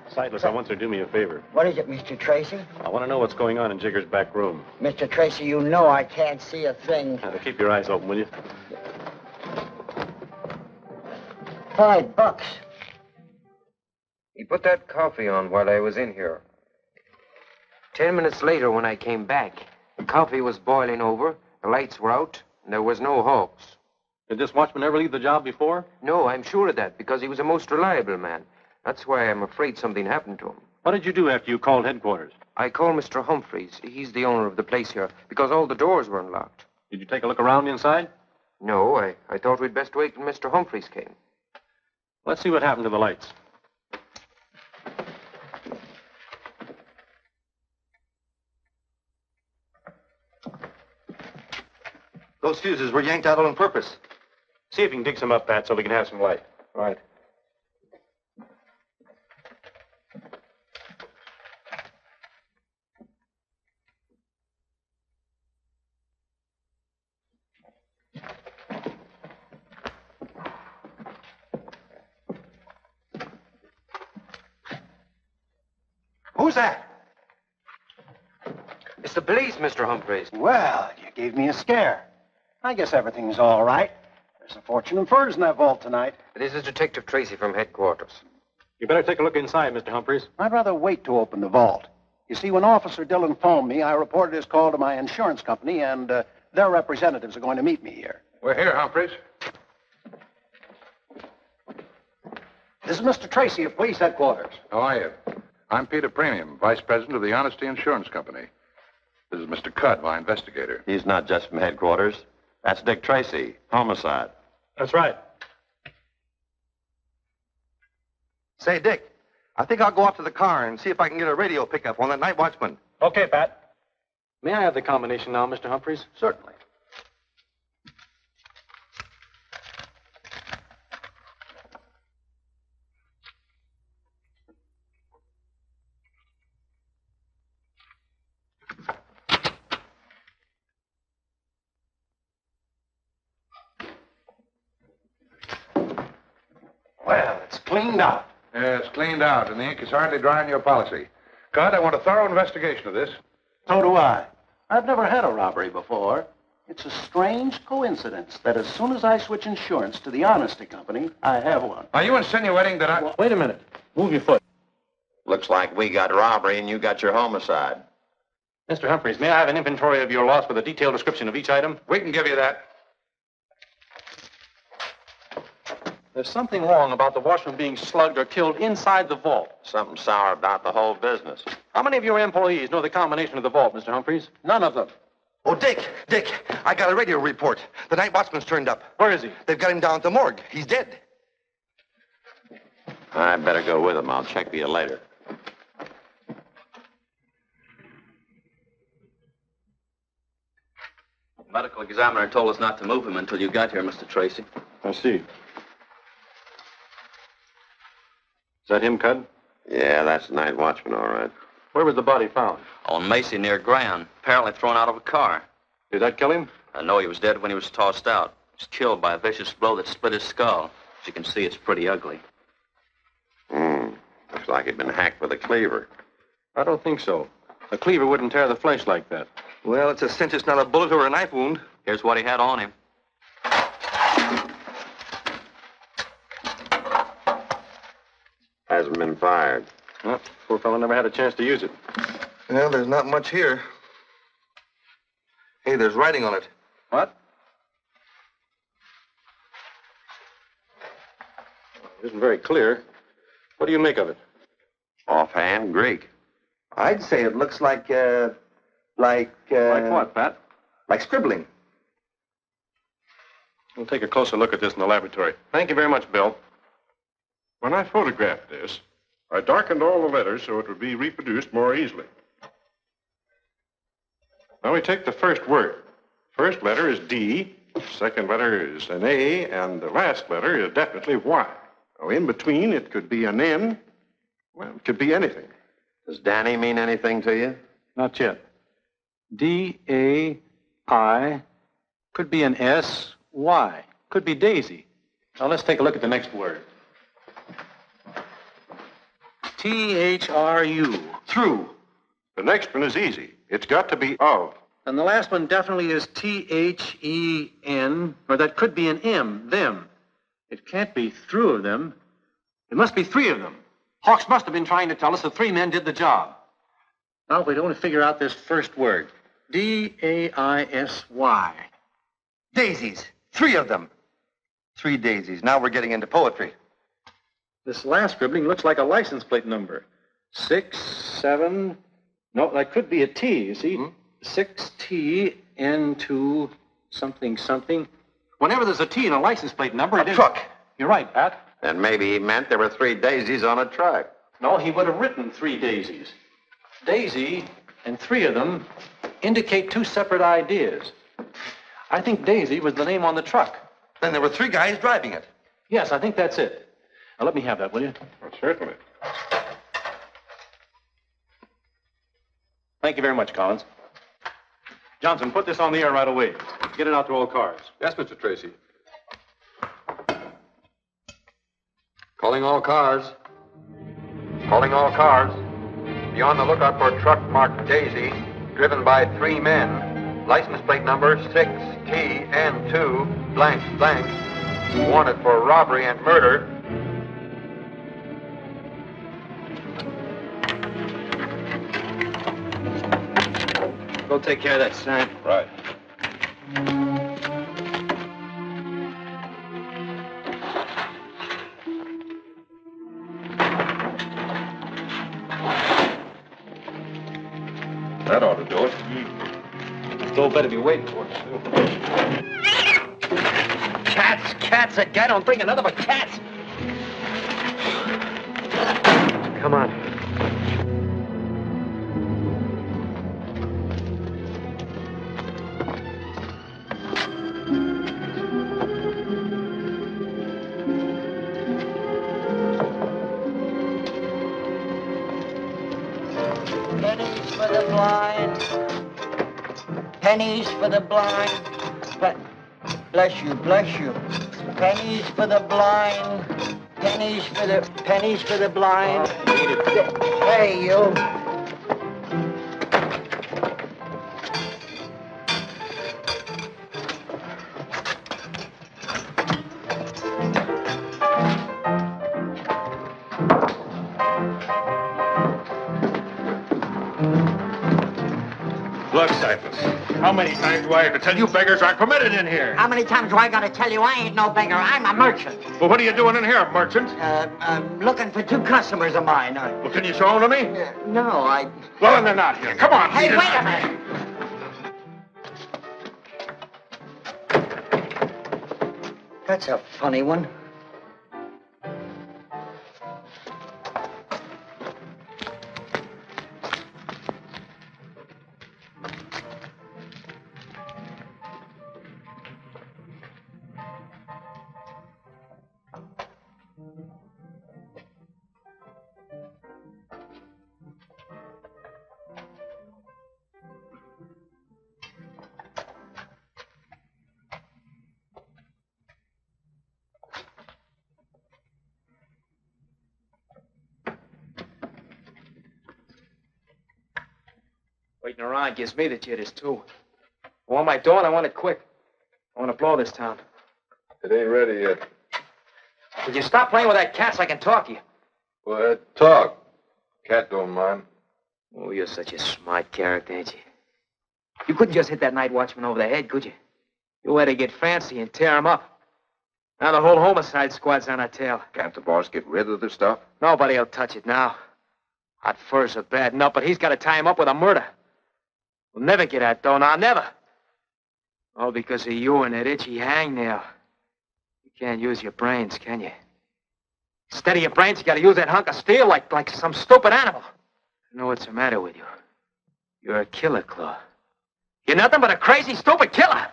Sightless, I want you to do me a favor. What is it, Mr. Tracy? I want to know what's going on in Jigger's back room. Mr. Tracy, you know I can't see a thing. Now, keep your eyes open, will you? $5. He put that coffee on while I was in here. 10 minutes later, when I came back, the coffee was boiling over, the lights were out, and there was no hawks. Did this watchman ever leave the job before? No, I'm sure of that, because he was a most reliable man. That's why I'm afraid something happened to him. What did you do after you called headquarters? I called Mr. Humphreys. He's the owner of the place here, because all the doors were unlocked. Did you take a look around inside? No, I thought we'd best wait till Mr. Humphreys came. Let's see what happened to the lights. Those fuses were yanked out on purpose. See if you can dig some up, Pat, so we can have some light. All right. Who's that? It's the police, Mr. Humphreys. Well, you gave me a scare. I guess everything's all right. There's a fortune in furs in that vault tonight. This is Detective Tracy from headquarters. You better take a look inside, Mr. Humphreys. I'd rather wait to open the vault. You see, when Officer Dillon phoned me, I reported his call to my insurance company, and their representatives are going to meet me here. We're here, Humphreys. This is Mr. Tracy of police headquarters. How are you? I'm Peter Premium, Vice President of the Honesty Insurance Company. This is Mr. Cudd, my investigator. He's not just from headquarters. That's Dick Tracy, homicide. That's right. Say, Dick, I think I'll go up to the car and see if I can get a radio pickup on that night watchman. Okay, Pat. May I have the combination now, Mr. Humphreys? Certainly. Well, it's cleaned out. Yeah, it's cleaned out, and the ink is hardly dry on your policy. Cudd, I want a thorough investigation of this. So do I. I've never had a robbery before. It's a strange coincidence that as soon as I switch insurance to the Honesty Company, I have one. Are you insinuating that I... Wait a minute. Move your foot. Looks like we got robbery and you got your homicide. Mr. Humphreys, may I have an inventory of your loss with a detailed description of each item? We can give you that. There's something wrong about the watchman being slugged or killed inside the vault. Something sour about the whole business. How many of your employees know the combination of the vault, Mr. Humphreys? None of them. Oh, Dick, I got a radio report. The night watchman's turned up. Where is he? They've got him down at the morgue. He's dead. I better go with him. I'll check for you later. The medical examiner told us not to move him until you got here, Mr. Tracy. I see. Is that him, Cudd? Yeah, that's the night watchman, all right. Where was the body found? On Macy near Grand, apparently thrown out of a car. Did that kill him? I know he was dead when he was tossed out. He was killed by a vicious blow that split his skull. As you can see, it's pretty ugly. Looks like he'd been hacked with a cleaver. I don't think so. A cleaver wouldn't tear the flesh like that. Well, it's a cinch it's not a bullet or a knife wound. Here's what he had on him. Hasn't been fired. Well, poor fellow never had a chance to use it. Well, there's not much here. Hey, there's writing on it. What? It isn't very clear. What do you make of it? Offhand, Greek. I'd say it looks like Like what, Pat? like scribbling. We'll take a closer look at this in the laboratory. Thank you very much, Bill. When I photographed this, I darkened all the letters so it would be reproduced more easily. Now we take the first word. First letter is D, second letter is an A, and the last letter is definitely Y. Now in between, it could be an N. Well, it could be anything. Does Danny mean anything to you? Not yet. D-A-I. Could be an S-Y. Could be Daisy. Now let's take a look at the next word. T-H-R-U. Through. The next one is easy. It's got to be of. And the last one definitely is T-H-E-N, or that could be an M, them. It can't be through of them. It must be three of them. Hawks must have been trying to tell us that three men did the job. Now, if we'd only figure out this first word. D-A-I-S-Y. Daisies. Three of them. 3 daisies. Now we're getting into poetry. This last scribbling looks like a license plate number. 6, 7... No, that could be a T, you see? 6T, N2, something, something. Whenever there's a T in a license plate number... A truck. You're right, Pat. Then maybe he meant there were 3 daisies on a truck. No, he would have written 3 daisies. Daisy and 3 of them indicate 2 separate ideas. I think Daisy was the name on the truck. Then there were 3 guys driving it. Yes, I think that's it. Now, let me have that, will you? Well, certainly. Thank you very much, Collins. Johnson, put this on the air right away. Get it out to all cars. Yes, Mr. Tracy. Calling all cars. Calling all cars. Be on the lookout for a truck marked Daisy, driven by 3 men. License plate number 6TN2 blank blank. Wanted for robbery and murder. Go take care of that sign. Right. That ought to do it. Still better be waiting for us, too. Cats again. Don't bring another but cats. Come on. Pennies for the blind. Pennies for the blind. Bless you, bless you. Pennies for the blind. Pennies for the blind. Hey, you. Look, Cypress, how many times do I have to tell you beggars aren't permitted in here? How many times do I gotta tell you I ain't no beggar? I'm a merchant. Well, what are you doing in here, merchant? I'm looking for 2 customers of mine. Well, can you show them to me? No, I... Well, then they're not here. Come on, Hey, beat it wait out. a minute. That's a funny one. Waiting around gives me the jitters, too. I want my dough and I want it quick. I want to blow this town. It ain't ready yet. Would you stop playing with that cat so I can talk to you? Go ahead, talk. Cat don't mind. Oh, you're such a smart character, ain't you? You couldn't just hit that night watchman over the head, could you? You had to get fancy and tear him up. Now the whole homicide squad's on our tail. Can't the boss get rid of the stuff? Nobody'll touch it now. Hot furs are bad enough, but he's got to tie him up with a murder. We'll never get that dough now, never. All because of you and that itchy hangnail. You can't use your brains, can you? Instead of your brains, you got to use that hunk of steel like some stupid animal. I know what's the matter with you. You're a killer, Claw. You're nothing but a crazy, stupid killer.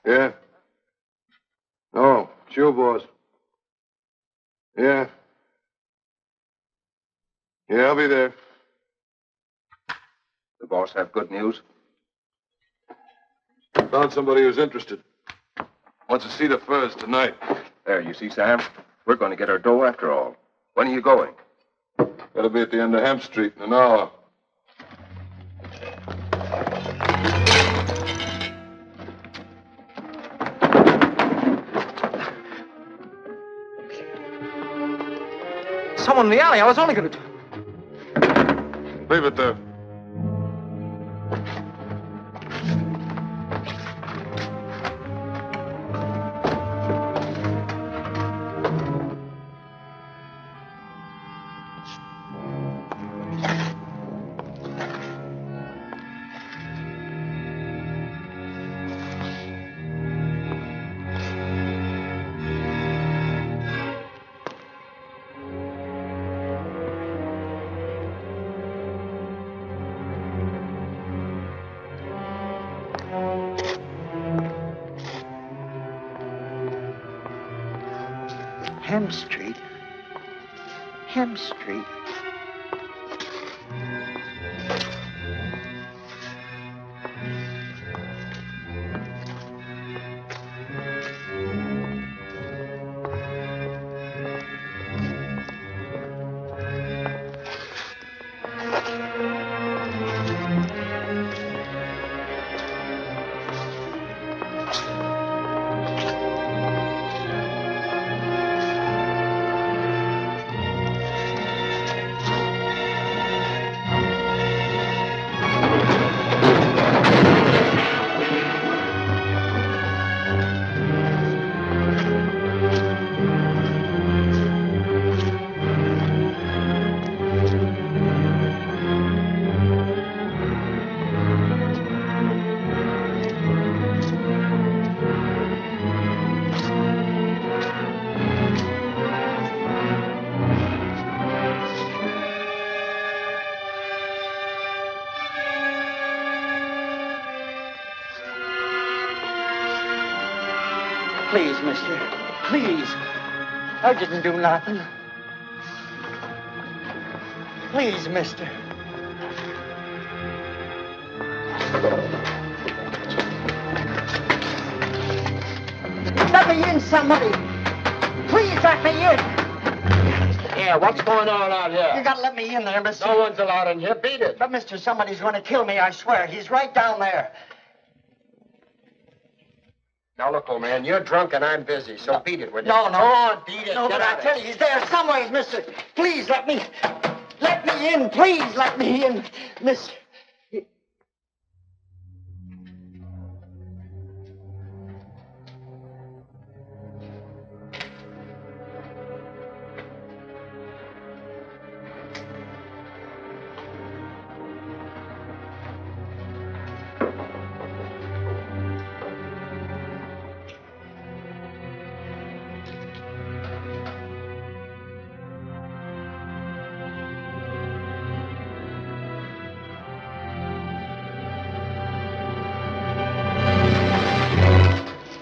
Yeah. Oh, sure, boss. Yeah. Yeah, I'll be there. The boss have good news? Found somebody who's interested. Wants to see the furs tonight. There, you see, Sam? We're going to get our dough after all. When are you going? Gotta be at the end of Hemp Street in an hour. Someone in the alley. I was only going to... Leave it there. Hemp Street. Hemp Street. Please, mister. Please. I didn't do nothing. Please, mister. Let me in, somebody. Please let me in. Yeah, what's going on out here? You gotta let me in there, mister. No one's allowed in here. Beat it. But, mister, somebody's gonna kill me, I swear. He's right down there. Now, look, old man, you're drunk and I'm busy, so beat it, will you? No. Go on, beat it. No, Get but out I tell you, he's there somewhere, mister. Please let me in. Please let me in, mister.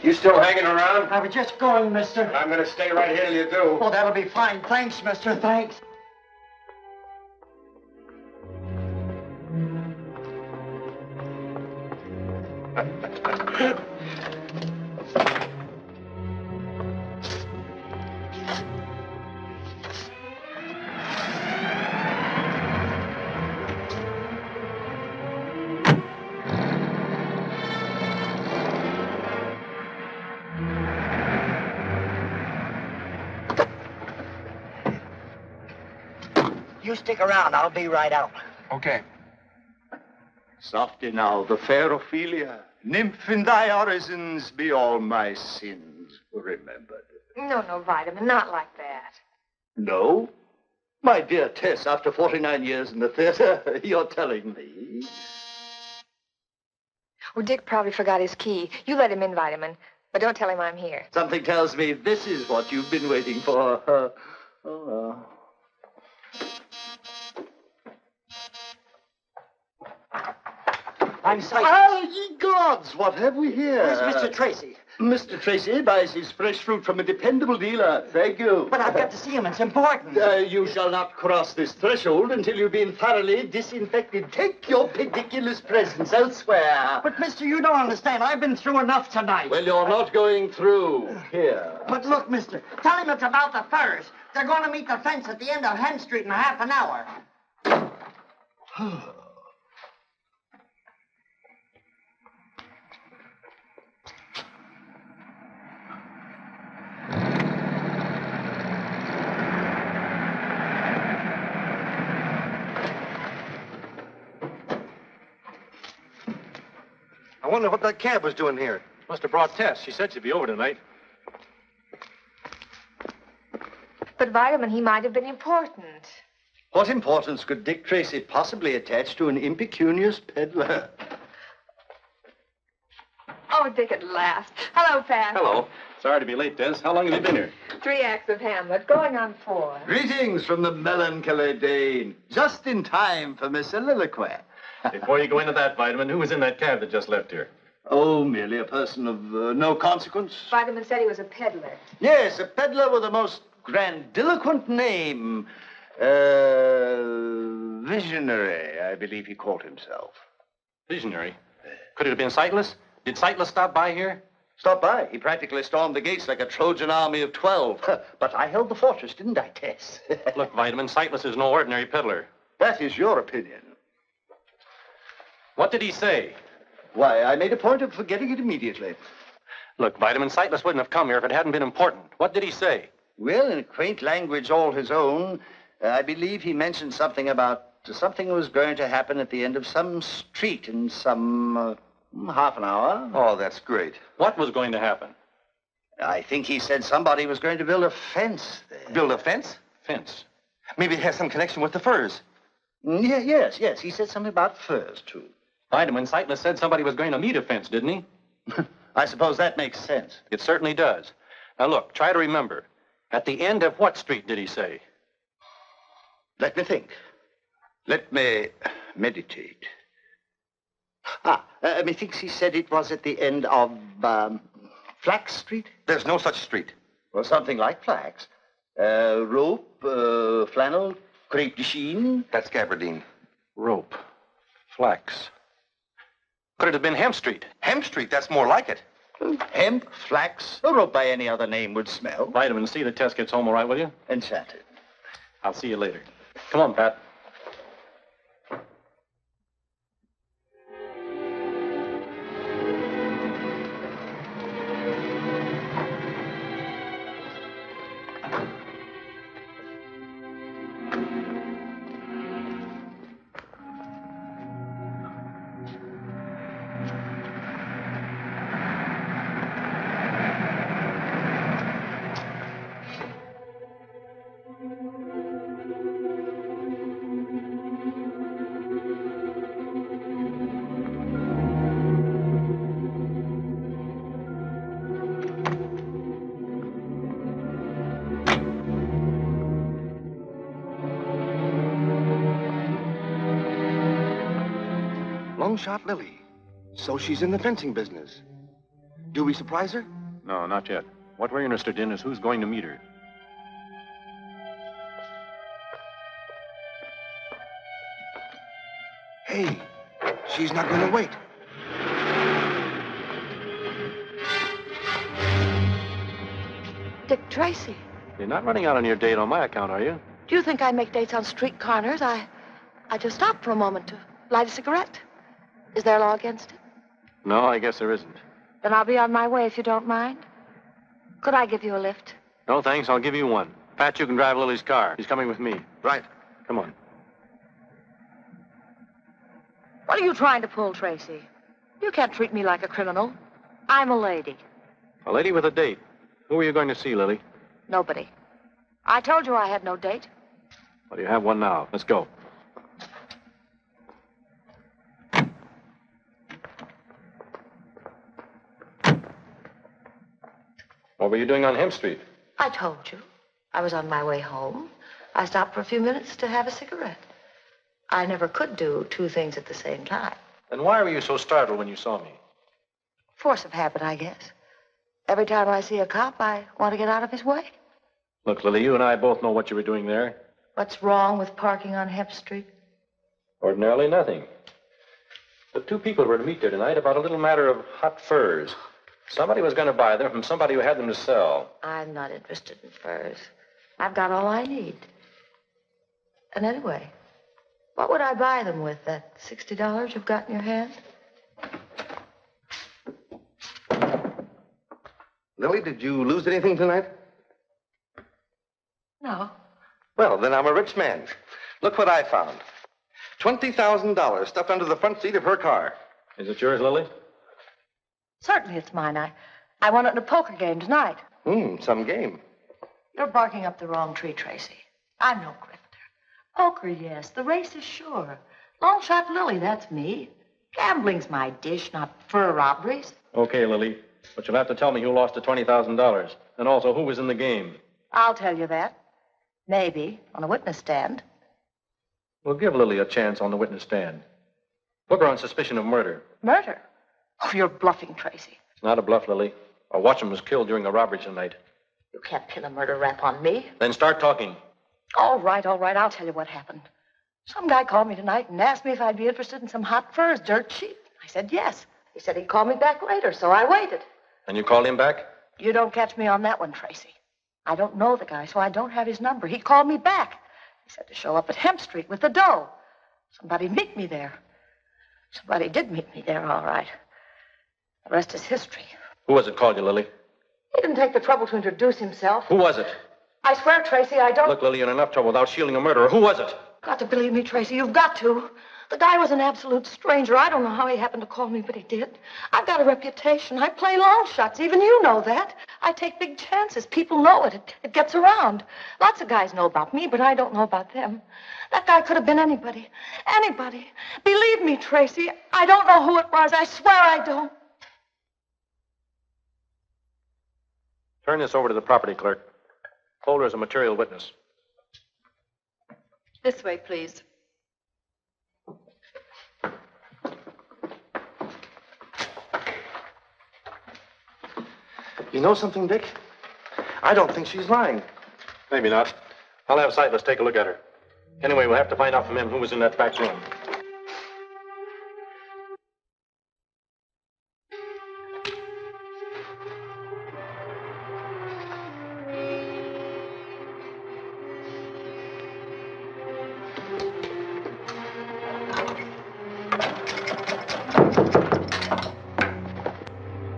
You still hanging around? I was just going, mister. I'm going to stay right here till you do. Oh, that'll be fine. Thanks, mister. Thanks. You stick around. I'll be right out. Okay. Softy now, the fair Ophelia. Nymph in thy orisons be all my sins remembered. No, Vitamin, not like that. No? My dear Tess, after 49 years in the theater, you're telling me. Well, Dick probably forgot his key. You let him in, Vitamin, but don't tell him I'm here. Something tells me this is what you've been waiting for. I'm sorry. Ah, ye gods, what have we here? Where's Mr. Tracy? Mr. Tracy buys his fresh fruit from a dependable dealer. Thank you. But I've got to see him. It's important. You shall not cross this threshold until you've been thoroughly disinfected. Take your ridiculous presents elsewhere. But, mister, you don't understand. I've been through enough tonight. Well, you're not going through. Here. But look, mister, tell him it's about the furs. They're going to meet the fence at the end of Hen Street in half an hour. I wonder what that cab was doing here. Must have brought Tess. She said she'd be over tonight. But, Vitamin, he might have been important. What importance could Dick Tracy possibly attach to an impecunious peddler? Oh, Dick at last. Hello, Pat. Hello. Sorry to be late, Des. How long have you been here? 3 acts of Hamlet, going on 4. Greetings from the melancholy Dane. Just in time for my soliloquy. Before you go into that, Vitamin, who was in that cab that just left here? Oh, merely a person of no consequence. Vitamin said he was a peddler. Yes, a peddler with a most grandiloquent name. Visionary, I believe he called himself. Visionary? Could it have been Sightless? Did Sightless stop by here? Stop by. He practically stormed the gates like a Trojan army of 12. But I held the fortress, didn't I, Tess? Look, Vitamin, Sightless is no ordinary peddler. That is your opinion. What did he say? Why, I made a point of forgetting it immediately. Look, Vitamin, Sightless wouldn't have come here if it hadn't been important. What did he say? Well, in a quaint language all his own, I believe he mentioned something about something was going to happen at the end of some street in some half an hour. Oh, that's great. What was going to happen? I think he said somebody was going to build a fence there. Build a fence? Fence. Maybe it has some connection with the furs. Yes. He said something about furs, too. Vitamin, Sightless said somebody was going to meet a fence, didn't he? I suppose that makes sense. It certainly does. Now, look, try to remember. At the end of what street did he say? Let me think. Let me meditate. Methinks he said it was at the end of Flax Street? There's no such street. Well, something like flax. Rope, flannel, crepe de chine. That's Gabardine. Rope. Flax. Could it have been Hemp Street? Hemp Street, that's more like it. Hemp, flax, a rope by any other name would smell. Vitamin C, the test gets home all right, will you? Enchanted. I'll see you later. Come on, Pat. Long shot Lily. So she's in the fencing business. Do we surprise her? No, not yet. What we're interested in is who's going to meet her. Hey, she's not going to wait. Dick Tracy. You're not running out on your date on my account, are you? Do you think I make dates on street corners? I just stopped for a moment to light a cigarette. Is there a law against it? No, I guess there isn't. Then I'll be on my way if you don't mind. Could I give you a lift? No, thanks. I'll give you one. Pat, you can drive Lily's car. She's coming with me. Right. Come on. What are you trying to pull, Tracy? You can't treat me like a criminal. I'm a lady. A lady with a date. Who are you going to see, Lily? Nobody. I told you I had no date. Well, you have one now. Let's go. What were you doing on Hemp Street? I told you. I was on my way home. I stopped for a few minutes to have a cigarette. I never could do two things at the same time. Then why were you so startled when you saw me? Force of habit, I guess. Every time I see a cop, I want to get out of his way. Look, Lily, you and I both know what you were doing there. What's wrong with parking on Hemp Street? Ordinarily nothing. The two people were to meet there tonight about a little matter of hot furs. Somebody was going to buy them from somebody who had them to sell. I'm not interested in furs. I've got all I need. And anyway, what would I buy them with, that $60 you've got in your hand? Lily, did you lose anything tonight? No. Well, then I'm a rich man. Look what I found. $20,000 stuffed under the front seat of her car. Is it yours, Lily? Certainly it's mine. I won it in a poker game tonight. Some game. You're barking up the wrong tree, Tracy. I'm no grifter. Poker, yes. The race is sure. Long shot Lily, that's me. Gambling's my dish, not fur robberies. Okay, Lily. But you'll have to tell me who lost the $20,000. And also who was in the game. I'll tell you that. Maybe, on a witness stand. We'll give Lily a chance on the witness stand. Book her on suspicion of murder. Murder? Oh, you're bluffing, Tracy. It's not a bluff, Lily. A watchman was killed during a robbery tonight. You can't pin a murder rap on me. Then start talking. All right. I'll tell you what happened. Some guy called me tonight and asked me if I'd be interested in some hot furs, dirt cheap. I said yes. He said he'd call me back later, so I waited. And you called him back? You don't catch me on that one, Tracy. I don't know the guy, so I don't have his number. He called me back. He said to show up at Hemp Street with the dough. Somebody meet me there. Somebody did meet me there, all right. The rest is history. Who was it called you, Lily? He didn't take the trouble to introduce himself. Who was it? I swear, Tracy, I don't... Look, Lily, you're in enough trouble without shielding a murderer. Who was it? Got to believe me, Tracy. You've got to. The guy was an absolute stranger. I don't know how he happened to call me, but he did. I've got a reputation. I play long shots. Even you know that. I take big chances. People know it. It gets around. Lots of guys know about me, but I don't know about them. That guy could have been anybody. Anybody. Believe me, Tracy, I don't know who it was. I swear I don't. Turn this over to the property clerk. Hold her as a material witness. This way, please. You know something, Dick? I don't think she's lying. Maybe not. I'll have Sightless take a look at her. Anyway, we'll have to find out from him who was in that back room.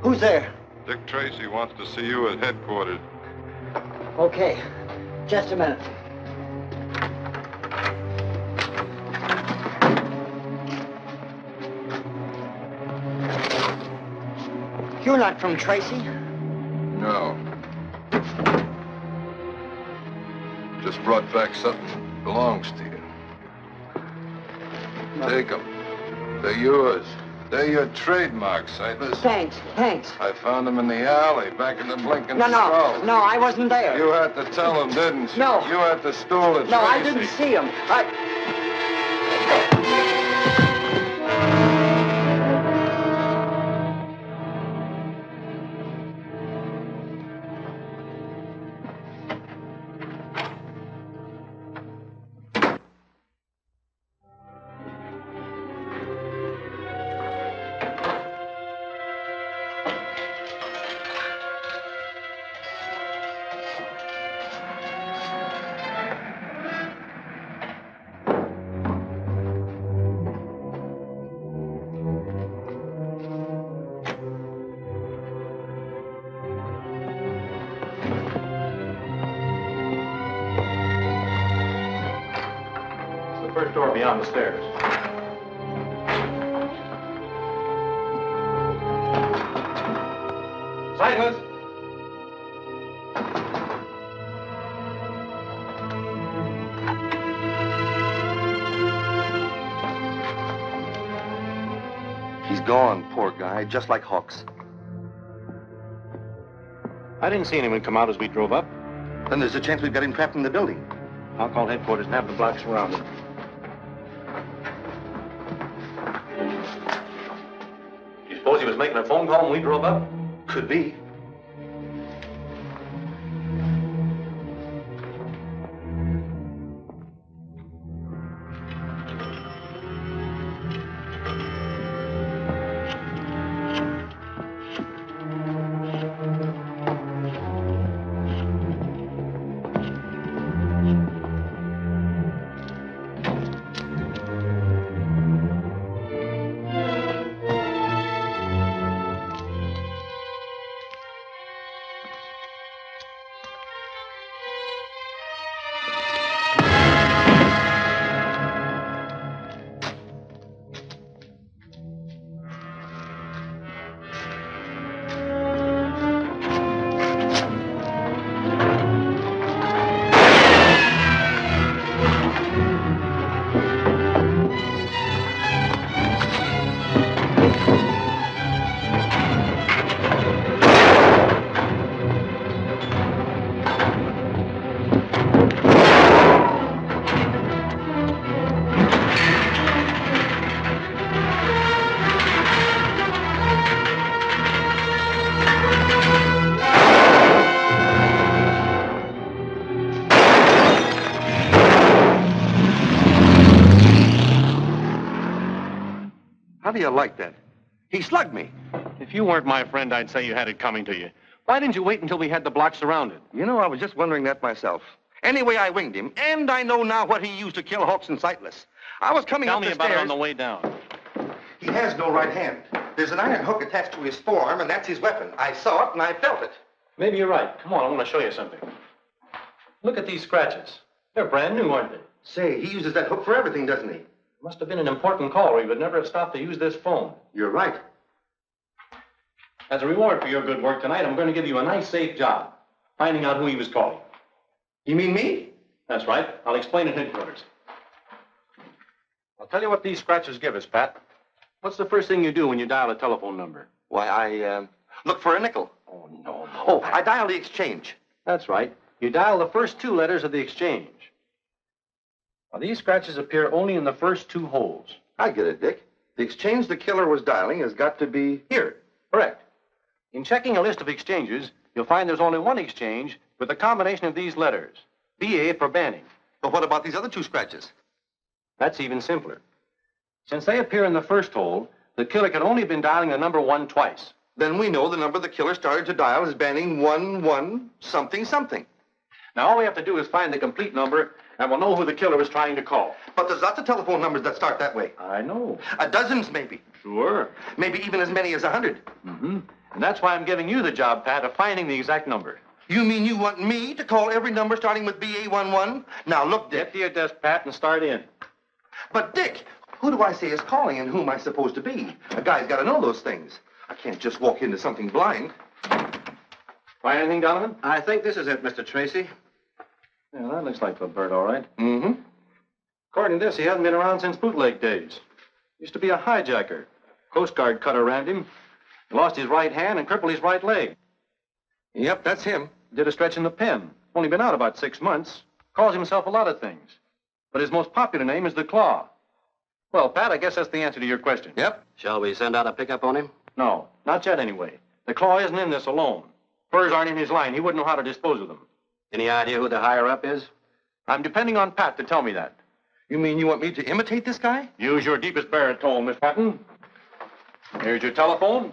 Who's there? Dick Tracy wants to see you at headquarters. Okay. Just a minute. You're not from Tracy? No. Just brought back something that belongs to you. Take them. They're yours. They're your trademarks, Sightless. Thanks. I found them in the alley, back in the blinking No, skull. I wasn't there. You had to tell them, didn't you? No. You had to stole it, No, I Tracy. didn't see him. First door beyond the stairs. Sightless! He's gone, poor guy, just like Hawks. I didn't see anyone come out as we drove up. Then there's a chance we've got him trapped in the building. I'll call headquarters and have the block surrounded. You suppose he was making a phone call when we drove up? Could be. How do you like that? He slugged me. If you weren't my friend, I'd say you had it coming to you. Why didn't you wait until we had the block surrounded? You know, I was just wondering that myself. Anyway, I winged him, and I know now what he used to kill Hawks and Sightless. I was coming Tell up me the about stairs. it on the way down. He has no right hand. There's an iron hook attached to his forearm, and that's his weapon. I saw it, and I felt it. Maybe you're right. Come on, I want to show you something. Look at these scratches. They're brand new, aren't they? Say, he uses that hook for everything, doesn't he? Must have been an important call, or he would never have stopped to use this phone. You're right. As a reward for your good work tonight, I'm going to give you a nice, safe job, finding out who he was calling. You mean me? That's right. I'll explain at headquarters. I'll tell you what these scratches give us, Pat. What's the first thing you do when you dial a telephone number? Why, I look for a nickel. Oh, no. Oh, I dial the exchange. That's right. You dial the first two letters of the exchange. Now, these scratches appear only in the first two holes. I get it, Dick. The exchange the killer was dialing has got to be here. Correct. In checking a list of exchanges, you'll find there's only one exchange with a combination of these letters. BA for banning. But what about these other two scratches? That's even simpler. Since they appear in the first hole, the killer could only have been dialing the number 1 twice. Then we know the number the killer started to dial is banning 11 something something. Now, all we have to do is find the complete number, and we'll know who the killer was trying to call. But there's lots of telephone numbers that start that way. I know. Dozens, maybe. Sure. Maybe even as many as 100. Mm-hmm. And that's why I'm giving you the job, Pat, of finding the exact number. You mean you want me to call every number starting with BA11? Now, look, Dick. Get to your desk, Pat, and start in. But, Dick, who do I say is calling and who am I supposed to be? A guy's got to know those things. I can't just walk into something blind. Find anything, Donovan? I think this is it, Mr. Tracy. Yeah, that looks like the Byrd, all right. Mm-hmm. According to this, he hasn't been around since bootleg days. Used to be a hijacker. Coast Guard cutter rammed him. He lost his right hand and crippled his right leg. Yep, that's him. Did a stretch in the pen. Only been out about 6 months. Calls himself a lot of things. But his most popular name is the Claw. Well, Pat, I guess that's the answer to your question. Yep. Shall we send out a pickup on him? No, not yet anyway. The Claw isn't in this alone. Furs aren't in his line. He wouldn't know how to dispose of them. Any idea who the higher-up is? I'm depending on Pat to tell me that. You mean you want me to imitate this guy? Use your deepest baritone, Miss Patton. Here's your telephone.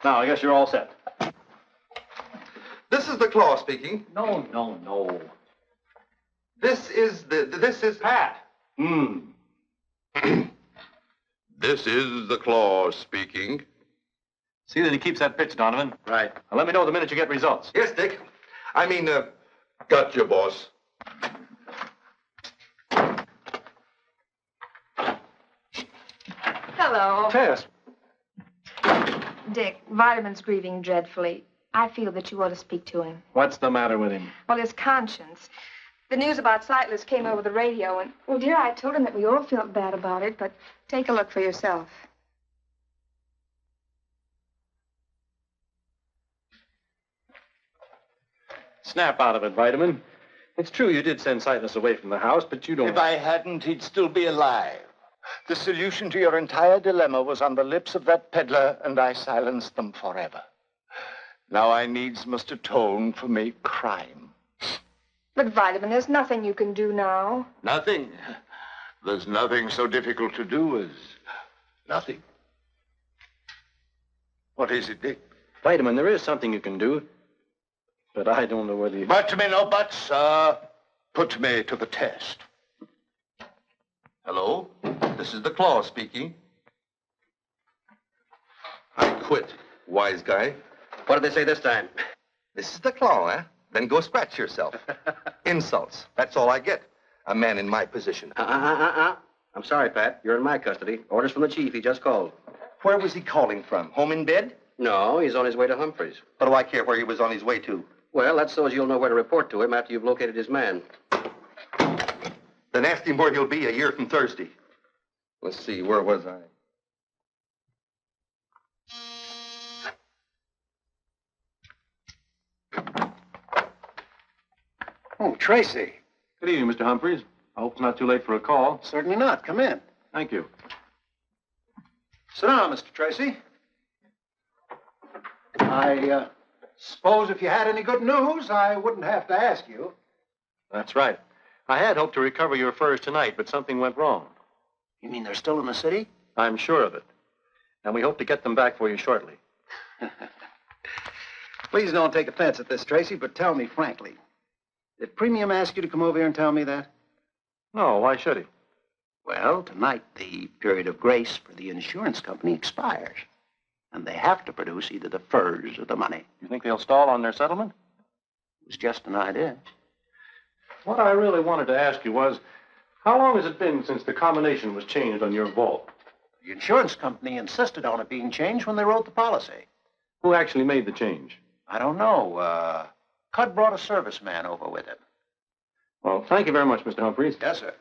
Now, I guess you're all set. This is the Claw speaking. No. This is Pat. This is the Claw speaking. See that he keeps that pitch, Donovan. Right. Now, let me know the minute you get results. Yes, Dick. I mean, Gotcha, boss. Hello. Tess. Dick, Vitamin's grieving dreadfully. I feel that you ought to speak to him. What's the matter with him? Well, his conscience. The news about Sightless came over the radio, and, well, dear, I told him that we all felt bad about it, but take a look for yourself. Snap out of it, Vitamin. It's true you did send Sightless away from the house, but you don't... If I hadn't, he'd still be alive. The solution to your entire dilemma was on the lips of that peddler, and I silenced them forever. Now I needs must atone for my crime. But, Vitamin, there's nothing you can do now. Nothing. There's nothing so difficult to do as nothing. What is it, Dick? Vitamin, there is something you can do, but I don't know whether you... But me no buts, sir. Put me to the test. hello? This is the Claw speaking. I quit, wise guy. What did they say this time? This is the Claw, eh? Then go scratch yourself. Insults. That's all I get. A man in my position. I'm sorry, Pat. You're in my custody. Orders from the chief. He just called. Where was he calling from? Home in bed? No, he's on his way to Humphreys. What do I care where he was on his way to? Well, that's so as you'll know where to report to him after you've located his man. Then ask him where he'll be a year from Thursday. Let's see, where was I? Oh, Tracy. Good evening, Mr. Humphreys. I hope it's not too late for a call. Certainly not. Come in. Thank you. Sit down, Mr. Tracy. I suppose if you had any good news, I wouldn't have to ask you. That's right. I had hoped to recover your furs tonight, but something went wrong. You mean they're still in the city? I'm sure of it. And we hope to get them back for you shortly. Please don't take offense at this, Tracy, but tell me frankly. Did Premium ask you to come over here and tell me that? No, why should he? Well, tonight the period of grace for the insurance company expires. And they have to produce either the furs or the money. You think they'll stall on their settlement? It was just an idea. What I really wanted to ask you was, how long has it been since the combination was changed on your vault? The insurance company insisted on it being changed when they wrote the policy. Who actually made the change? I don't know. Cud brought a serviceman over with him. Well, thank you very much, Mr. Humphreys. Yes, sir.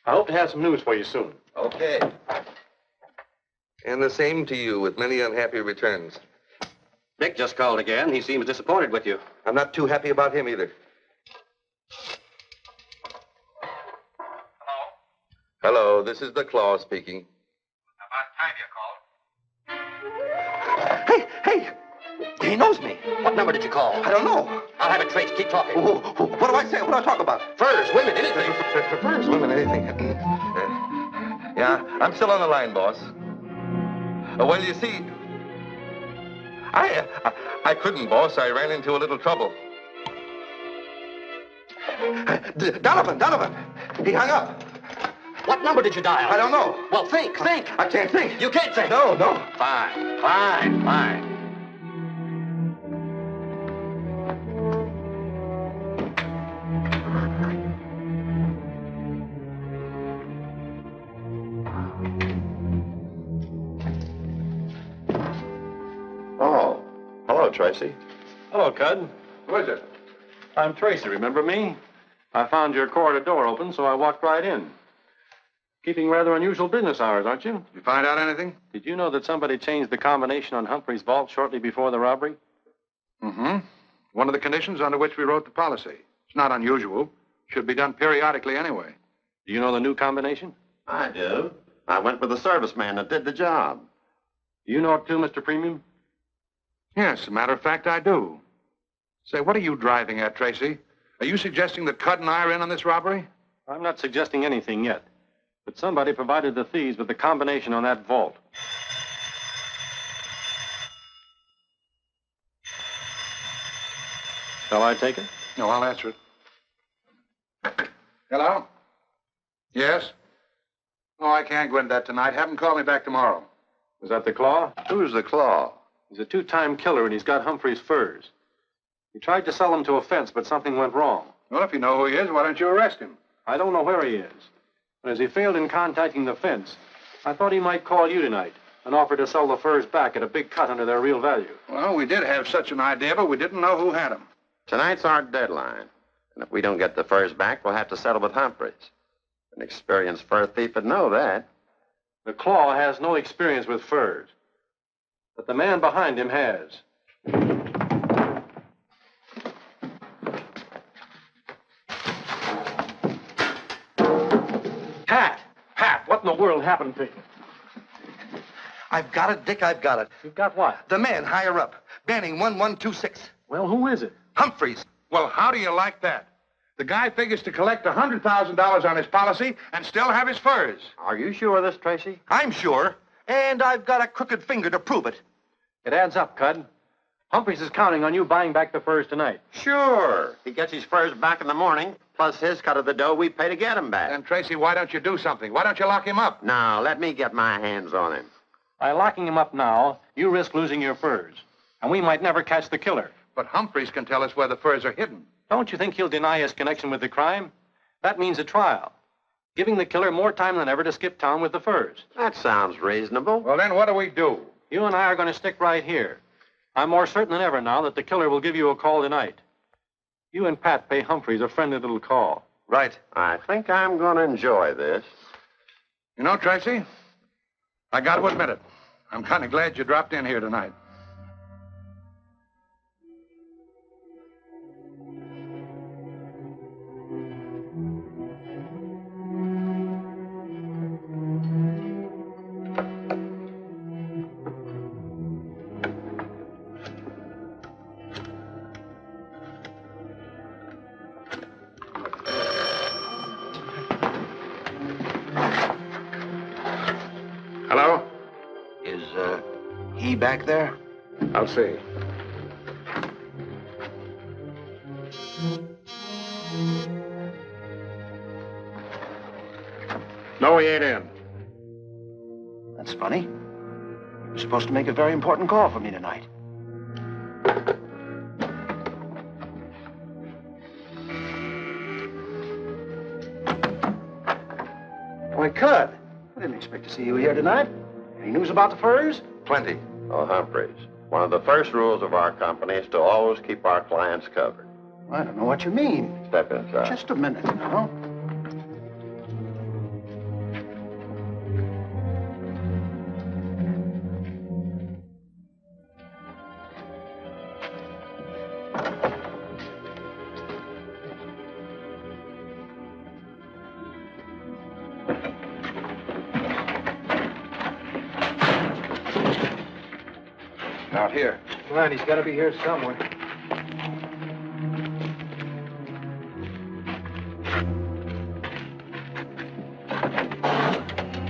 I hope to have some news for you soon. Okay. And the same to you, with many unhappy returns. Dick just called again. He seems disappointed with you. I'm not too happy about him either. Hello, this is the Claw speaking. About time you called. Hey! He knows me. What number did you call? I don't know. I'll have it traced. Keep talking. What do I say? What do I talk about? Furs, women, anything. Furs, women, anything. Yeah, I'm still on the line, boss. Well, you see, I couldn't, boss. I ran into a little trouble. Donovan! He hung up. What number did you dial? I don't know. Well, think. I can't think. You can't think. No. Fine. Oh, hello, Tracy. Hello, Cud. Who is it? I'm Tracy, remember me? I found your corridor door open, so I walked right in. Keeping rather unusual business hours, aren't you? You find out anything? Did you know that somebody changed the combination on Humphrey's vault shortly before the robbery? Mm-hmm. One of the conditions under which we wrote the policy. It's not unusual. Should be done periodically anyway. Do you know the new combination? I do. I went with the serviceman that did the job. Do you know it too, Mr. Premium? Yes, as a matter of fact, I do. Say, what are you driving at, Tracy? Are you suggesting that Cud and I are in on this robbery? I'm not suggesting anything yet. But somebody provided the thieves with the combination on that vault. Shall I take it? No, I'll answer it. Hello? Yes? Oh, I can't go into that tonight. Have him call me back tomorrow. Was that the Claw? Who's the Claw? He's a two-time killer, and he's got Humphrey's furs. He tried to sell them to a fence, but something went wrong. Well, if you know who he is, why don't you arrest him? I don't know where he is. But as he failed in contacting the fence, I thought he might call you tonight and offer to sell the furs back at a big cut under their real value. Well, we did have such an idea, but we didn't know who had them. Tonight's our deadline. And if we don't get the furs back, we'll have to settle with Humphreys. An experienced fur thief would know that. The Claw has no experience with furs. But the man behind him has. Pat, what in the world happened to you? I've got it, Dick, I've got it. You've got what? The man higher up. Banning 1126. Well, who is it? Humphreys. Well, how do you like that? The guy figures to collect $100,000 on his policy and still have his furs. Are you sure of this, Tracy? I'm sure. And I've got a crooked finger to prove it. It adds up, Cud. Humphreys is counting on you buying back the furs tonight. Sure. He gets his furs back in the morning, plus his cut of the dough we pay to get him back. Then, Tracy, why don't you do something? Why don't you lock him up? Now, let me get my hands on him. By locking him up now, you risk losing your furs. And we might never catch the killer. But Humphreys can tell us where the furs are hidden. Don't you think he'll deny his connection with the crime? That means a trial. Giving the killer more time than ever to skip town with the furs. That sounds reasonable. Well, then what do we do? You and I are going to stick right here. I'm more certain than ever now that the killer will give you a call tonight. You and Pat pay Humphreys a friendly little call. Right. I think I'm going to enjoy this. You know, Tracy, I got to admit it. I'm kind of glad you dropped in here tonight. Hello? Is, he back there? I'll see. No, he ain't in. That's funny. You're supposed to make a very important call for me tonight. Why, Cud, I didn't expect to see you here tonight. Any news about the furs? Plenty. Oh, Humphreys, one of the first rules of our company is to always keep our clients covered. I don't know what you mean. Step inside. Just a minute now. Out here. Come on, he's got to be here somewhere.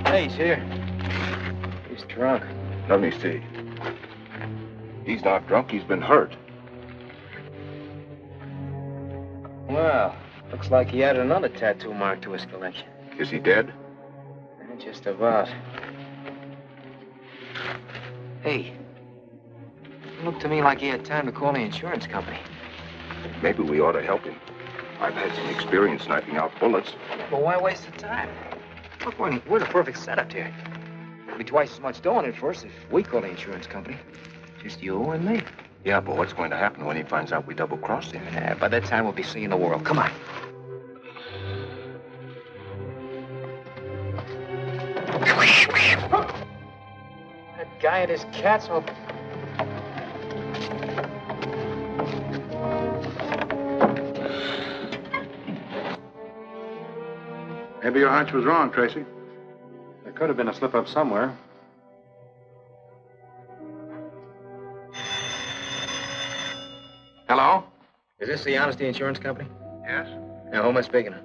Hey, he's here. He's drunk. Let me see. He's not drunk. He's been hurt. Well, looks like he added another tattoo mark to his collection. Is he dead? Just about. Hey, it looked to me like he had time to call the insurance company. Maybe we ought to help him. I've had some experience sniping out bullets. Well, why waste the time? Look, we're the perfect setup here. There'll be twice as much dough in it for us if we call the insurance company. Just you and me. Yeah, but what's going to happen when he finds out we double-crossed him? By that time, we'll be seeing the world. Come on. That guy and his cats will... Maybe your hunch was wrong, Tracy. There could have been a slip-up somewhere. Hello? Is this the Honesty Insurance Company? Yes? Now, who am I speaking to?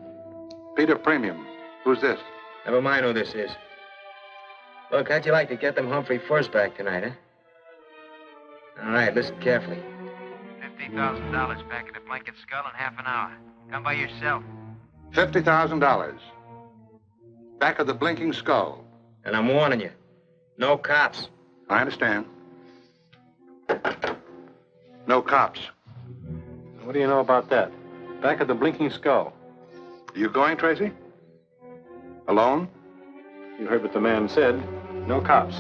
Peter Premium. Who's this? Never mind who this is. Look, how'd you like to get them Humphrey Furs back tonight, huh? All right, listen carefully. $50,000 back in the blanket skull in half an hour. Come by yourself. $50,000. Back of the blinking skull. And I'm warning you, no cops. I understand. No cops. What do you know about that? Back of the blinking skull. You going, Tracy? Alone? You heard what the man said. No cops.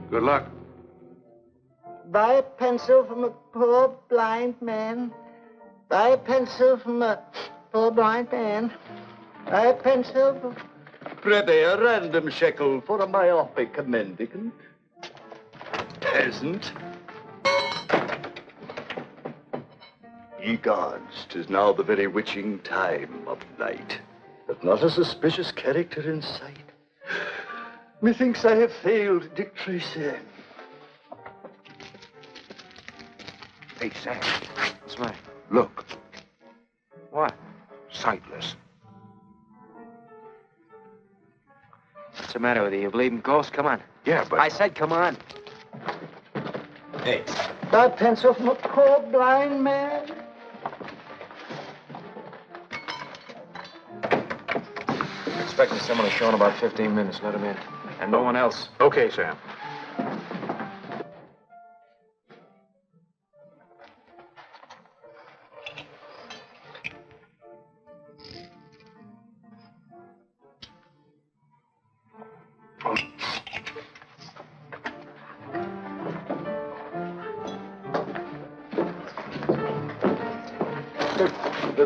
Good luck. Buy a pencil from a poor blind man. Buy a pencil from a poor blind man. Buy a pencil from... Prithee, a random shekel for a myopic mendicant. Peasant. Ye gods, 'tis now the very witching time of night, but not a suspicious character in sight. Methinks I have failed Dick Tracy. Hey, Sam. What's the matter? Look. What? Sightless. What's the matter with you? You believe in ghosts? Come on. Yeah, but... I said come on. Hey. Buy a pencil from a poor blind man. Expecting someone to show in about 15 minutes. Let him in. And no one else. Okay, Sam.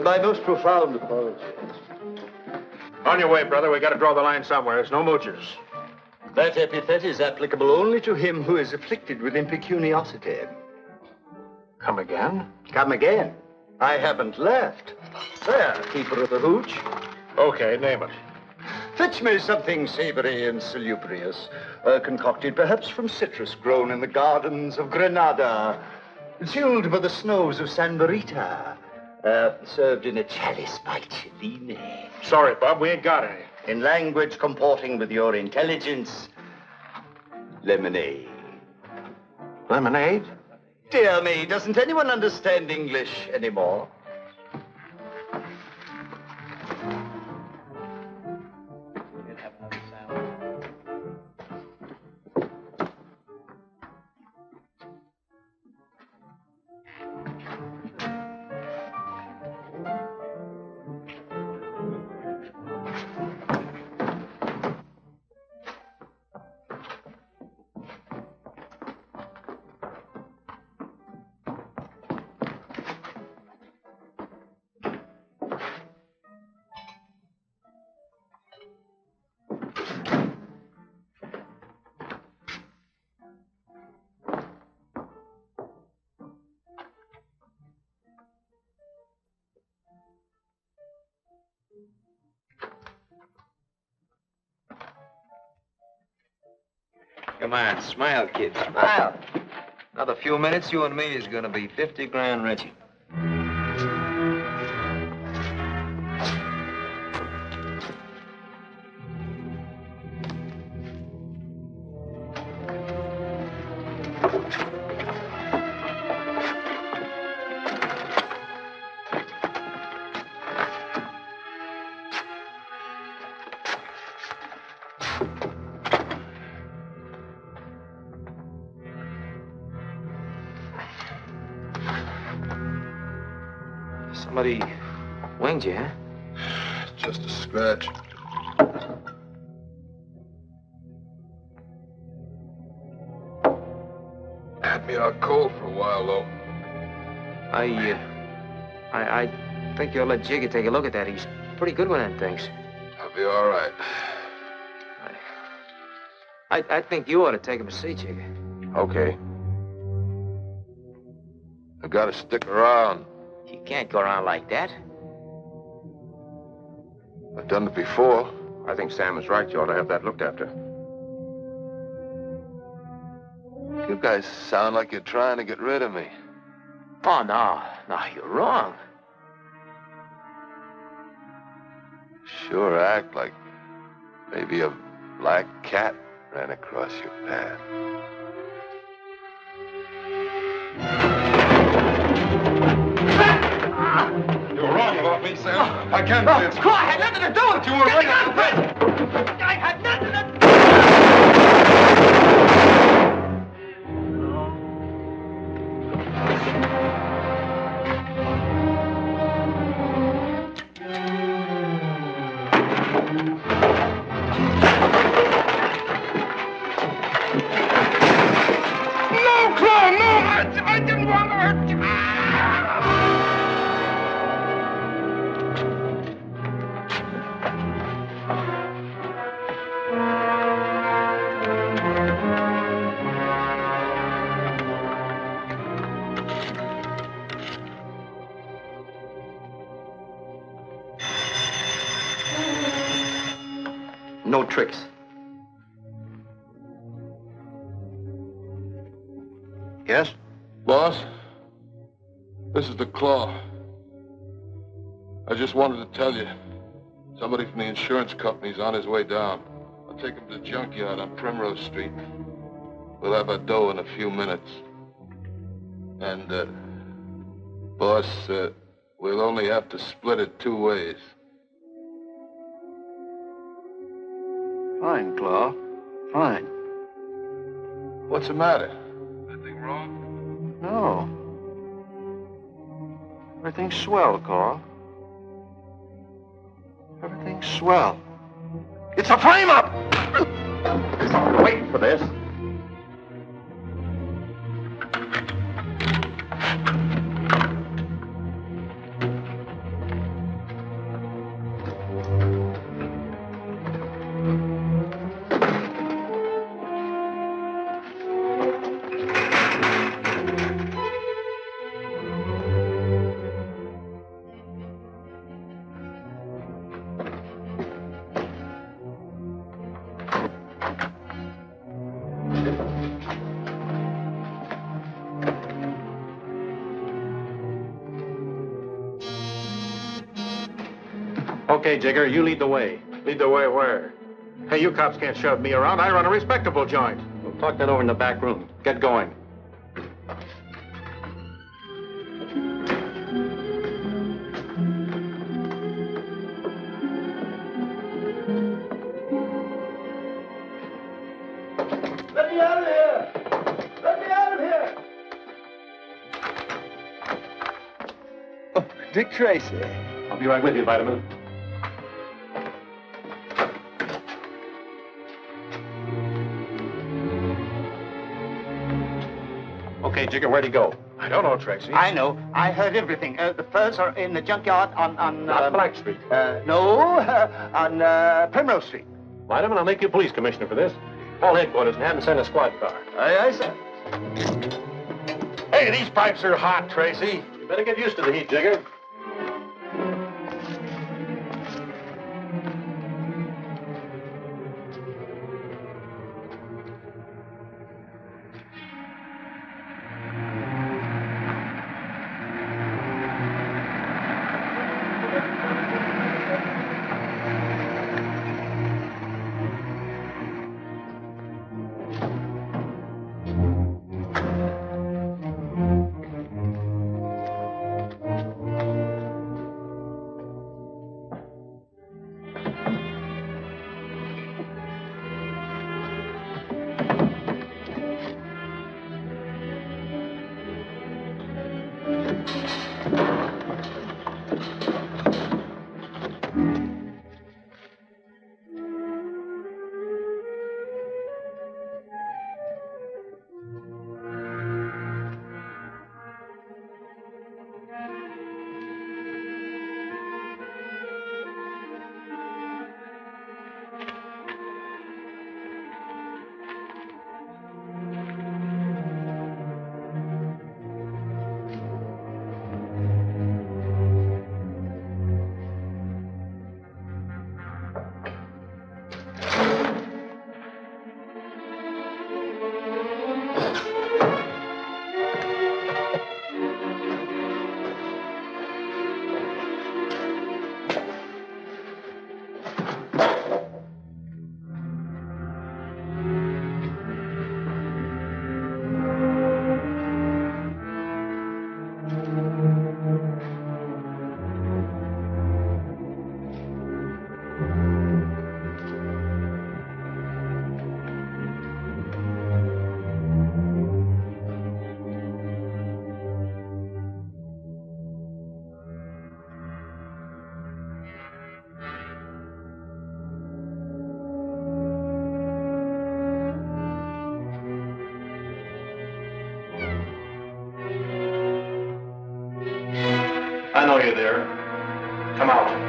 My most profound apologies. On your way, brother. We got to draw the line somewhere. There's no moochers. That epithet is applicable only to him who is afflicted with impecuniosity. Come again? Come again. I haven't left. There, keeper of the hooch. Okay, name it. Fetch me something savory and salubrious, concocted perhaps from citrus grown in the gardens of Granada, chilled by the snows of San Marita, served in a chalice by Cellini. Sorry, Bob, we ain't got any. In language comporting with your intelligence, lemonade. Lemonade? Dear me, doesn't anyone understand English anymore? Come on, smile, kid, smile. Another few minutes, you and me is gonna be 50 grand richer. Somebody winged you, huh? Just a scratch. Had me out cold for a while, though. I think you'll let Jiggy take a look at that. He's pretty good with them things. I'll be all right. I think you ought to take him to see Jiggy. Okay. I gotta stick around. You can't go around like that. I've done it before. I think Sam is right. You ought to have that looked after. You guys sound like you're trying to get rid of me. Oh, no. No, you're wrong. Sure act like maybe a black cat ran across your path. You're wrong about me, Sam. I can't do it. I had nothing to do with it. You were right about it. I had nothing to do. No, Claw, no! I didn't want to hurt you. No tricks. Yes? Boss, this is the Claw. I just wanted to tell you, somebody from the insurance company's on his way down. I'll take him to the junkyard on Primrose Street. We'll have our dough in a few minutes. And, boss, we'll only have to split it 2 ways. Fine, Claw. Fine. What's the matter? Anything wrong? No. Everything's swell, Claw. Everything's swell. It's a frame-up! Waiting for this. Okay, Jigger, you lead the way. Lead the way where? Hey, you cops can't shove me around. I run a respectable joint. We'll talk that over in the back room. Get going. Let me out of here! Let me out of here! Oh, Dick Tracy. I'll be right with you, Vitamin. Okay, Jigger, where'd he go? I don't know, Tracy. I know. I heard everything. The furs are in the junkyard on Not Black Street. No, on Primrose Street. Vitamin, I'll make you police commissioner for this. Call headquarters and have them send a squad car. Aye, aye, sir. Hey, these pipes are hot, Tracy. You better get used to the heat, Jigger. I know you're there. Come out.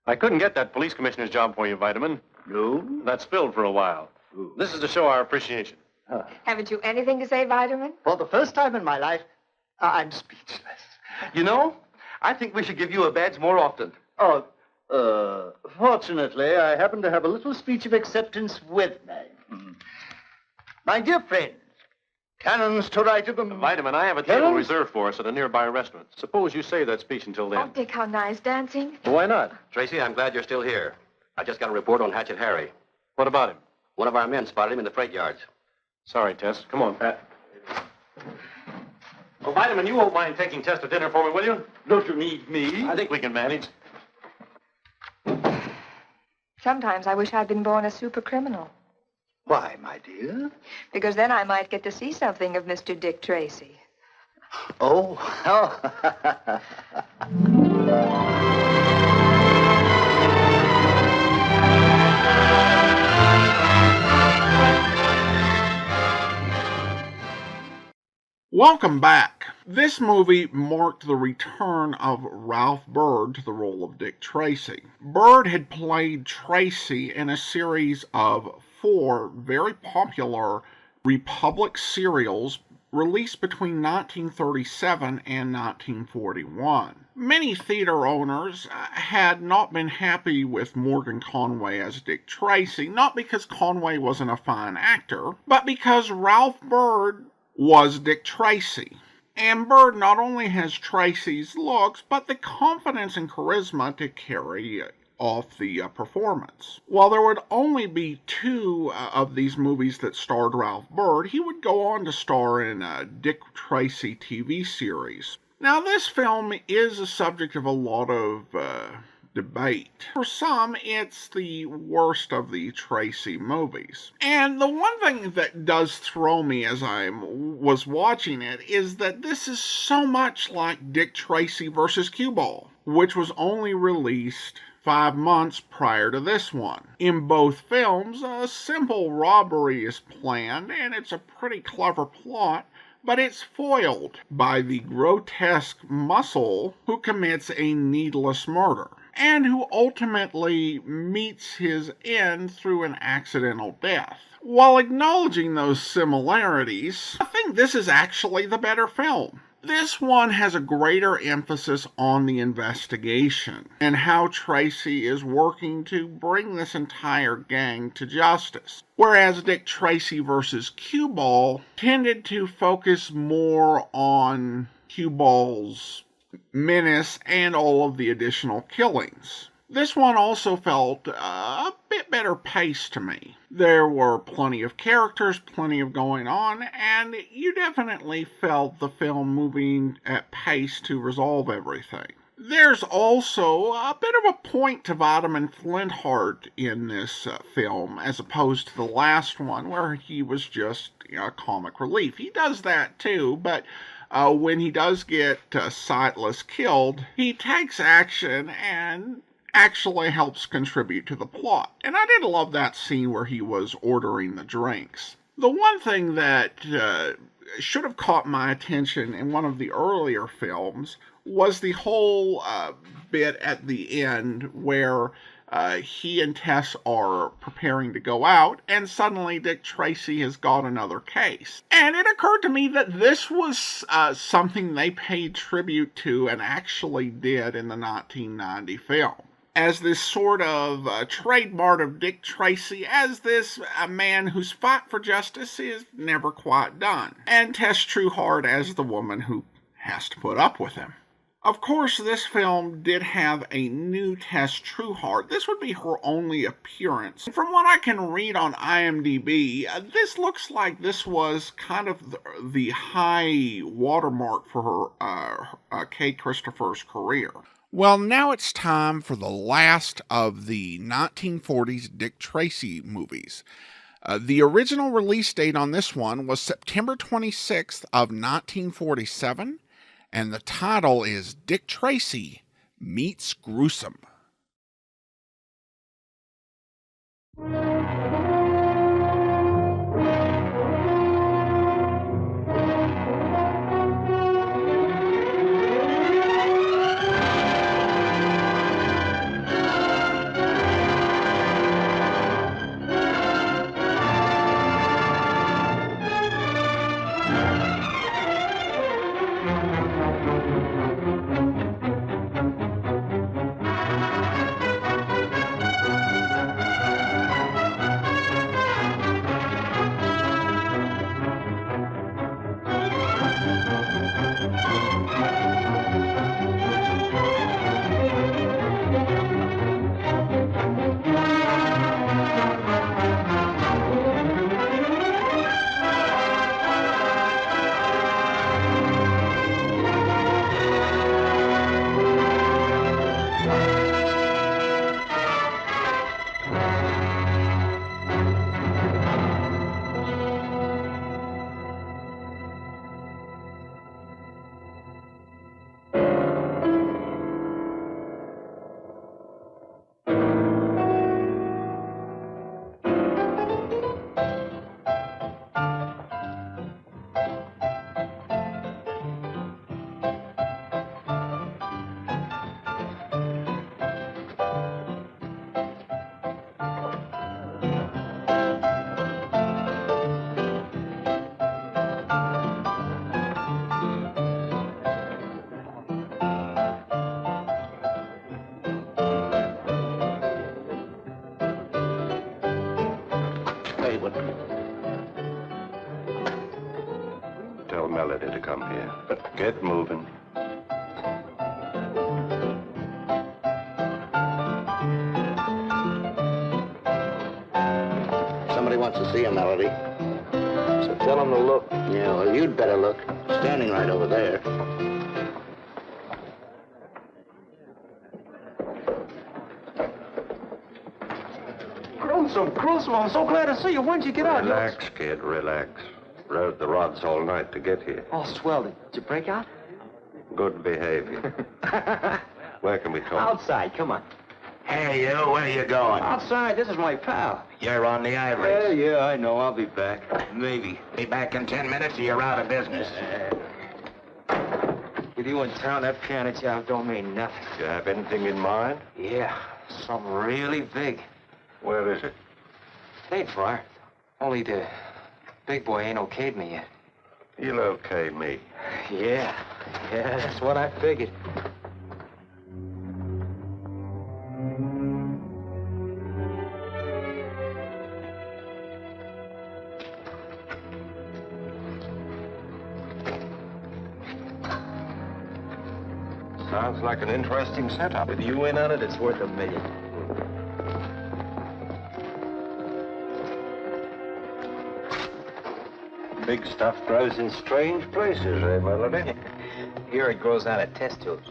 I couldn't get that police commissioner's job for you, Vitamin. No? That spilled for a while. This is to show our appreciation. Haven't you anything to say, Vitamin? For the first time in my life, I'm speechless. You know, I think we should give you a badge more often. Oh, fortunately, I happen to have a little speech of acceptance with me. My dear friends, cannons to right of them. Vitamin, I have a table reserved for us at a nearby restaurant. Suppose you save that speech until then. Oh, Dick, how nice dancing. Well, why not? Tracy, I'm glad you're still here. I just got a report on Hatchet Harry. What about him? One of our men spotted him in the freight yards. Sorry, Tess. Come on, Pat. Oh, Vitamin, you won't mind taking Tess to dinner for me, will you? Don't you need me? I think we can manage. Sometimes I wish I'd been born a super criminal. Why, my dear? Because then I might get to see something of Mr. Dick Tracy. Oh. Welcome back. This movie marked the return of Ralph Byrd to the role of Dick Tracy. Byrd had played Tracy in a series of 4 very popular Republic serials released between 1937 and 1941. Many theater owners had not been happy with Morgan Conway as Dick Tracy, not because Conway wasn't a fine actor, but because Ralph Byrd was Dick Tracy. And Byrd not only has Tracy's looks, but the confidence and charisma to carry off the performance. While there would only be 2 of these movies that starred Ralph Byrd, he would go on to star in a Dick Tracy TV series. Now, this film is a subject of a lot of debate. For some, it's the worst of the Tracy movies. And the one thing that does throw me as I was watching it is that this is so much like Dick Tracy versus Cueball, which was only released 5 months prior to this one. In both films, a simple robbery is planned, and it's a pretty clever plot, but it's foiled by the grotesque muscle who commits a needless murder, and who ultimately meets his end through an accidental death. While acknowledging those similarities, I think this is actually the better film. This one has a greater emphasis on the investigation and how Tracy is working to bring this entire gang to justice. Whereas Dick Tracy versus Cueball tended to focus more on Cueball's menace and all of the additional killings. This one also felt a bit better paced to me. There were plenty of characters, plenty of going on, and you definitely felt the film moving at pace to resolve everything. There's also a bit of a point to Vitamin Flintheart in this film, as opposed to the last one, where he was just comic relief. He does that too, but when he does get Sightless killed, he takes action and actually helps contribute to the plot. And I did love that scene where he was ordering the drinks. The one thing that should have caught my attention in one of the earlier films was the whole bit at the end where he and Tess are preparing to go out, and suddenly Dick Tracy has got another case. And it occurred to me that this was something they paid tribute to and actually did in the 1990 film. As this sort of trademark of Dick Tracy, as this man whose fight for justice is never quite done. And Tess Trueheart as the woman who has to put up with him. Of course, this film did have a new Tess Trueheart. This would be her only appearance. From what I can read on IMDb, this looks like this was kind of the high watermark for her Kay Christopher's career. Well, now it's time for the last of the 1940s Dick Tracy movies. The original release date on this one was September 26th of 1947, and the title is Dick Tracy Meets Gruesome. Yeah, but get moving. Somebody wants to see you, Melody. So tell him to look. Yeah, well, you'd better look. Standing right over there. Gruesome, I'm so glad to see you. When'd you get out? Relax, kid, relax. Rode the rods all night to get here. Oh, swell. Did you break out? Good behavior. Where can we talk? Outside, come on. Hey, you, where are you going? Outside, this is my pal. You're on the iris. Yeah, I know. I'll be back. Maybe. Be back in 10 minutes or you're out of business. With you in town, that piano job don't mean nothing. You have anything in mind? Yeah, something really big. Where is it? Ain't far. Only the big boy ain't okayed me yet. He'll okay me. Yeah, that's what I figured. Sounds like an interesting setup. With you in on it, it's worth $1 million. Big stuff grows in strange places, eh, Melody? Here it grows out of test tubes.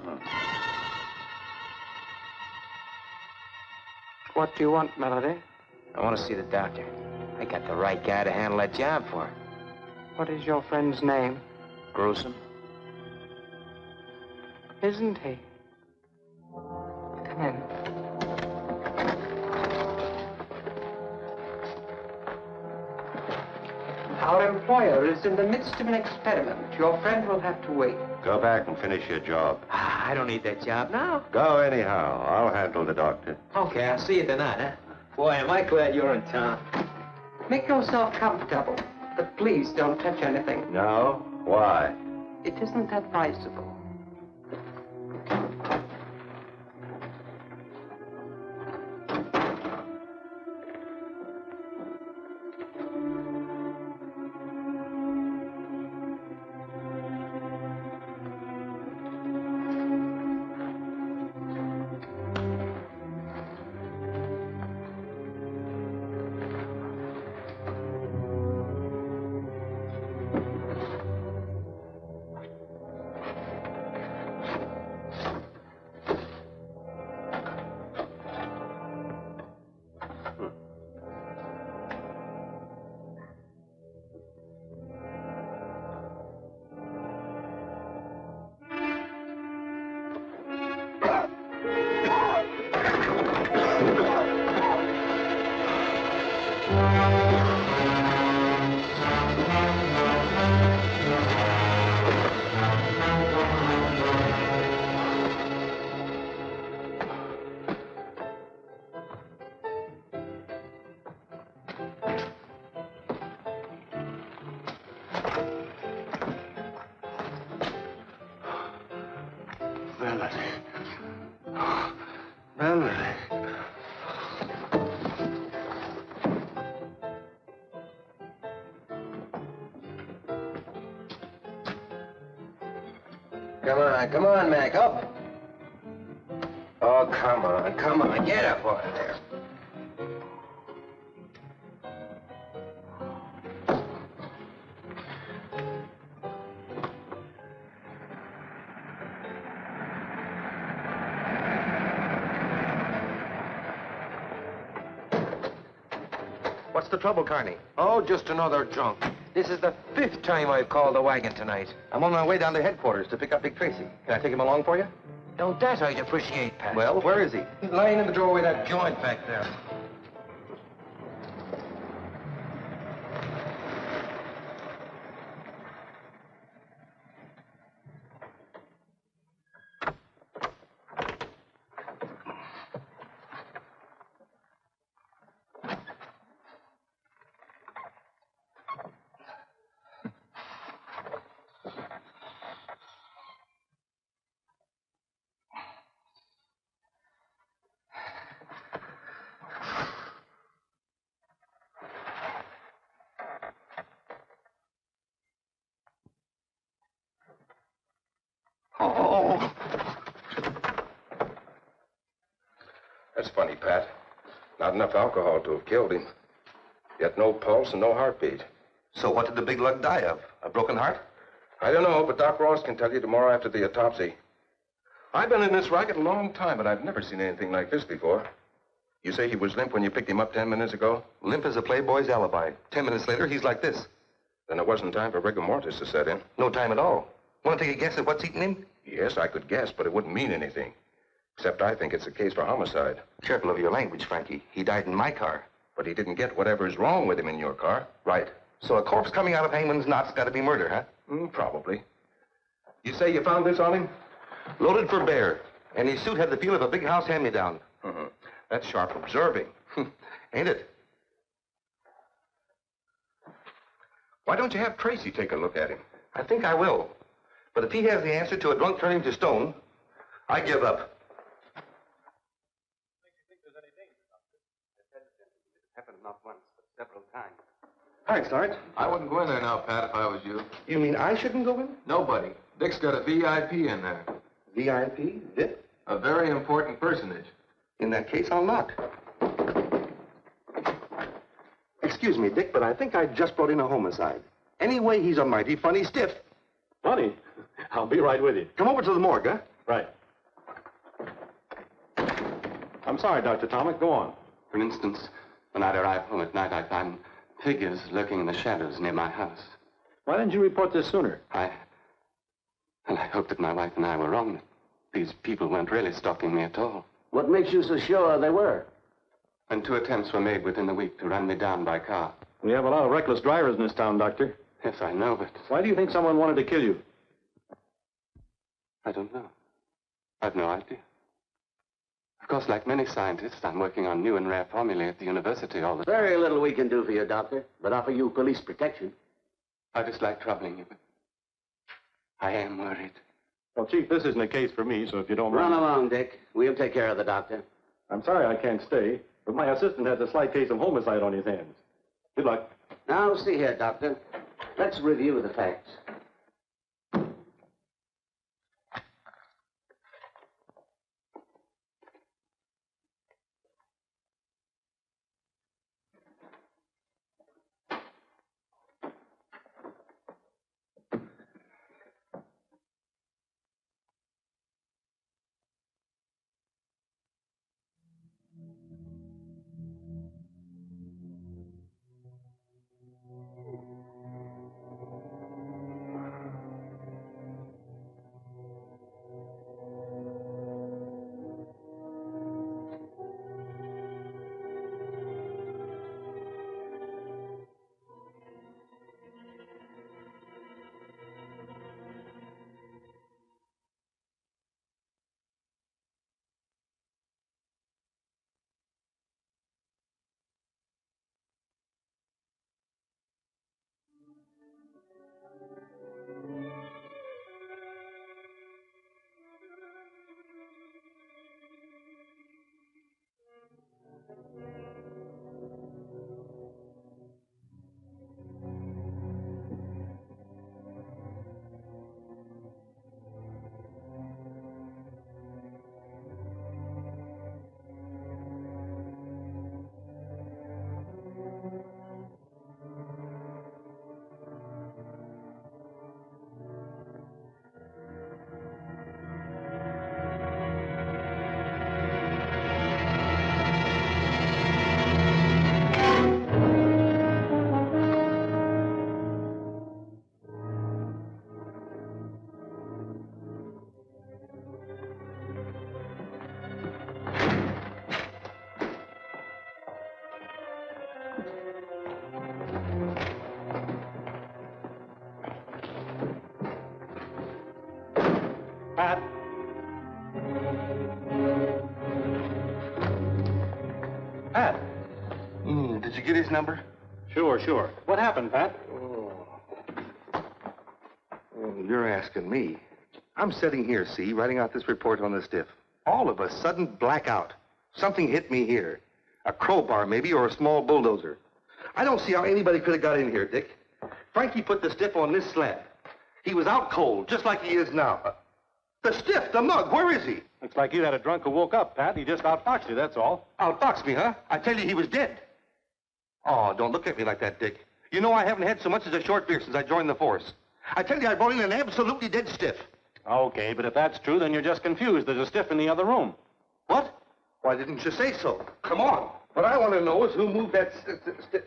What do you want, Melody? I want to see the doctor. I got the right guy to handle that job for her. What is your friend's name? Gruesome. Isn't he? Come in. Our employer is in the midst of an experiment. Your friend will have to wait. Go back and finish your job. I don't need that job now. Go anyhow. I'll handle the doctor. Okay, I'll see you tonight, huh? Boy, am I glad you're in town. Make yourself comfortable, but please don't touch anything. No? Why? It isn't advisable. Come on, Mac, up. Oh, come on, get up out of there. What's the trouble, Carney? Oh, just another drunk. This is the 5th time I've called the wagon tonight. I'm on my way down to headquarters to pick up Dick Tracy. Can I take him along for you? Don't that I'd appreciate, Pat. Well, where is he? He's lying in the doorway of that joint back there. Oh. That's funny, Pat. Not enough alcohol to have killed him. Yet no pulse and no heartbeat. So what did the big lug die of? A broken heart? I don't know, but Doc Ross can tell you tomorrow after the autopsy. I've been in this racket a long time, but I've never seen anything like this before. You say he was limp when you picked him up 10 minutes ago? Limp as a playboy's alibi. 10 minutes later, he's like this. Then it wasn't time for rigor mortis to set in. No time at all. Want to take a guess at what's eating him? Yes, I could guess, but it wouldn't mean anything. Except I think it's a case for homicide. Careful of your language, Frankie. He died in my car. But he didn't get whatever's wrong with him in your car. Right. So a corpse coming out of Hangman's Knot's got to be murder, huh? Probably. You say you found this on him? Loaded for bear. And his suit had the feel of a big house hand-me-down. That's sharp observing. Ain't it? Why don't you have Tracy take a look at him? I think I will. But if he has the answer to a drunk turning to stone, I give up. Happened not once, but several times. Thanks, Sarge. I wouldn't go in there now, Pat, if I was you. You mean I shouldn't go in? Nobody. Dick's got a VIP in there. VIP? Dick? A very important personage. In that case, I'll knock. Excuse me, Dick, but I think I just brought in a homicide. Anyway, he's a mighty funny stiff. Funny? I'll be right with you. Come over to the morgue, huh? Right. I'm sorry, Dr. Tomic. Go on. For instance, when I arrive home at night, I find figures lurking in the shadows near my house. Why didn't you report this sooner? I hoped that my wife and I were wrong, that these people weren't really stalking me at all. What makes you so sure they were? And 2 attempts were made within the week to run me down by car. We have a lot of reckless drivers in this town, Doctor. Yes, I know, but... Why do you think someone wanted to kill you? I don't know. I've no idea. Of course, like many scientists, I'm working on new and rare formulae at the university all the time. Very little we can do for you, Doctor, but offer you police protection. I dislike troubling you, but I am worried. Well, Chief, this isn't a case for me, so if you don't Run mind... along, Dick. We'll take care of the doctor. I'm sorry I can't stay, but my assistant has a slight case of homicide on his hands. Good luck. Now, see here, Doctor. Let's review the facts. Pat? Pat? Did you get his number? Sure. What happened, Pat? Oh, you're asking me. I'm sitting here, see, writing out this report on the stiff. All of a sudden, blackout. Something hit me here. A crowbar, maybe, or a small bulldozer. I don't see how anybody could have got in here, Dick. Frankie put the stiff on this slab. He was out cold, just like he is now. The stiff, the mug, where is he? Looks like you had a drunk who woke up, Pat. He just outfoxed you, that's all. Outfoxed me, huh? I tell you, he was dead. Oh, don't look at me like that, Dick. You know I haven't had so much as a short beer since I joined the force. I tell you, I brought in an absolutely dead stiff. Okay, but if that's true, then you're just confused. There's a stiff in the other room. What? Why didn't you say so? Come on. What I want to know is who moved that stiff.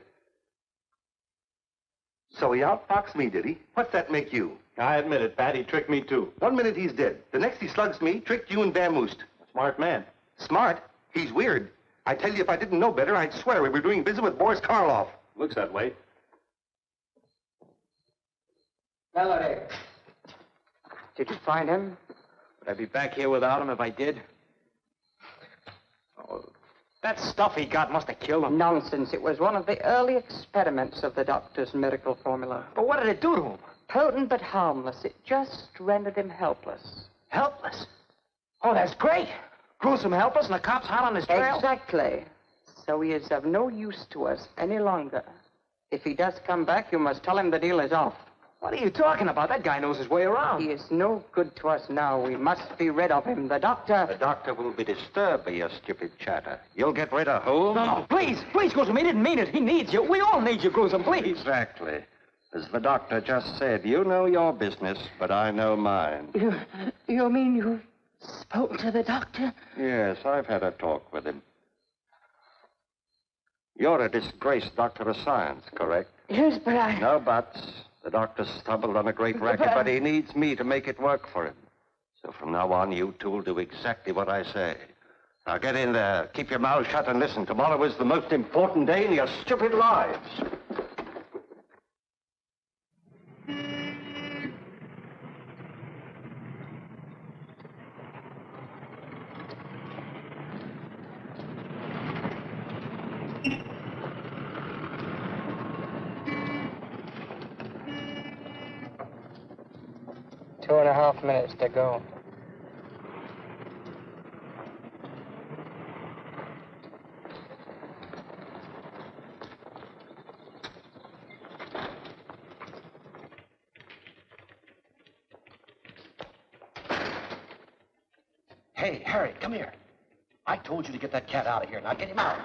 So he outfoxed me, did he? What's that make you? I admit it, Pat. He tricked me, too. 1 minute he's dead. The next he slugs me, tricked you and vamoosed. Smart man. Smart? He's weird. I tell you, if I didn't know better, I'd swear we were doing business with Boris Karloff. Looks that way. Melody. Did you find him? Would I be back here without him if I did? Oh, that stuff he got must have killed him. Nonsense. It was one of the early experiments of the doctor's miracle formula. But what did it do to him? Potent but harmless. It just rendered him helpless. Helpless? Oh, that's great. Gruesome helpless and the cops hot on his trail? Exactly. So he is of no use to us any longer. If he does come back, you must tell him the deal is off. What are you talking about? That guy knows his way around. He is no good to us now. We must be rid of him. The doctor will be disturbed by your stupid chatter. You'll get rid of who? No, please, Gruesome. He didn't mean it. He needs you. We all need you, Gruesome, please. Exactly. As the doctor just said, you know your business, but I know mine. You mean you've spoken to the doctor? Yes, I've had a talk with him. You're a disgraced doctor of science, correct? Yes, but I... No buts. The doctor stumbled on a great racket, but he needs me to make it work for him. So from now on, you two will do exactly what I say. Now get in there. Keep your mouth shut and listen. Tomorrow is the most important day in your stupid lives. 2.5 minutes to go. Hey, Harry, come here. I told you to get that cat out of here. Now get him out.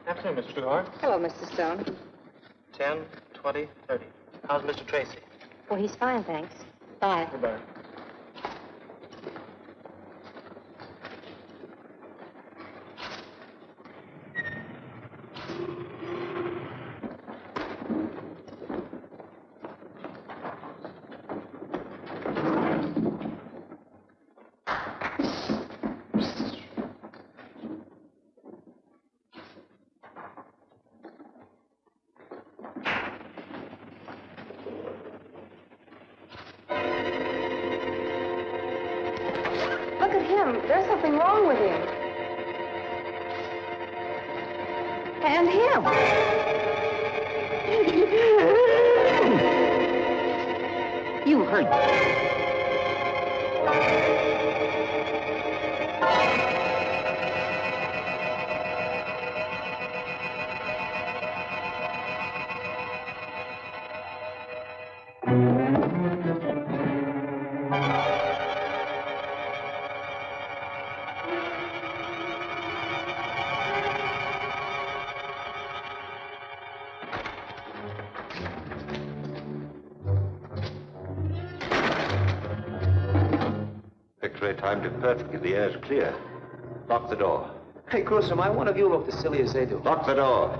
Afternoon, Mr. Duhart. Hello, Mr. Stone. 10, 20, 30. How's Mr. Tracy? Well, he's fine, thanks. Bye. Goodbye. Look at him. There's something wrong with him. And him. You heard X-ray timed it perfectly. The air's clear. Lock the door. Hey, Gruesome, why one of you look as silly as they do? Lock the door.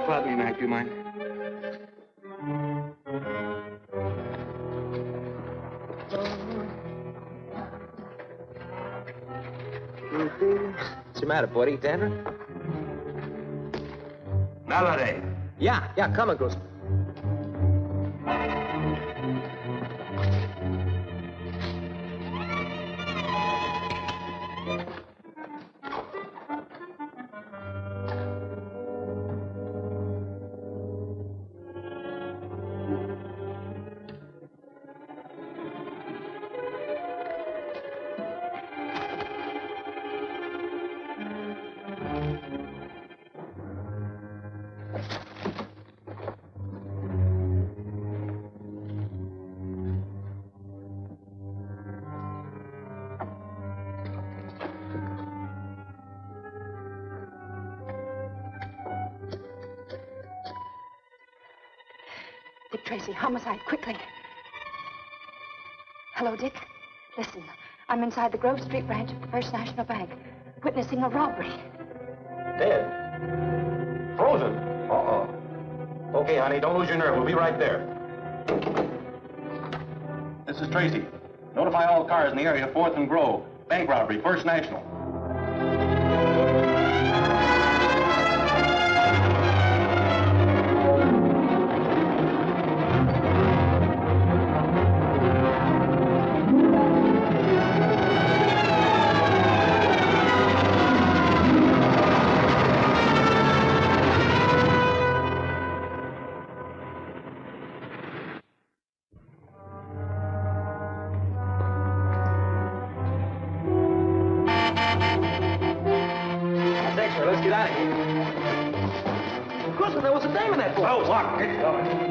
Probably not, do you mind? matter, buddy? Tanner? Melody. Yeah, come on, Gruesome. Dick Tracy, homicide, quickly. Hello, Dick. Listen, I'm inside the Grove Street branch of the First National Bank, witnessing a robbery. Dead? Frozen? Uh-oh. Okay, honey, don't lose your nerve. We'll be right there. This is Tracy. Notify all cars in the area, 4th and Grove. Bank robbery, First National. Let's get out of here. Gruesome, there was a dame in that boat. Oh, look, get going.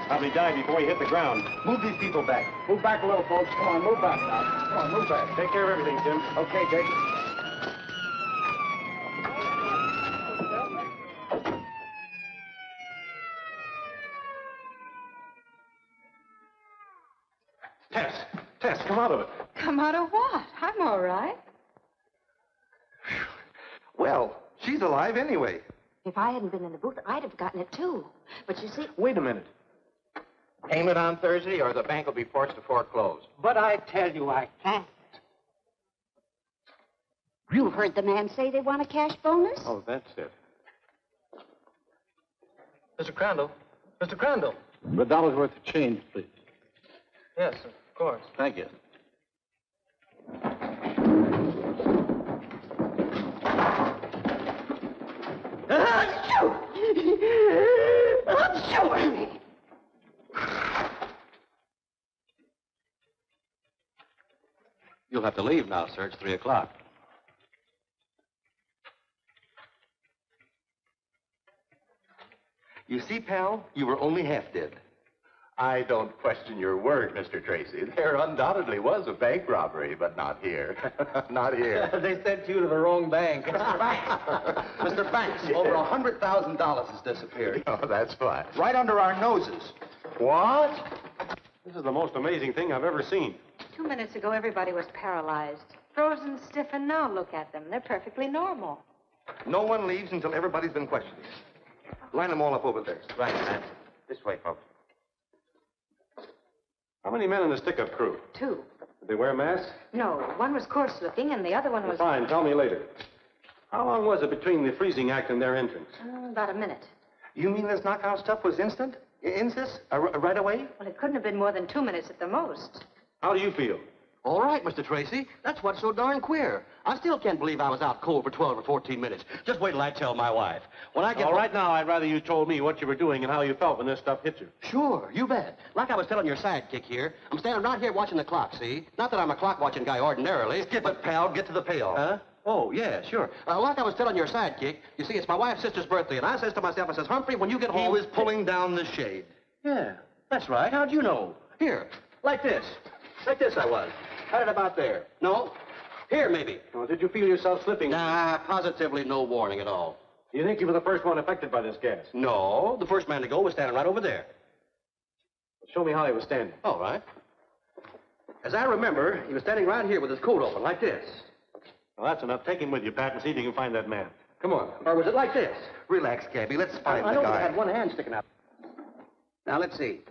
Probably died before he hit the ground. Move these people back. Move back a little, folks. Come on, move back now. Come on, move back. Take care of everything, Tim. Okay, Dick. Tess, come out of it. Come out of what? I'm all right. Well, she's alive anyway. If I hadn't been in the booth, I'd have gotten it, too. But you see... Wait a minute. Payment on Thursday, or the bank will be forced to foreclose. But I tell you, I can't. You heard the man say they want a cash bonus? Oh, that's it. Mr. Crandall. Mr. Crandall. $100 worth of change, please. Yes, of course. Thank you. Sure. You'll have to leave now, sir. It's 3 o'clock. You see, pal, you were only half dead. I don't question your word, Mr. Tracy. There undoubtedly was a bank robbery, but not here. Not here. They sent you to the wrong bank. Mr. Banks. Mr. Banks, over $100,000 has disappeared. Oh, that's fine. Right under our noses. What? This is the most amazing thing I've ever seen. 2 minutes ago, everybody was paralyzed. Frozen stiff, and now look at them. They're perfectly normal. No one leaves until everybody's been questioned. Line them all up over there. Right, man. This way, folks. How many men in the stick-up crew? 2. Did they wear masks? No, one was coarse-looking, and the other one was... Fine, tell me later. How long was it between the freezing act and their entrance? About a minute. You mean this knockout stuff was instant? Insist? Right away? Well, it couldn't have been more than 2 minutes at the most. How do you feel? All right, Mr. Tracy. That's what's so darn queer. I still can't believe I was out cold for 12 or 14 minutes. Just wait till I tell my wife. When I get... All right, now, I'd rather you told me what you were doing and how you felt when this stuff hit you. Sure, you bet. Like I was telling your sidekick here, I'm standing right here watching the clock, see? Not that I'm a clock-watching guy ordinarily. Skip it, pal. Get to the payoff. Huh? Oh, yeah, sure. Like I was telling your sidekick, you see, it's my wife's sister's birthday, and I says to myself, I says, Humphrey, when you get home... He was pulling down the shade. Yeah, that's right. How'd you know? Here, like this. Like this I was. Had it about there. No. Here, maybe. Well, did you feel yourself slipping? Nah, positively no warning at all. Do you think you were the first one affected by this gas? No, the first man to go was standing right over there. Show me how he was standing. All right. As I remember, he was standing right here with his coat open, like this. Well, that's enough. Take him with you, Pat, and see if you can find that man. Come on. Or was it like this? Relax, Cabby. Let's find I the know guy. he had one hand sticking out. Now, let's see.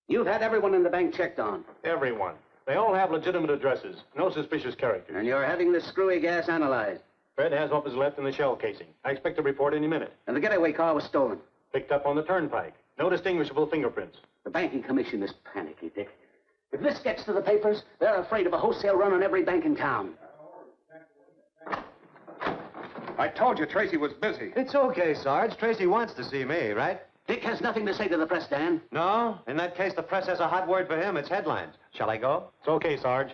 You've had everyone in the bank checked on. Everyone. They all have legitimate addresses. No suspicious characters. And you're having this screwy gas analyzed. Fred has what was left in the shell casing. I expect a report any minute. And the getaway car was stolen. Picked up on the turnpike. No distinguishable fingerprints. The banking commission is panicky, Dick. If this gets to the papers, they're afraid of a wholesale run on every bank in town. I told you Tracy was busy. It's okay, Sarge. Tracy wants to see me, right? Dick has nothing to say to the press, Dan. No? In that case, the press has a hot word for him. It's headlines. Shall I go? It's okay, Sarge.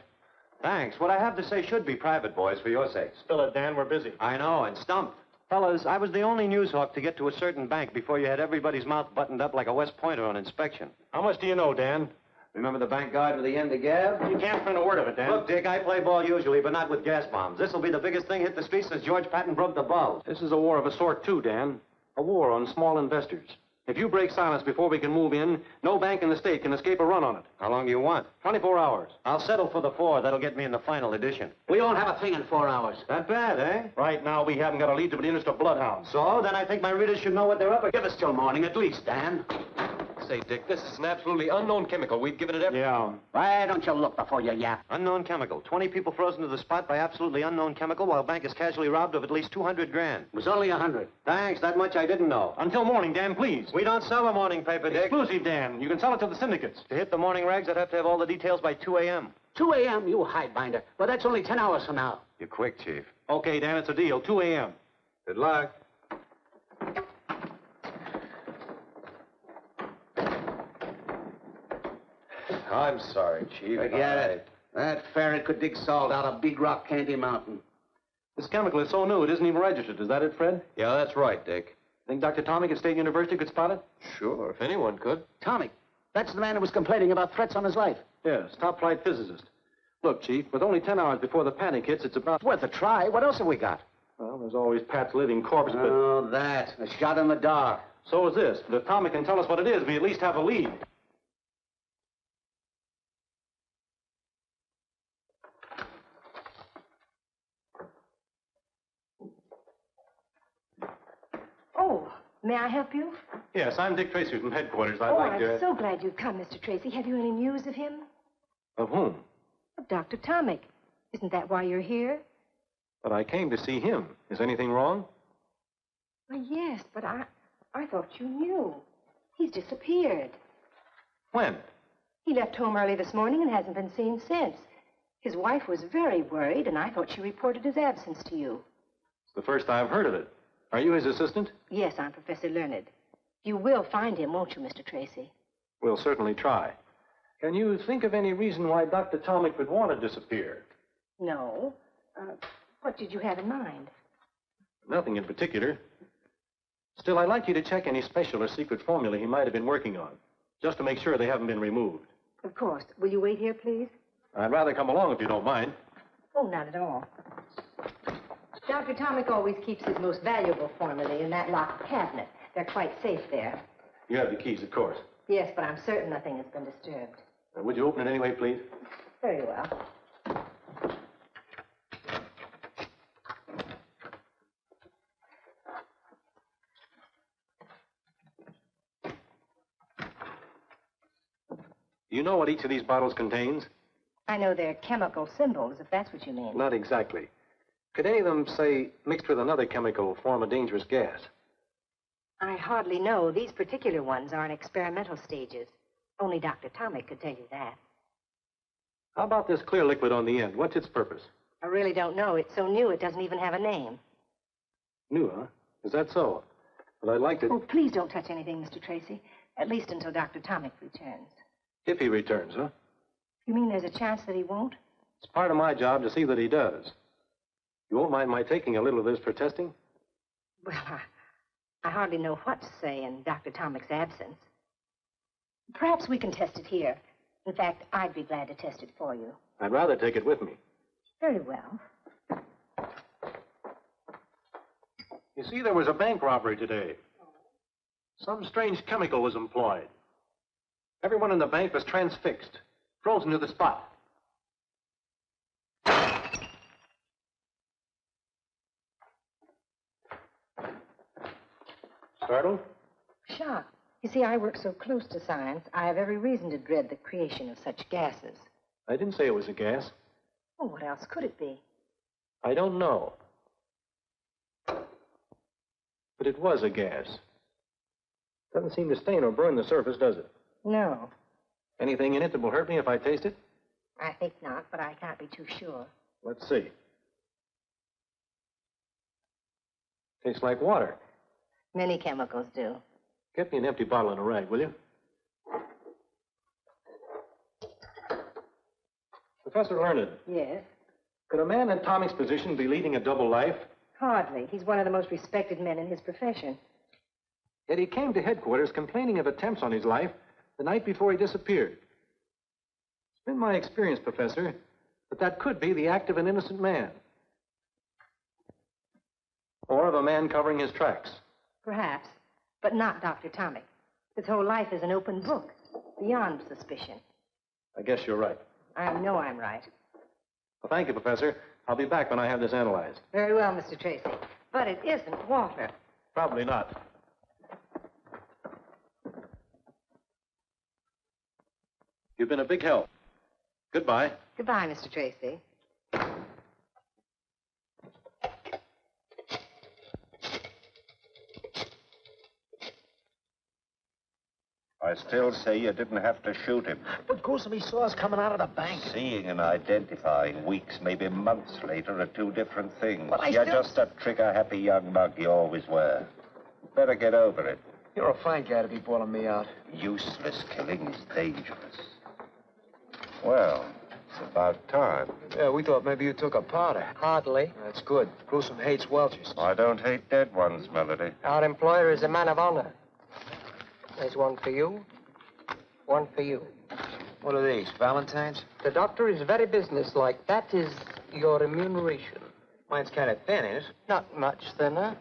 Thanks. What I have to say should be private, boys, for your sakes. Spill it, Dan. We're busy. I know, and stumped. Fellas, I was the only news hawk to get to a certain bank before you had everybody's mouth buttoned up like a West Pointer on inspection. How much do you know, Dan? Remember the bank guard with the end of gab? You can't print a word of it, Dan. Look, Dick, I play ball usually, but not with gas bombs. This'll be the biggest thing hit the streets since George Patton broke the bulb. This is a war of a sort, too, Dan. A war on small investors. If you break silence before we can move in, no bank in the state can escape a run on it. How long do you want? 24 hours. I'll settle for the 4. That'll get me in the final edition. We won't have a thing in 4 hours. That bad, eh? Right now, we haven't got a lead to the interest of bloodhounds. So, then I think my readers should know what they're up against. Give us till morning at least, Dan. Say, Dick, this is an absolutely unknown chemical. We've given it every... Yeah. Why don't you look before you yap? Unknown chemical. 20 people frozen to the spot by absolutely unknown chemical while bank is casually robbed of at least 200 grand. It was only 100. Thanks. That much I didn't know. Until morning, Dan, please. We don't sell a morning paper, Dick. Exclusive, Dan. You can sell it to the syndicates. To hit the morning rags, I'd have to have all the details by 2 a.m. 2 a.m., you hidebinder. But that's only 10 hours from now. You're quick, Chief. Okay, Dan, it's a deal. 2 a.m. Good luck. I'm sorry, Chief. Forget it. That ferret could dig salt out of Big Rock Candy Mountain. This chemical is so new, it isn't even registered. Is that it, Fred? Yeah, that's right, Dick. Think Dr. Tomic at State University could spot it? Sure, if anyone could. Tomic. That's the man who was complaining about threats on his life. Yes, top-flight physicist. Look, Chief, with only 10 hours before the panic hits, it's about... It's worth a try. What else have we got? Well, there's always Pat's living corpse, but... Oh, that. A shot in the dark. So is this. But if Tomic can tell us what it is, we at least have a lead. Oh, may I help you? Yes, I'm Dick Tracy from headquarters. I'd Oh, like I'm so glad you've come, Mr. Tracy. Have you any news of him? Of whom? Of Dr. Tomic. Isn't that why you're here? But I came to see him. Is anything wrong? Well, yes, but I thought you knew. He's disappeared. When? He left home early this morning and hasn't been seen since. His wife was very worried, and I thought she reported his absence to you. It's the first I've heard of it. Are you his assistant? Yes, I'm Professor Leonard. You will find him, won't you, Mr. Tracy? We'll certainly try. Can you think of any reason why Dr. Tomic would want to disappear? No. What did you have in mind? Nothing in particular. Still, I'd like you to check any special or secret formula he might have been working on, just to make sure they haven't been removed. Of course. Will you wait here, please? I'd rather come along if you don't mind. Oh, not at all. Dr. Tomic always keeps his most valuable formulae in that locked cabinet. They're quite safe there. You have the keys, of course. Yes, but I'm certain nothing has been disturbed. Would you open it anyway, please? Very well. Do you know what each of these bottles contains? I know they're chemical symbols, if that's what you mean. Not exactly. Could any of them, say, mixed with another chemical, form a dangerous gas? I hardly know. These particular ones are in experimental stages. Only Dr. Tomic could tell you that. How about this clear liquid on the end? What's its purpose? I really don't know. It's so new it doesn't even have a name. New, huh? Is that so? Well, I'd like to... Oh, please don't touch anything, Mr. Tracy. At least until Dr. Tomic returns. If he returns, huh? You mean there's a chance that he won't? It's part of my job to see that he does. You won't mind my taking a little of this for testing? Well, I hardly know what to say in Dr. Tomic's absence. Perhaps we can test it here. In fact, I'd be glad to test it for you. I'd rather take it with me. Very well. You see, there was a bank robbery today. Some strange chemical was employed. Everyone in the bank was transfixed, frozen to the spot. Startled? Shocked. You see, I work so close to science, I have every reason to dread the creation of such gases. I didn't say it was a gas. Well, what else could it be? I don't know. But it was a gas. Doesn't seem to stain or burn the surface, does it? No, Anything in it that will hurt me if I taste it? I think not, but I can't be too sure. Let's see. Tastes like water. Many chemicals do. Get me an empty bottle and a rag, will you? Professor Learned, Yes? could a man in Tommy's position be leading a double life? Hardly. He's one of the most respected men in his profession. Yet he came to headquarters complaining of attempts on his life the night before he disappeared. It's been my experience, Professor, that could be the act of an innocent man. Or of a man covering his tracks. Perhaps, but not Dr. Tomic. His whole life is an open book, beyond suspicion. I guess you're right. I know I'm right. Well, thank you, Professor. I'll be back when I have this analyzed. Very well, Mr. Tracy. But it isn't water. Probably not. You've been a big help. Goodbye. Goodbye, Mr. Tracy. I still say you didn't have to shoot him. But Gruesome, he saw us coming out of the bank. Seeing and identifying weeks, maybe months later, are two different things. But You're still... just that trigger-happy young mug you always were. Better get over it. You're a fine guy to be bawling me out. Useless killing is dangerous. Well, it's about time. Yeah, we thought maybe you took a powder. Hardly. That's good. Gruesome hates Welchers. I don't hate dead ones, Melody. Our employer is a man of honor. There's one for you, one for you. What are these, Valentine's? The doctor is very businesslike. That is your remuneration. Mine's kind of thin, ain't it? Not much thinner.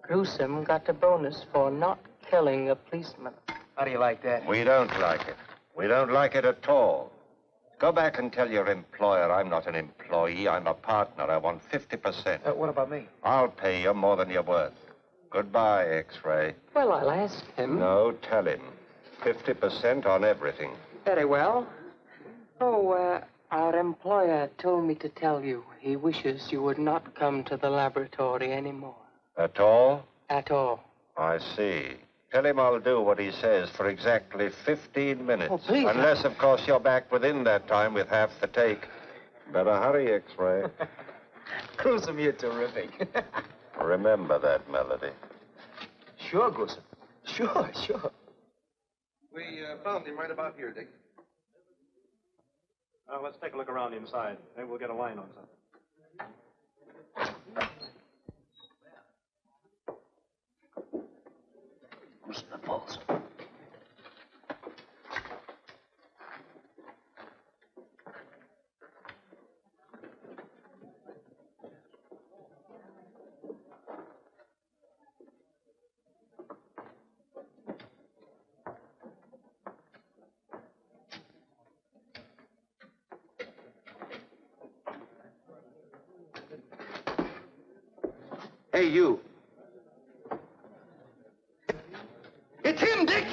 Gruesome got a bonus for not killing a policeman. How do you like that? We don't like it. We don't like it at all. Go back and tell your employer I'm not an employee. I'm a partner. I want 50%. What about me? I'll pay you more than you're worth. Goodbye, X-Ray. Well, I'll ask him. No, tell him. 50% on everything. Very well. Oh, our employer told me to tell you he wishes you would not come to the laboratory anymore. At all? At all. I see. Tell him I'll do what he says for exactly 15 minutes. Oh, please. Unless, of course, you're back within that time with half the take. Better hurry, X-Ray. Gruesome, you're terrific. Remember that, Melody. Sure, Gruesome. Sure. We found him right about here, Dick. Let's take a look around inside. Maybe we'll get a line on something. Who's the pulse? Hey, you. It's him, Dick!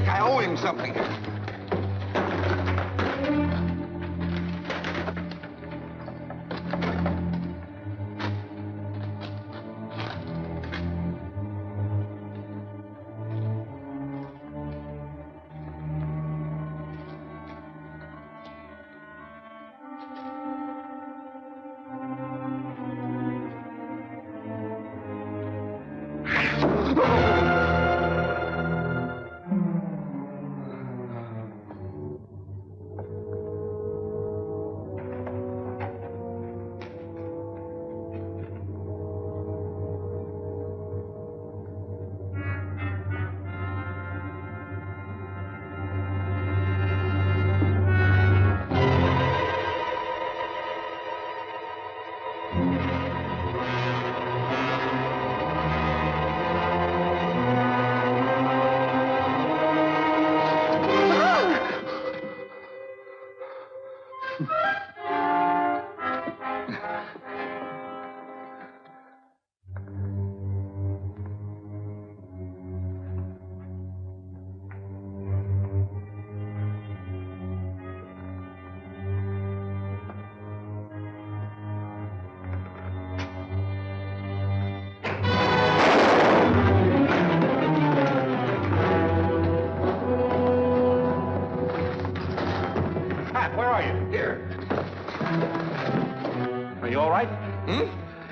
Dick, I owe him something. Where are you? Here. Are you all right?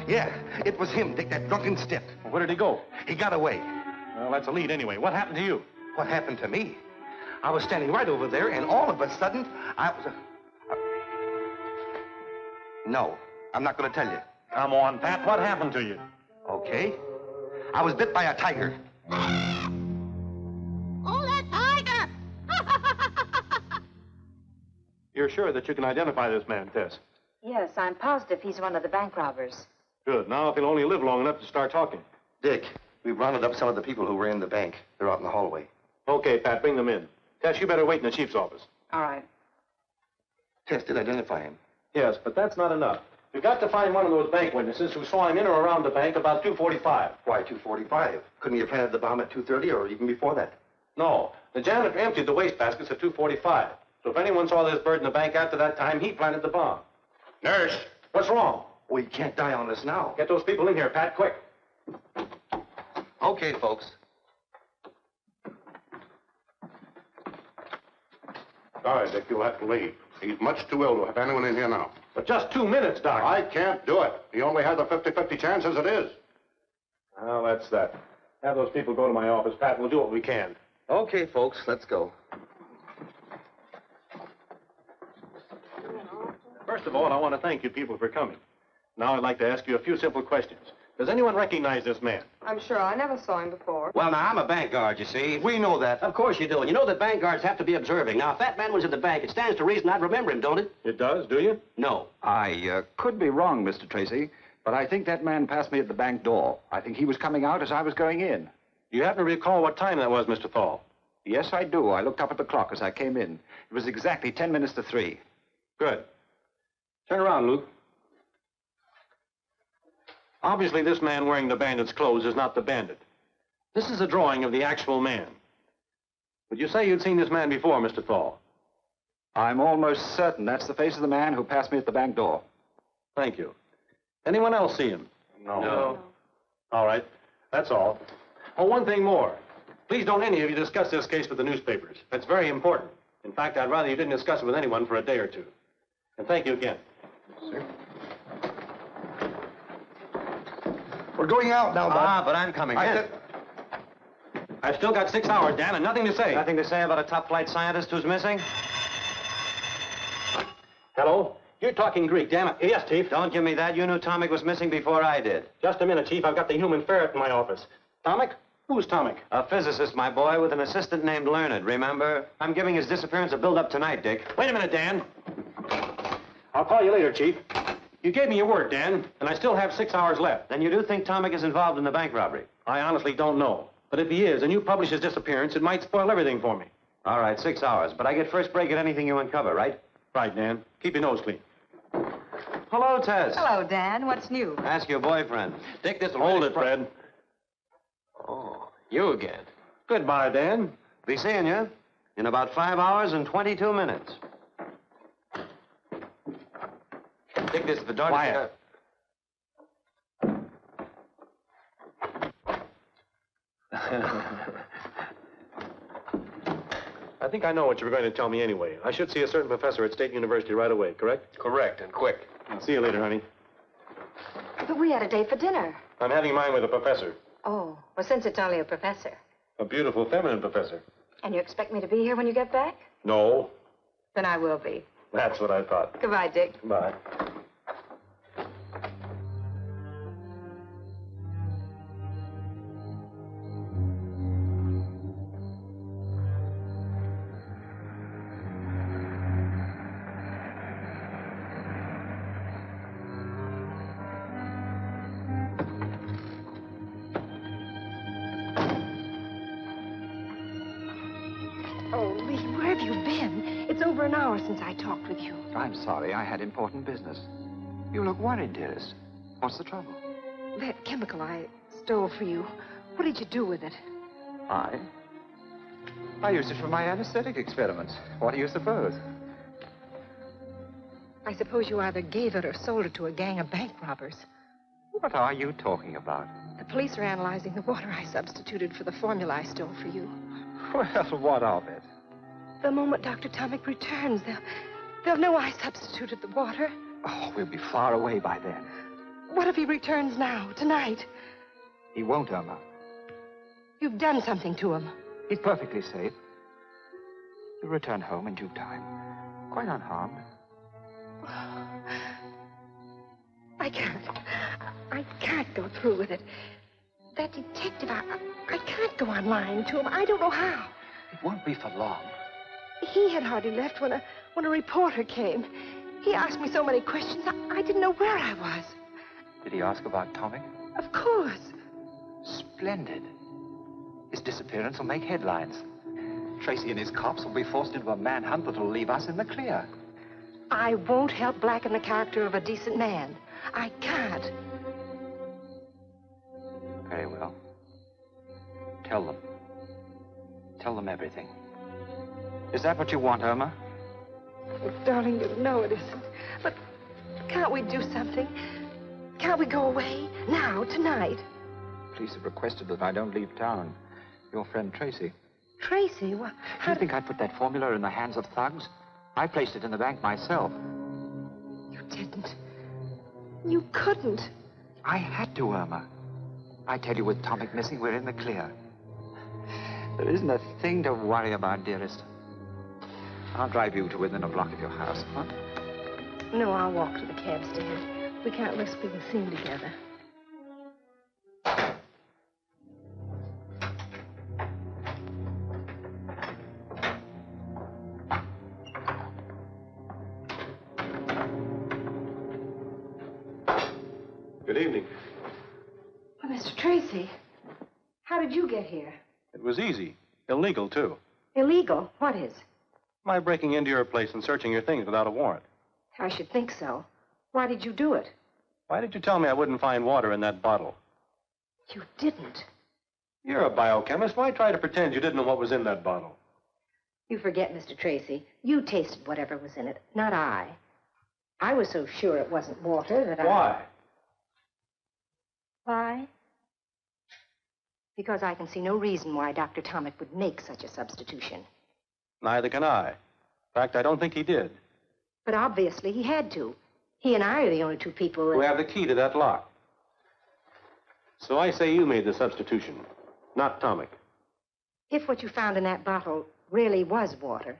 Yeah, it was him, Dick, that drunken stiff. Where did he go? He got away. Well, that's a lead anyway. What happened to you? What happened to me? I was standing right over there, and all of a sudden, I was... No, I'm not going to tell you. Come on, Pat. What happened to you? Okay. I was bit by a tiger. You're sure that you can identify this man, Tess? Yes, I'm positive he's one of the bank robbers. Good. Now, if he'll only live long enough to start talking. Dick, we've rounded up some of the people who ran the bank. They're out in the hallway. Okay, Pat, bring them in. Tess, you better wait in the chief's office. All right. Tess did identify him. Yes, but that's not enough. We've got to find one of those bank witnesses who saw him in or around the bank about 2:45. Why 2:45? Couldn't he have planted the bomb at 2:30 or even before that? No. The janitor emptied the wastebaskets at 2:45. So if anyone saw this Byrd in the bank after that time, he planted the bomb. Nurse! What's wrong? Well, he can't die on us now. Get those people in here, Pat, quick. Okay, folks. Sorry, Dick, you'll have to leave. He's much too ill to have anyone in here now. But just 2 minutes, Doc. I can't do it. He only has a 50-50 chance as it is. Well, that's that. Have those people go to my office, Pat. We'll do what we can. Okay, folks, let's go. First of all, I want to thank you people for coming. Now I'd like to ask you a few simple questions. Does anyone recognize this man? I'm sure I never saw him before. Well, now, I'm a bank guard, you see. We know that. Of course you do. And you know that bank guards have to be observing. Now, if that man was at the bank, it stands to reason I'd remember him, don't it? It does, do you? No. I could be wrong, Mr. Tracy, but I think that man passed me at the bank door. I think he was coming out as I was going in. Do you happen to recall what time that was, Mr. Thal? Yes, I do. I looked up at the clock as I came in. It was exactly 10 minutes to 3. Good. Turn around, Luke. Obviously, this man wearing the bandit's clothes is not the bandit. This is a drawing of the actual man. Would you say you'd seen this man before, Mr. Thal? I'm almost certain that's the face of the man who passed me at the bank door. Thank you. Anyone else see him? No. All right. That's all. Oh, one thing more. Please don't any of you discuss this case with the newspapers. That's very important. In fact, I'd rather you didn't discuss it with anyone for a day or two. And thank you again. Sir? We're going out now, Bud. But I'm coming in. I've still got 6 hours, Dan, and nothing to say. Nothing to say about a top-flight scientist who's missing? Hello? You're talking Greek, damn it. Yes, Chief. Don't give me that. You knew Tomic was missing before I did. Just a minute, Chief. I've got the human ferret in my office. Tomic? Who's Tomic? A physicist, my boy, with an assistant named Learned, remember? I'm giving his disappearance a build-up tonight, Dick. Wait a minute, Dan. I'll call you later, Chief. You gave me your word, Dan, and I still have 6 hours left. Then you do think Tomic is involved in the bank robbery? I honestly don't know. But if he is, and you publish his disappearance, it might spoil everything for me. All right, 6 hours. But I get first break at anything you uncover, right? Right, Dan. Keep your nose clean. Hello, Tess. Hello, Dan. What's new? Ask your boyfriend. Dick, this'll Hold really it, Fred. Oh, you again. Goodbye, Dan. Be seeing you in about 5 hours and 22 minutes. I think this is the door. Quiet. I think I know what you were going to tell me anyway. I should see a certain professor at State University right away, correct? Correct, and quick. I'll see you later, honey. But we had a date for dinner. I'm having mine with a professor. Oh, well, since it's only a professor. A beautiful, feminine professor. And you expect me to be here when you get back? No. Then I will be. That's what I thought. Goodbye, Dick. Bye. Since I talked with you. I'm sorry. I had important business. You look worried, dearest. What's the trouble? That chemical I stole for you. What did you do with it? I used it for my anesthetic experiments. What do you suppose? I suppose you either gave it or sold it to a gang of bank robbers. What are you talking about? The police are analyzing the water I substituted for the formula I stole for you. Well, what of it? The moment Dr. Tomic returns, they'll know I substituted the water. Oh, we'll be far away by then. What if he returns now, tonight? He won't, Irma. You've done something to him. He's perfectly safe. He'll return home in due time, quite unharmed. I can't go through with it. That detective, I can't go on lying to him. I don't know how. It won't be for long. He had hardly left when a reporter came. He asked me so many questions, I didn't know where I was. Did he ask about Tomic? Of course. Splendid. His disappearance will make headlines. Tracy and his cops will be forced into a manhunt that'll leave us in the clear. I won't help blacken the character of a decent man. I can't. Very well. Tell them. Tell them everything. Is that what you want, Irma? Oh, darling, you know it isn't. But can't we do something? Can't we go away? Now, tonight? Police have requested that I don't leave town. Your friend Tracy. Tracy? What? Do you think I'd put that formula in the hands of thugs? I placed it in the bank myself. You didn't. You couldn't. I had to, Irma. I tell you, with Tomic missing, we're in the clear. There isn't a thing to worry about, dearest. I'll drive you to within a block of your house, huh? No, I'll walk to the cab stand. We can't risk being seen together. Good evening. Well, Mr. Tracy, how did you get here? It was easy. Illegal, too. Illegal? What is? My breaking into your place and searching your things without a warrant. I should think so. Why did you do it? Why did you tell me I wouldn't find water in that bottle? You didn't. You're a biochemist. Why try to pretend you didn't know what was in that bottle? You forget, Mr. Tracy. You tasted whatever was in it, not I. I was so sure it wasn't water that Why? Why? Because I can see no reason why Dr. Tomic would make such a substitution. Neither can I. In fact, I don't think he did. But obviously he had to. He and I are the only two people Who have the key to that lock. So I say you made the substitution, not Tomic. If what you found in that bottle really was water,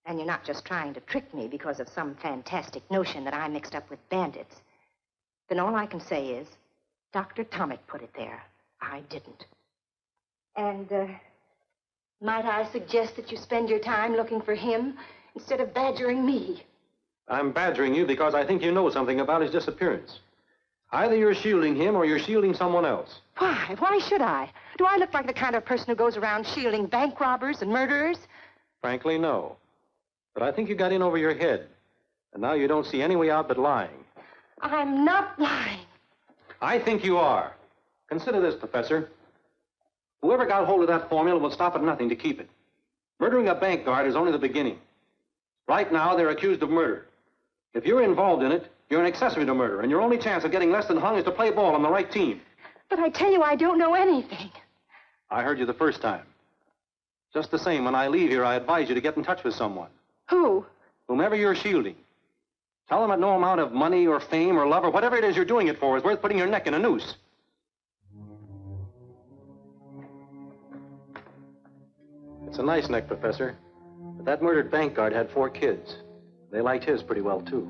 and you're not just trying to trick me because of some fantastic notion that I mixed up with bandits, then all I can say is Dr. Tomic put it there. I didn't. And, might I suggest that you spend your time looking for him instead of badgering me? I'm badgering you because I think you know something about his disappearance. Either you're shielding him or you're shielding someone else. Why? Why should I? Do I look like the kind of person who goes around shielding bank robbers and murderers? Frankly, no. But I think you got in over your head. And now you don't see any way out but lying. I'm not lying. I think you are. Consider this, Professor. Whoever got hold of that formula will stop at nothing to keep it. Murdering a bank guard is only the beginning. Right now, they're accused of murder. If you're involved in it, you're an accessory to murder, and your only chance of getting less than hung is to play ball on the right team. But I tell you, I don't know anything. I heard you the first time. Just the same, when I leave here, I advise you to get in touch with someone. Who? Whomever you're shielding. Tell them that no amount of money or fame or love or whatever it is you're doing it for is worth putting your neck in a noose. It's a nice neck, Professor. But that murdered bank guard had 4 kids. They liked his pretty well, too.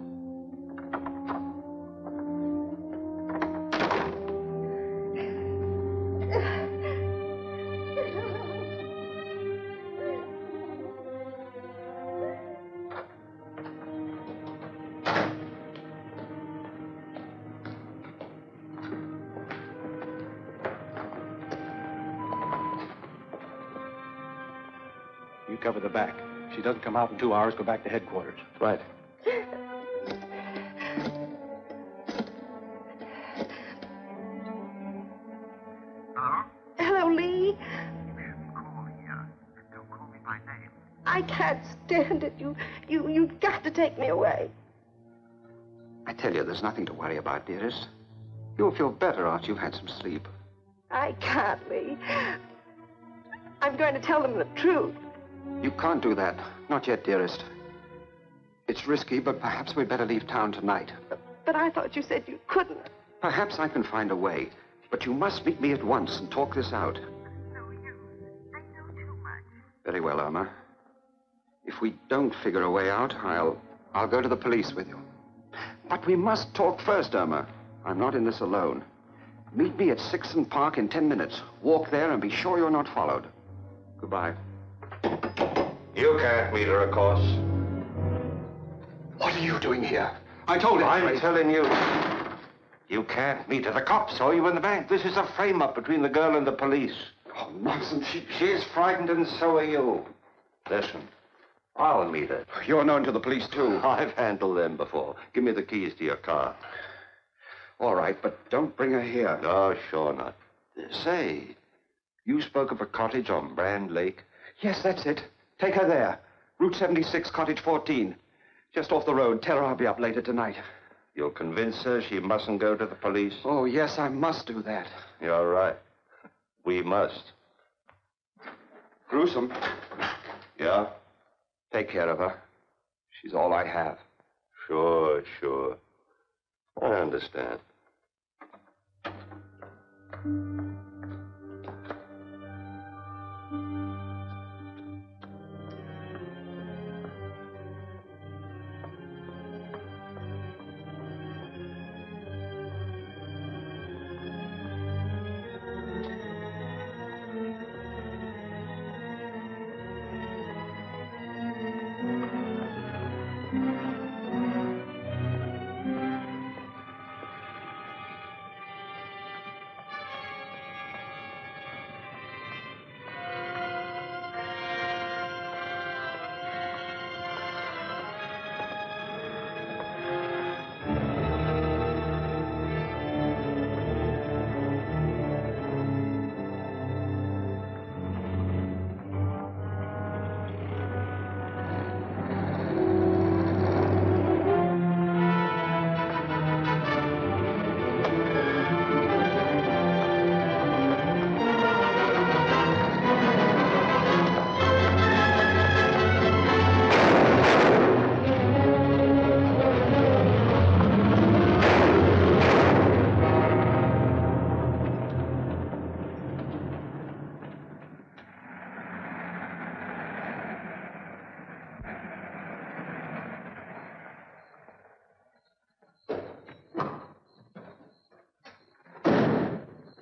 You cover the back. If she doesn't come out in 2 hours, go back to headquarters. Right. Hello, Lee. I can't stand it. You've got to take me away. I tell you, there's nothing to worry about, dearest. You'll feel better after you've had some sleep. I can't, Lee. I'm going to tell them the truth. You can't do that. Not yet, dearest. It's risky, but perhaps we'd better leave town tonight. But I thought you said you couldn't. Perhaps I can find a way. But you must meet me at once and talk this out. Very well, Irma. If we don't figure a way out, I'll go to the police with you. But we must talk first, Irma. I'm not in this alone. Meet me at 6th Park in 10 minutes. Walk there and be sure you're not followed. Goodbye. You can't meet her, of course. What are you doing here? I told him. I'm telling you. You can't meet her. The cops saw you in the bank. This is a frame-up between the girl and the police. Oh, nonsense. She's frightened, and so are you. Listen, I'll meet her. You're known to the police, too. I've handled them before. Give me the keys to your car. All right, but don't bring her here. No, sure not. Say, you spoke of a cottage on Brand Lake? Yes, that's it. Take her there. Route 76, Cottage 14. Just off the road. Tell her I'll be up later tonight. You'll convince her she mustn't go to the police? Oh, yes, I must do that. You're right. We must. Gruesome. Yeah? Take care of her. She's all I have. Sure. I understand.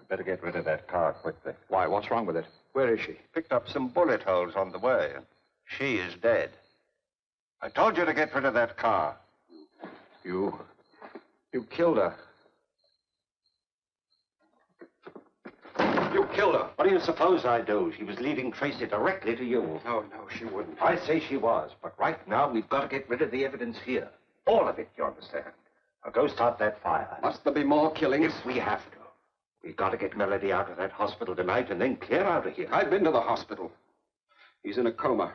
Better get rid of that car quickly. Why, what's wrong with it? Where is she? Picked up some bullet holes on the way, and she is dead. I told you to get rid of that car. You killed her. You killed her. What do you suppose I do? She was leading Tracy directly to you. No, she wouldn't. I say she was, but right now we've got to get rid of the evidence here. All of it, you understand. Now go start that fire. Must there be more killings? If we have to. We've got to get Melody out of that hospital tonight and then clear out of here. I've been to the hospital. He's in a coma.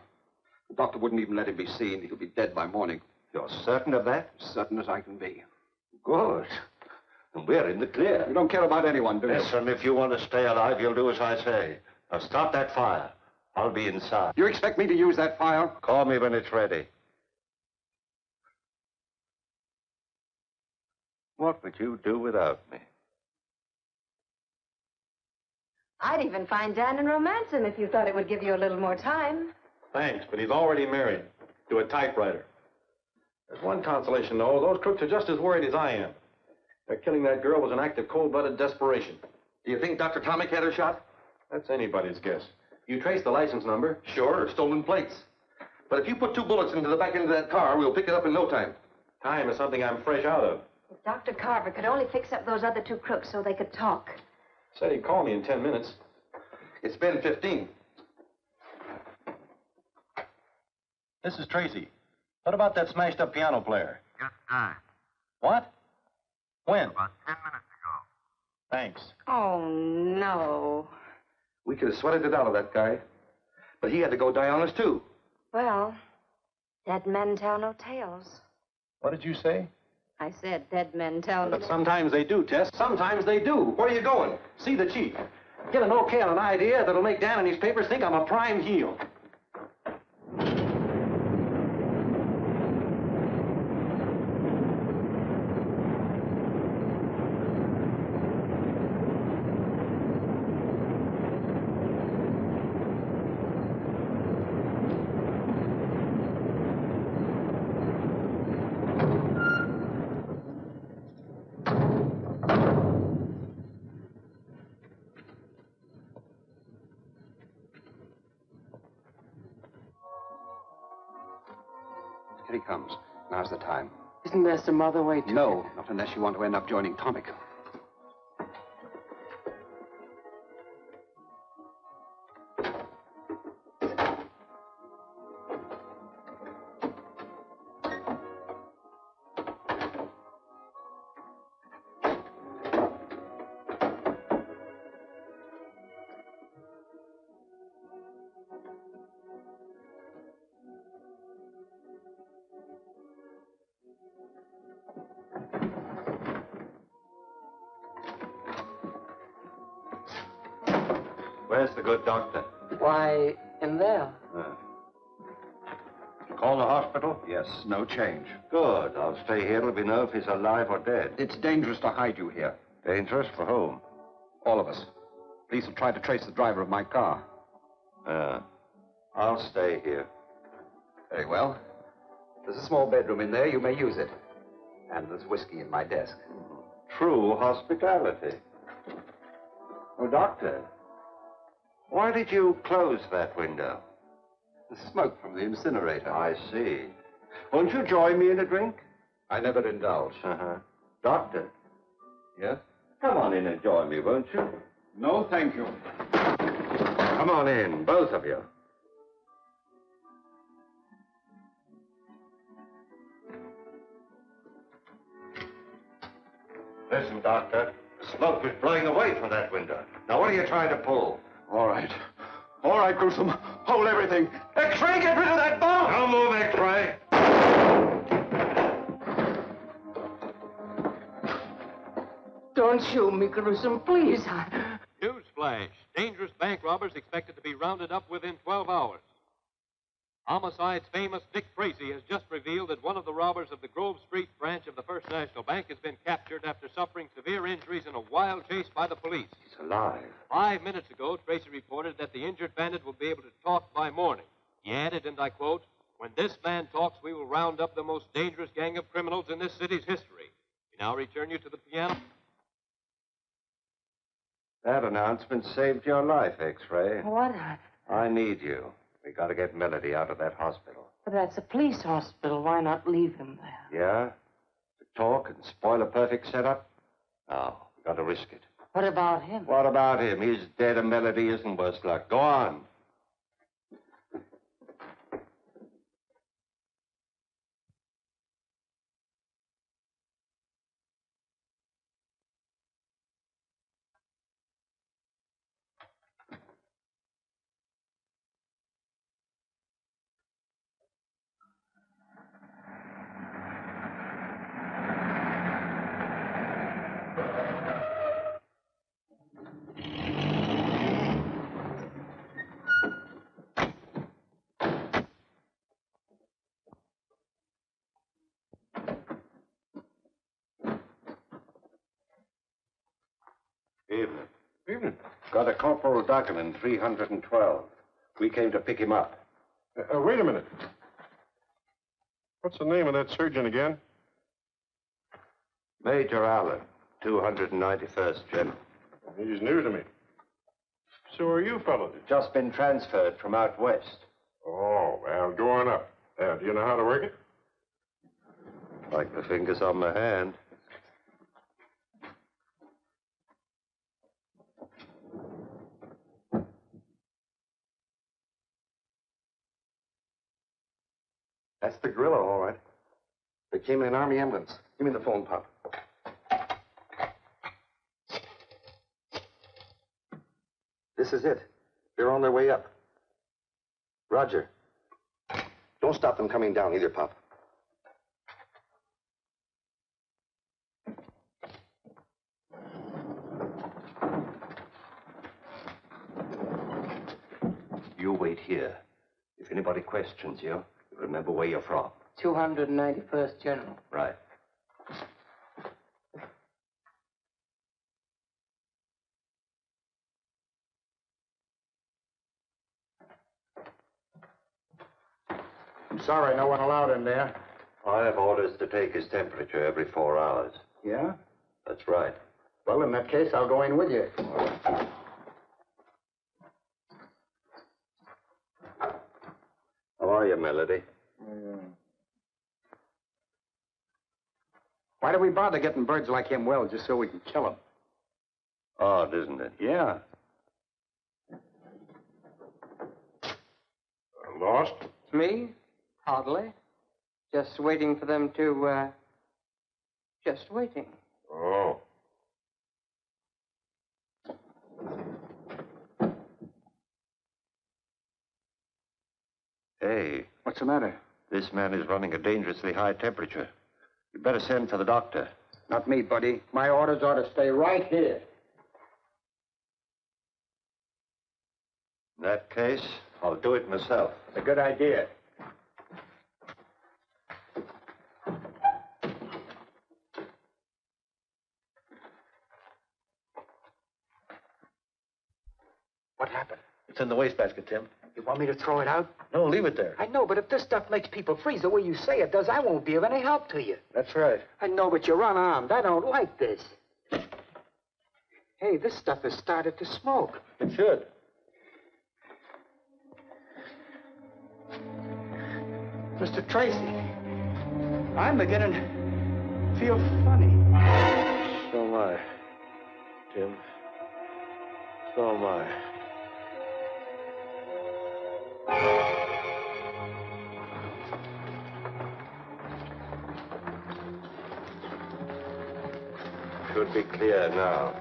The doctor wouldn't even let him be seen. He'll be dead by morning. You're certain of that? As certain as I can be. Good. And we're in the clear. You don't care about anyone, do you? Listen, if you want to stay alive, you'll do as I say. Now stop that fire. I'll be inside. You expect me to use that fire? Call me when it's ready. What would you do without me? I'd even find Dan and romance him if you thought it would give you a little more time. Thanks, but he's already married to a typewriter. There's one consolation, though. Those crooks are just as worried as I am. Their killing that girl was an act of cold-blooded desperation. Do you think Dr. Tomic had her shot? That's anybody's guess. You trace the license number? Sure, stolen plates. But if you put 2 bullets into the back end of that car, we'll pick it up in no time. Time is something I'm fresh out of. If Dr. Carver could only fix up those other 2 crooks so they could talk. Said he'd call me in 10 minutes. It's been 15. This is Tracy. What about that smashed-up piano player? Just died. What? When? About 10 minutes ago. Thanks. Oh, no. We could have sweated it out of that guy. But he had to go die on us, too. Well, dead men tell no tales. What did you say? I said dead men tell no But sometimes they do, Tess. Sometimes they do. Where are you going? See the chief. Get an okay on an idea that'll make Dan and his papers think I'm a prime heel. Here he comes. Now's the time. Isn't there some other way to... No, not unless you want to end up joining Tomic. Where's the good doctor? Why, in there. Call the hospital? Yes, no change. Good. I'll stay here till we know if he's alive or dead. It's dangerous to hide you here. Dangerous for whom? All of us. Police will try to trace the driver of my car. I'll stay here. Very well. There's a small bedroom in there. You may use it. And there's whiskey in my desk. True hospitality. Oh, Doctor, why did you close that window? The smoke from the incinerator. I see. Won't you join me in a drink? I never indulge. Doctor? Yes? Come on in and join me, won't you? No, thank you. Come on in, both of you. Listen, Doctor. The smoke was blowing away from that window. Now, what are you trying to pull? All right. All right, Gruesome. Hold everything. X-ray, get rid of that bomb! Don't move, X-ray. Don't shoot me, Gruesome, please. Newsflash. Dangerous bank robbers expected to be rounded up within 12 hours. Homicide's famous Dick Tracy has just revealed that one of the robbers of the Grove Street branch of the First National Bank has been captured after suffering severe injuries in a wild chase by the police. He's alive. 5 minutes ago, Tracy reported that the injured bandit will be able to talk by morning. He added, and I quote, "When this man talks, we will round up the most dangerous gang of criminals in this city's history." We now return you to the piano. That announcement saved your life, X-ray. What? I need you. We got to get Melody out of that hospital. But that's a police hospital. Why not leave him there? Yeah? To talk and spoil a perfect setup? No, we got to risk it. What about him? What about him? He's dead and Melody isn't, worse luck. Go on. Evening. Evening. Got a Corporal Duggan in 312. We came to pick him up. Wait a minute. What's the name of that surgeon again? Major Allen, 291st General. He's new to me. So are you fellows? Just been transferred from out west. Oh, well, go on up. Do you know how to work it? Like the fingers on my hand. That's the gorilla, all right. They came in an army ambulance. Give me the phone, Pop. This is it. They're on their way up. Roger. Don't stop them coming down either, Pop. You wait here. If anybody questions you, remember where you're from. 291st General. Right. I'm sorry, no one allowed in there. I have orders to take his temperature every 4 hours. Yeah? That's right. Well, in that case, I'll go in with you. How are you, Melody? Why do we bother getting birds like him well just so we can kill him? Odd, isn't it? Yeah. Lost? Me? Hardly. Just waiting for them to, just waiting. Oh. Hey. What's the matter? This man is running a dangerously high temperature. You better send for the doctor. Not me, buddy. My orders are to stay right here. In that case, I'll do it myself. It's a good idea. What happened? It's in the wastebasket, Tim. You want me to throw it out? No, leave it there. I know, but if this stuff makes people freeze the way you say it does, I won't be of any help to you. That's right. I know, but you're unarmed. I don't like this. Hey, this stuff has started to smoke. It should. Mr. Tracy, I'm beginning to feel funny. So am I, Tim. So am I. Should be clear now.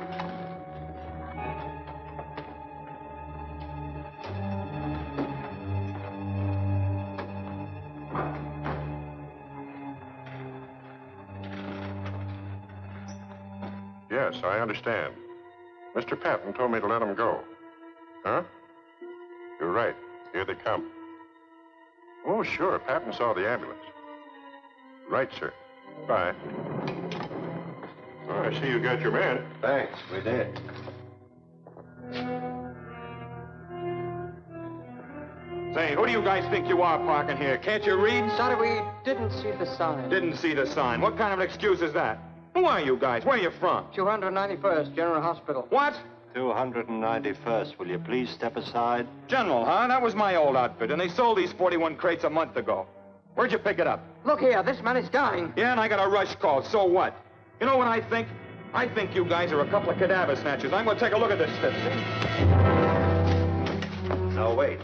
Yes, I understand. Mr. Patton told me to let him go. Huh? You're right. Here they come. Oh, sure. Patton saw the ambulance. Right, sir. Bye. Oh, I see you got your man. Thanks, we did. Say, who do you guys think you are parking here? Can't you read? Sorry, we didn't see the sign. Didn't see the sign. What kind of an excuse is that? Who are you guys? Where are you from? 291st General Hospital. What? 291st. Will you please step aside? General, huh? That was my old outfit, and they sold these 41 crates a month ago. Where'd you pick it up? Look here, this man is dying. Yeah, and I got a rush call. So what? You know what I think? I think you guys are a couple of cadaver snatchers. I'm going to take a look at this stuff, see? No, wait.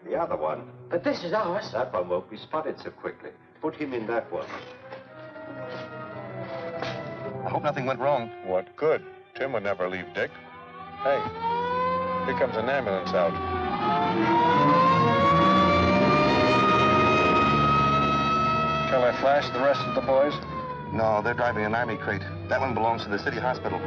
The other one. But this is ours. That one won't be spotted so quickly. Put him in that one. I hope nothing went wrong. What good? Tim would never leave Dick. Hey, here comes an ambulance out. Shall I flash the rest of the boys? No, they're driving an army crate. That one belongs to the city hospital.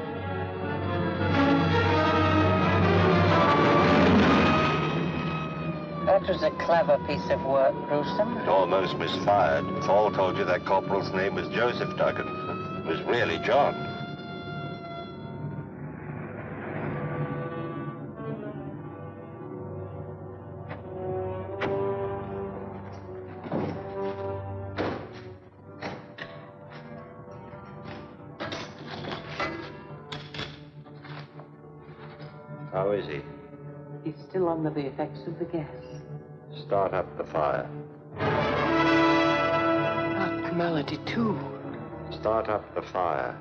That was a clever piece of work, Gruesome. It almost misfired. Fall told you that corporal's name was Joseph Duggan. It was really John. How is he? He's still under the effects of the gas. Start up the fire. Not Melody, too. Start up the fire.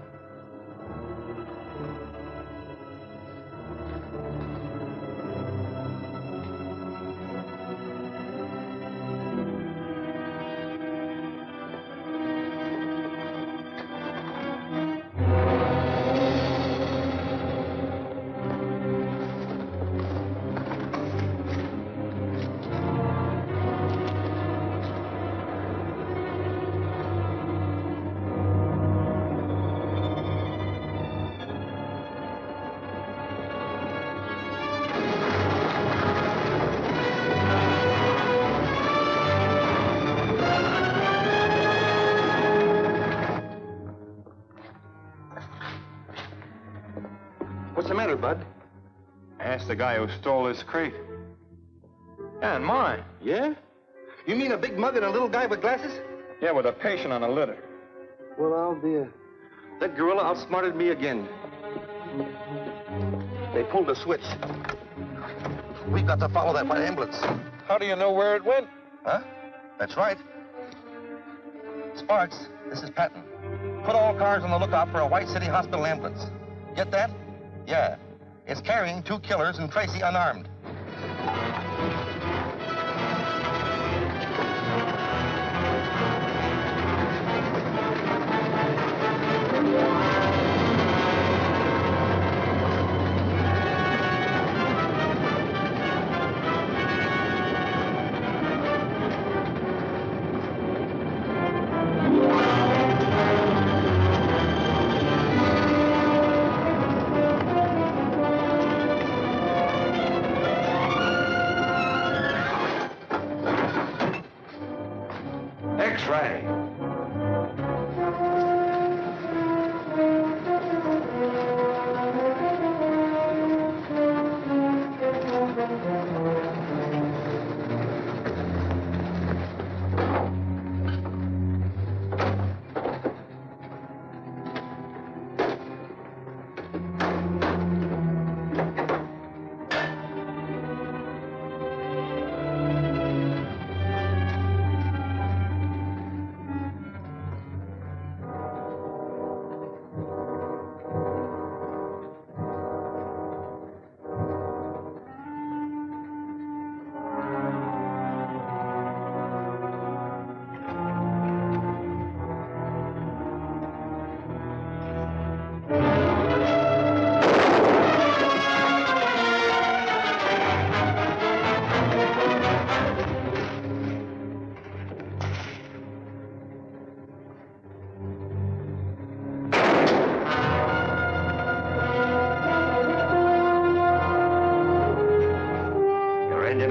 What's the matter, Bud? Ask the guy who stole this crate. Yeah, and mine. Yeah? You mean a big mug and a little guy with glasses? Yeah, with a patient on a litter. Well, I'll be a... That gorilla outsmarted me again. They pulled a switch. We've got to follow that white ambulance. How do you know where it went? Huh? That's right. Sparks, this is Patton. Put all cars on the lookout for a White City Hospital ambulance. Get that? Yeah. It's carrying 2 killers and Tracy unarmed. X-ray.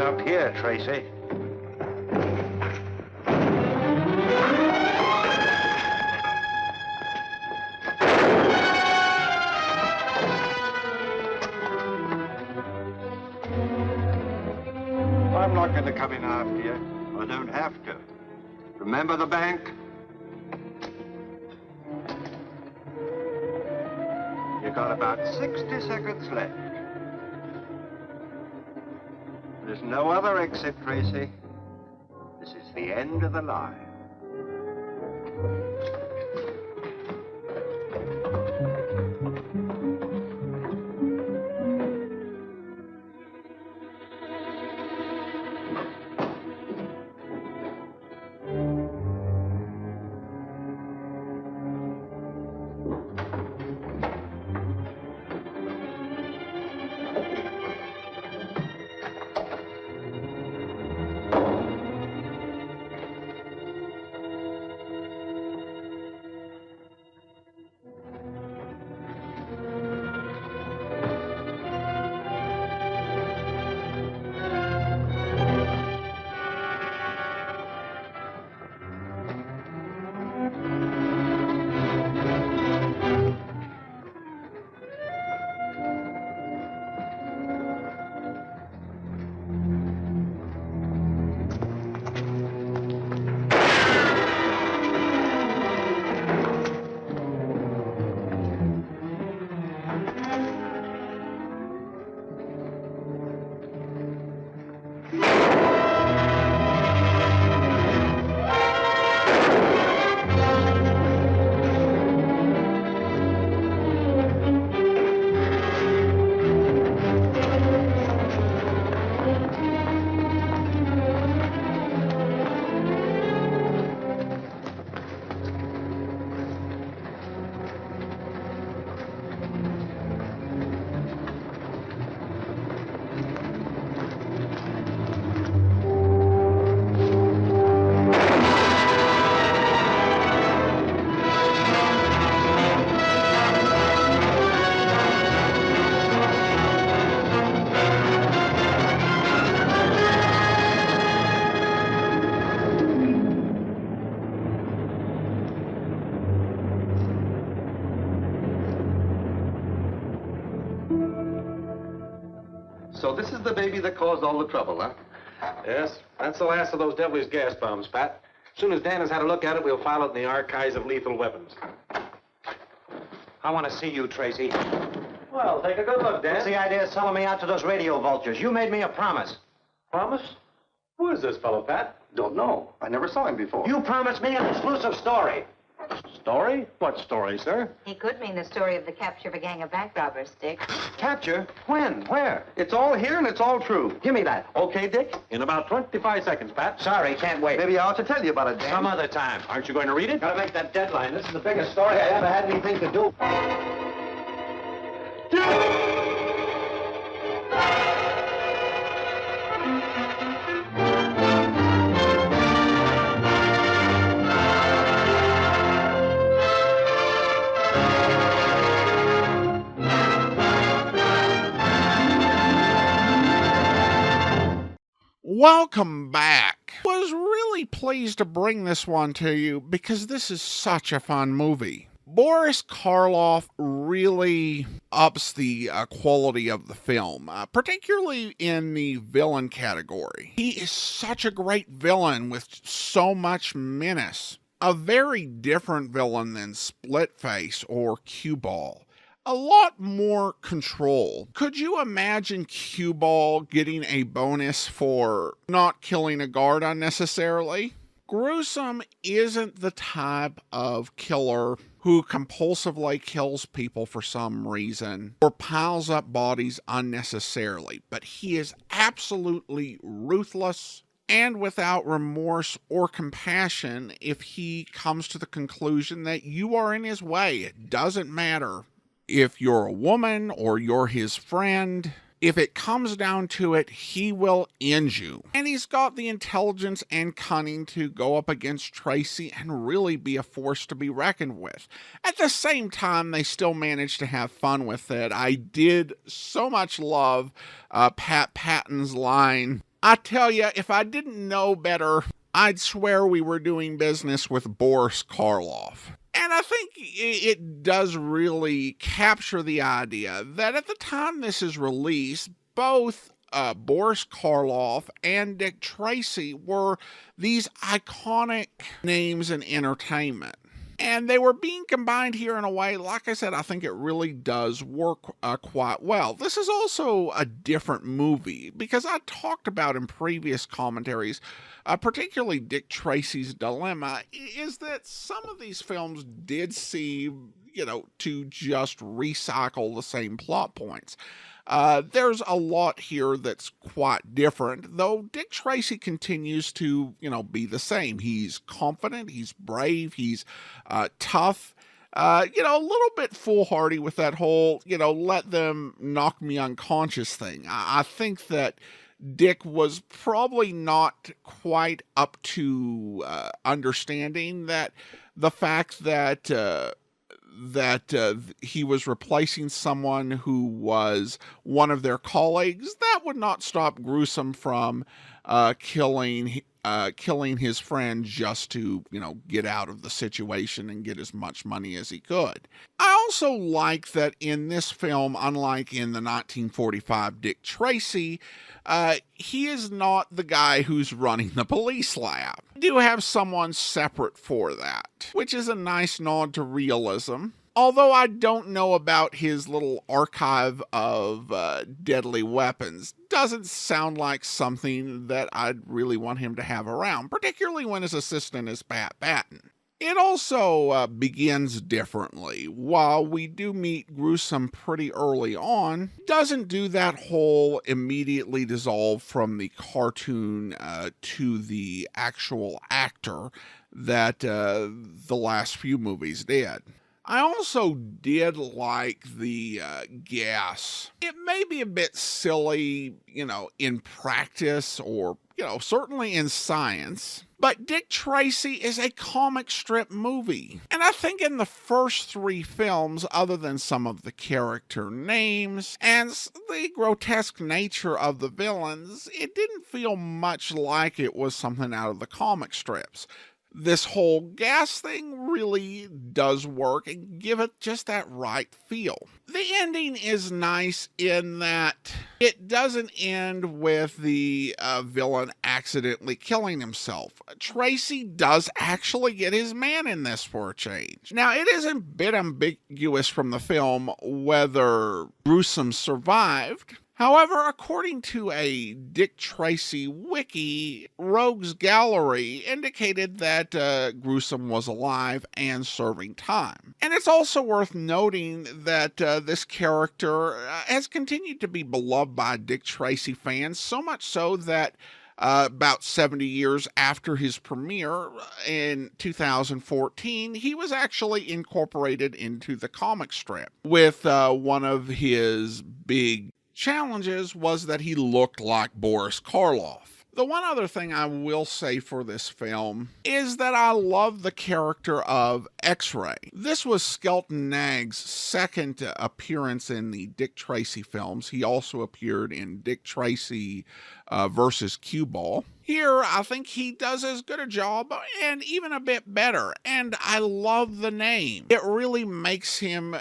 Up here, Tracy. I'm not going to come in after you. I don't have to. Remember the bank? You got about 60 seconds left. There's no other exit, Tracy. This is the end of the line. So this is the baby that caused all the trouble, huh? Yes, that's the last of those devilish gas bombs, Pat. As soon as Dan has had a look at it, we'll file it in the archives of lethal weapons. I want to see you, Tracy. Well, take a good look, Dan. What's the idea of selling me out to those radio vultures? You made me a promise. Promise? Who is this fellow, Pat? Don't know. I never saw him before. You promised me an exclusive story. Story? What story, sir? He could mean the story of the capture of a gang of bank robbers, Dick. Capture? When? Where? It's all here and it's all true. Give me that. Okay, Dick? In about 25 seconds, Pat. Sorry, can't wait. Maybe I ought to tell you about it, Dan. Some other time. Aren't you going to read it? Gotta make that deadline. This is the biggest story I ever had anything to do. Welcome back. Was really pleased to bring this one to you because this is such a fun movie. Boris Karloff really ups the quality of the film, particularly in the villain category. He is such a great villain with so much menace. A very different villain than Splitface or Cueball. A lot more control. Could you imagine Cueball getting a bonus for not killing a guard unnecessarily? Gruesome isn't the type of killer who compulsively kills people for some reason or piles up bodies unnecessarily, but he is absolutely ruthless and without remorse or compassion if he comes to the conclusion that you are in his way. It doesn't matter if you're a woman or you're his friend. If it comes down to it, he will end you. And he's got the intelligence and cunning to go up against Tracy and really be a force to be reckoned with. At the same time, they still manage to have fun with it. I did so much love Pat Patton's line, "I tell you, if I didn't know better, I'd swear we were doing business with Boris Karloff." And I think it does really capture the idea that at the time this is released, both Boris Karloff and Dick Tracy were these iconic names in entertainment. And they were being combined here in a way, like I said, I think it really does work quite well. This is also a different movie because I talked about in previous commentaries, particularly Dick Tracy's dilemma, is that some of these films did seem, to just recycle the same plot points. There's a lot here that's quite different, though Dick Tracy continues to, be the same. He's confident, he's brave, he's tough, a little bit foolhardy with that whole, let them knock me unconscious thing. I think that Dick was probably not quite up to understanding that the fact that he was replacing someone who was one of their colleagues, that would not stop Gruesome from killing his friend just to, get out of the situation and get as much money as he could. I also like that in this film, unlike in the 1945 Dick Tracy, he is not the guy who's running the police lab. We do have someone separate for that, which is a nice nod to realism. Although I don't know about his little archive of deadly weapons, doesn't sound like something that I'd really want him to have around, particularly when his assistant is Pat Patton. It also begins differently. While we do meet Gruesome pretty early on, doesn't do that whole immediately dissolve from the cartoon to the actual actor that the last few movies did. I also did like the gas. It may be a bit silly, in practice or, certainly in science. But Dick Tracy is a comic strip movie. And I think in the first three films, other than some of the character names and the grotesque nature of the villains, it didn't feel much like it was something out of the comic strips. this whole gas thing really does work and give it just that right feel. The ending is nice in that it doesn't end with the villain accidentally killing himself. Tracy does actually get his man in this for a change. Now, it is a bit ambiguous from the film whether Gruesome survived. However, according to a Dick Tracy wiki, Rogues Gallery indicated that Gruesome was alive and serving time. And it's also worth noting that this character has continued to be beloved by Dick Tracy fans, so much so that about 70 years after his premiere in 2014, he was actually incorporated into the comic strip, with one of his big challenges was that he looked like Boris Karloff. The one other thing I will say for this film is that I love the character of X-Ray. This was Skelton Nagg's second appearance in the Dick Tracy films. He also appeared in Dick Tracy versus Cueball. Here, I think he does as good a job and even a bit better, and I love the name. It really makes him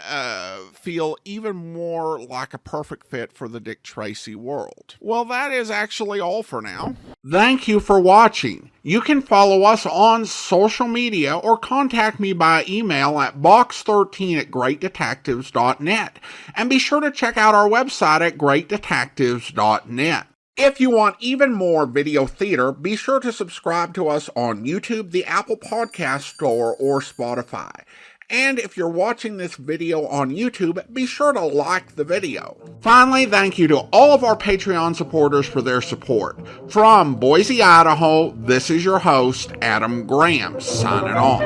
feel even more like a perfect fit for the Dick Tracy world. Well, that is actually all for now. Thank you for watching. You can follow us on social media or contact me by email at box13@greatdetectives.net, and be sure to check out our website at greatdetectives.net. If you want even more video theater, be sure to subscribe to us on YouTube, the Apple Podcast Store, or Spotify. And if you're watching this video on YouTube, be sure to like the video. Finally, thank you to all of our Patreon supporters for their support. From Boise, Idaho, this is your host, Adam Graham, signing off.